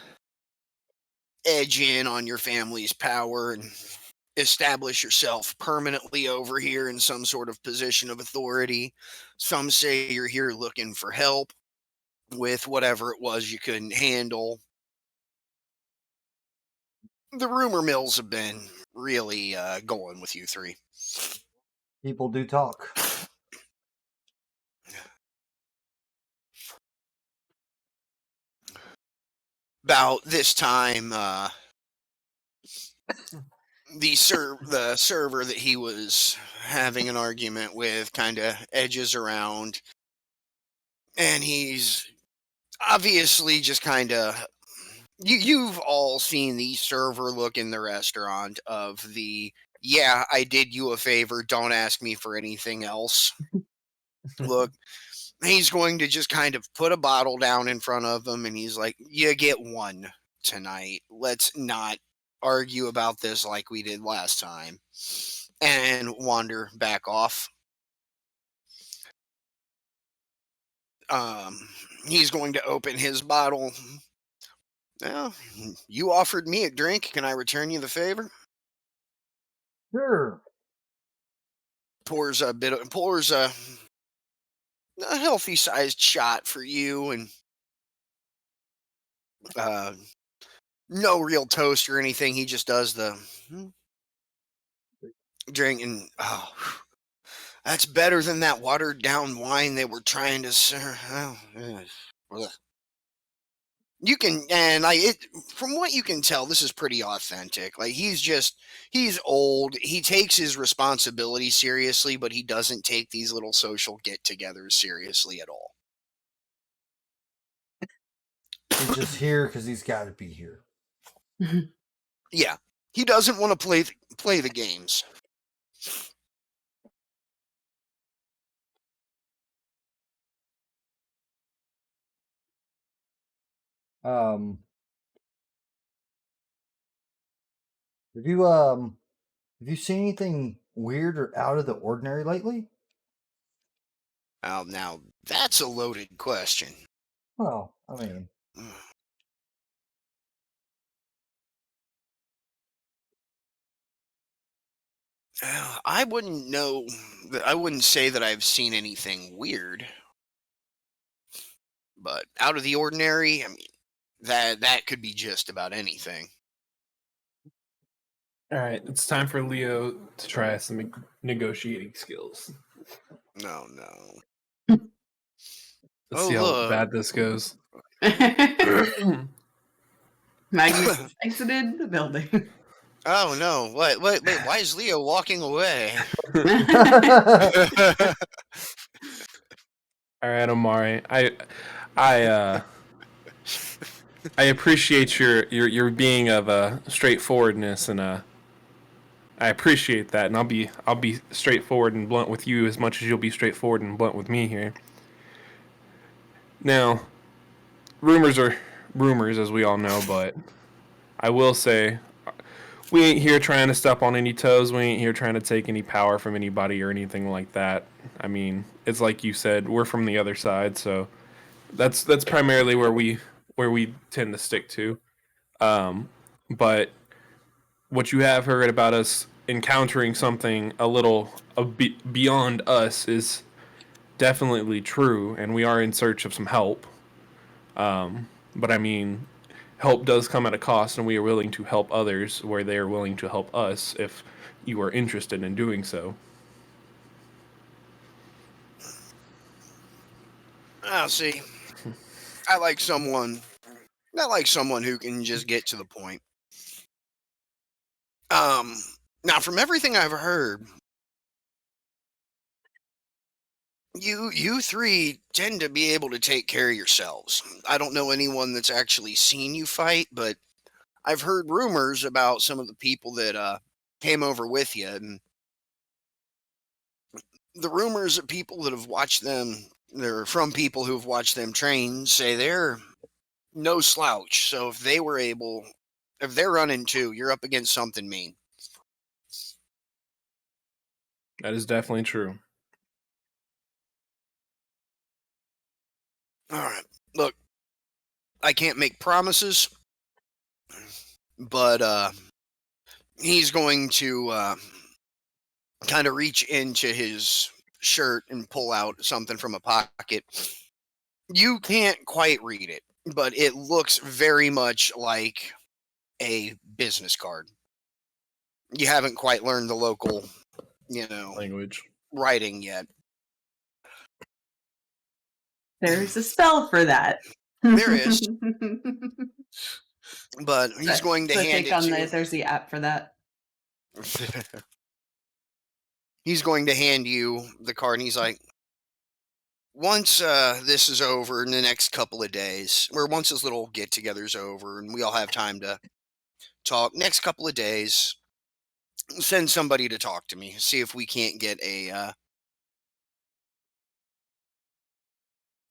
edge in on your family's power and establish yourself permanently over here in some sort of position of authority. Some say you're here looking for help with whatever it was you couldn't handle. The rumor mills have been really going with you three.
People do talk.
About this time, the server that he was having an argument with kind of edges around, and he's obviously just kind of you've all seen the server look in the restaurant of the yeah, I did you a favor, don't ask me for anything else. Look, he's going to just kind of put a bottle down in front of him, and he's like, you get one tonight. Let's not argue about this like we did last time. And wander back off. He's going to open his bottle. Well, you offered me a drink. Can I return you the favor?
Sure.
Pours a healthy sized shot for you, and no real toast or anything. He just does the drink, and that's better than that watered down wine they were trying to serve. You can, and from what you can tell, this is pretty authentic. Like he's old. He takes his responsibility seriously, but he doesn't take these little social get-togethers seriously at all.
He's just here because he's got to be here.
Yeah, he doesn't want to play the games.
Have you seen anything weird or out of the ordinary lately?
Now that's a loaded question.
Well, I mean,
I wouldn't know. I wouldn't say that I've seen anything weird, but out of the ordinary. I mean, that could be just about anything.
All right, it's time for Leo to try some negotiating skills.
No.
Let's see how bad this goes.
Magnus exited the building.
Oh no! Wait! Why is Leo walking away?
All right, Omari. I I appreciate your being of straightforwardness, and I appreciate that, and I'll be straightforward and blunt with you as much as you'll be straightforward and blunt with me here. Now, rumors are rumors, as we all know, but I will say we ain't here trying to step on any toes. We ain't here trying to take any power from anybody or anything like that. I mean, it's like you said, we're from the other side, so that's primarily where we tend to stick to. But what you have heard about us encountering something a little beyond us is definitely true, and we are in search of some help. But I mean, help does come at a cost, and we are willing to help others where they are willing to help us if you are interested in doing so.
I'll see. I like someone who can just get to the point. Now from everything I've heard, you three tend to be able to take care of yourselves. I don't know anyone that's actually seen you fight, but I've heard rumors about some of the people that came over with you, and the rumors of people that have watched them, they're from people who've watched them train, say they're no slouch. So if they're running too, you're up against something mean.
That is definitely true.
All right. Look, I can't make promises, but he's going to kind of reach into his shirt and pull out something from a pocket. You can't quite read it, but it looks very much like a business card. You haven't quite learned the local,
Language.
writing yet.
There's a spell for that.
There is. But he's going to
So
hand
take
it
on
to
there's the app for that.
He's going to hand you the card, and he's like, once this is over in the next couple of days, or once this little get-together's over and we all have time to talk, next couple of days, send somebody to talk to me, see if we can't get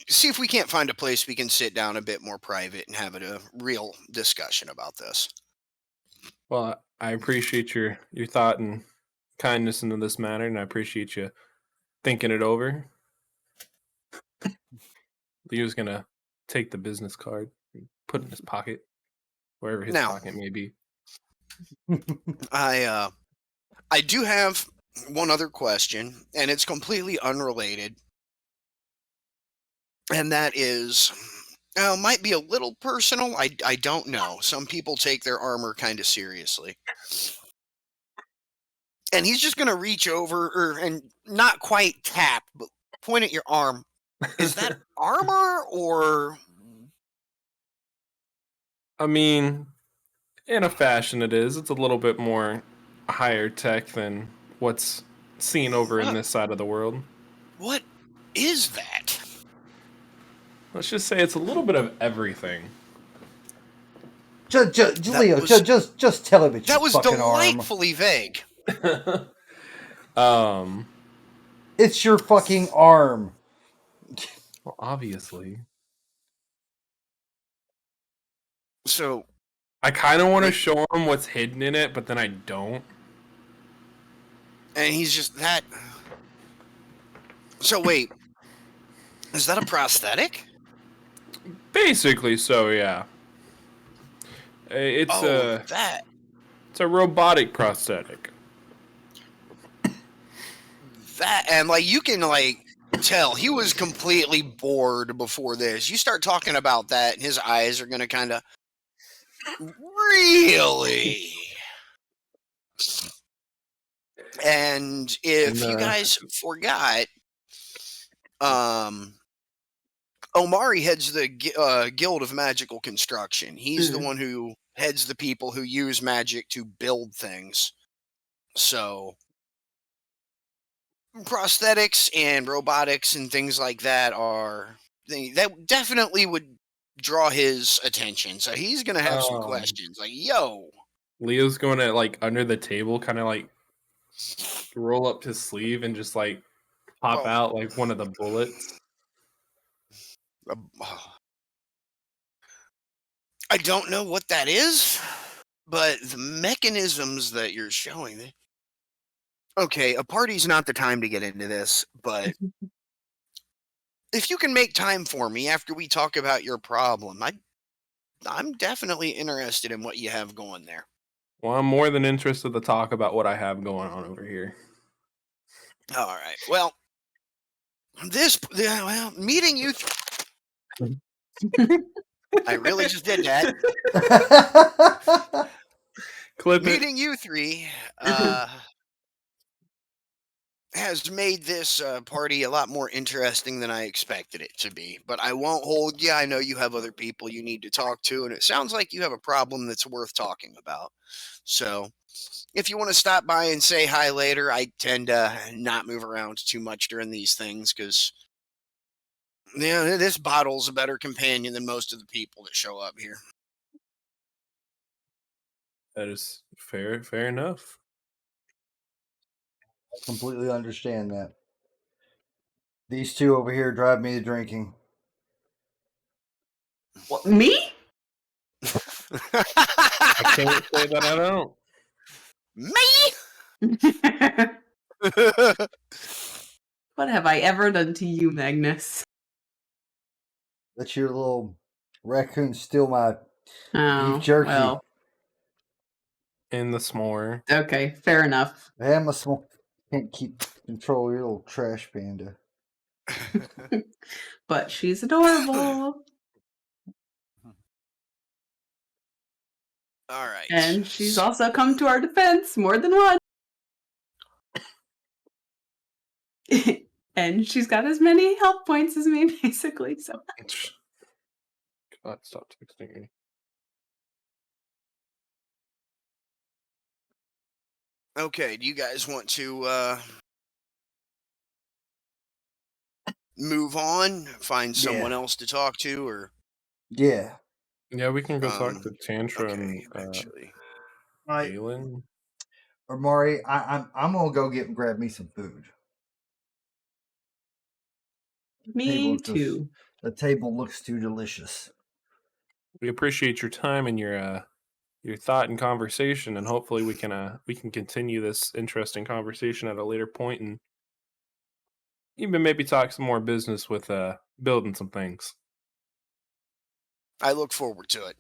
see if we can't find a place we can sit down a bit more private and have a real discussion about this.
Well, I appreciate your thought and kindness into this matter, and I appreciate you thinking it over. Leo's gonna take the business card, and put it in his pocket, wherever his
Now-
pocket may be.
I do have one other question, and it's completely unrelated. And that is, might be a little personal. I don't know. Some people take their armor kind of seriously. And he's just going to reach over and not quite tap, but point at your arm. Is that armor or...
I mean, in a fashion, it is. It's a little bit more higher tech than what's seen over in this side of the world.
What is that?
Let's just say it's a little bit of everything.
Leo,
was-
just tell him it's
That
your
was
fucking arm.
delightfully vague.
It's your fucking arm.
Well, obviously.
So,
I kind of want to show him what's hidden in it, but then I don't.
and he's just that... So wait, is that a prosthetic?
Basically, so yeah. It's
that.
it's a robotic prosthetic.
That, and like you can like tell he was completely bored before this. You start talking about that, and his eyes are gonna kind of really. And if you guys forgot, Omari heads the Guild of Magical Construction. He's the one who heads the people who use magic to build things. So prosthetics and robotics and things like that that definitely would draw his attention. So he's gonna have some questions. Like, yo,
Leo's going to like under the table, kind of like roll up his sleeve and just like pop
Oh.
out like one of the bullets.
I don't know what that is, but the mechanisms that you're showing. Okay, a party's not the time to get into this, but if you can make time for me after we talk about your problem, I'm definitely interested in what you have going there.
Well, I'm more than interested to talk about what I have going on over here.
All right. Well, meeting you. I really just did that.
Clip it.
Meeting you three has made this party a lot more interesting than I expected it to be. But I won't hold you. I know you have other people you need to talk to, and it sounds like you have a problem that's worth talking about. So if you want to stop by and say hi later, I tend to not move around too much during these things because, yeah, this bottle's a better companion than most of the people that show up here.
That is fair enough.
I completely understand that. These two over here drive me to drinking.
What, me?
I can't say that I don't.
Me?
What have I ever done to you, Magnus?
Let your little raccoon steal my
Oh,
beef jerky.
well,
In the s'more.
okay, fair enough.
Man, my small can't keep control of your little trash panda.
But she's adorable.
All right.
And she's also come to our defense more than once. And she's got as many health points as me, basically. So
God, stop texting me.
Okay, do you guys want to move on, find someone
Yeah.
else to talk to, or
Yeah.
Yeah, we can go talk to
okay,
Tantra and
eventually.
Right.
Galen.
Or Maury, I'm gonna go grab me some food.
me too.
The table looks too delicious.
We appreciate your time and your thought and conversation, and hopefully we can continue this interesting conversation at a later point and even maybe talk some more business with building some things.
I look forward to it.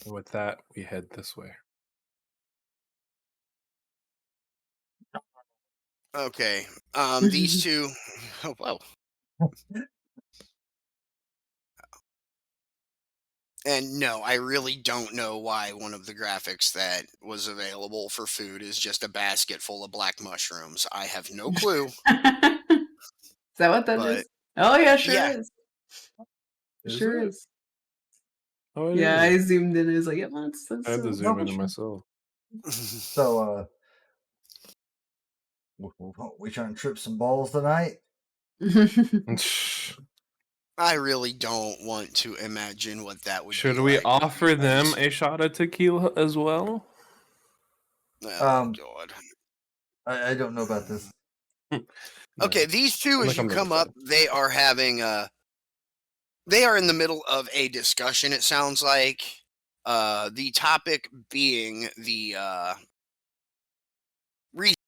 And with that, we head this way.
Okay. These two. Oh, wow. And no, I really don't know why one of the graphics that was available for food is just a basket full of black mushrooms. I have no clue.
Is that what that
But
is? Oh yeah, sure
yeah.
is.
Is
Sure
it?
is.
Oh, it
Yeah,
is.
I zoomed in and was like, yeah, that's
I have to
No,
zoom
but
into
you-
myself.
So, we trying to trip some balls tonight?
I really don't want to imagine what that would
Should
be
we
like.
offer them a shot of tequila as well?
Oh, God.
I don't know about this.
Okay, these two,
I'll
as you
come to the
come up,
side.
they are having they are in the middle of a discussion, it sounds like. The topic being the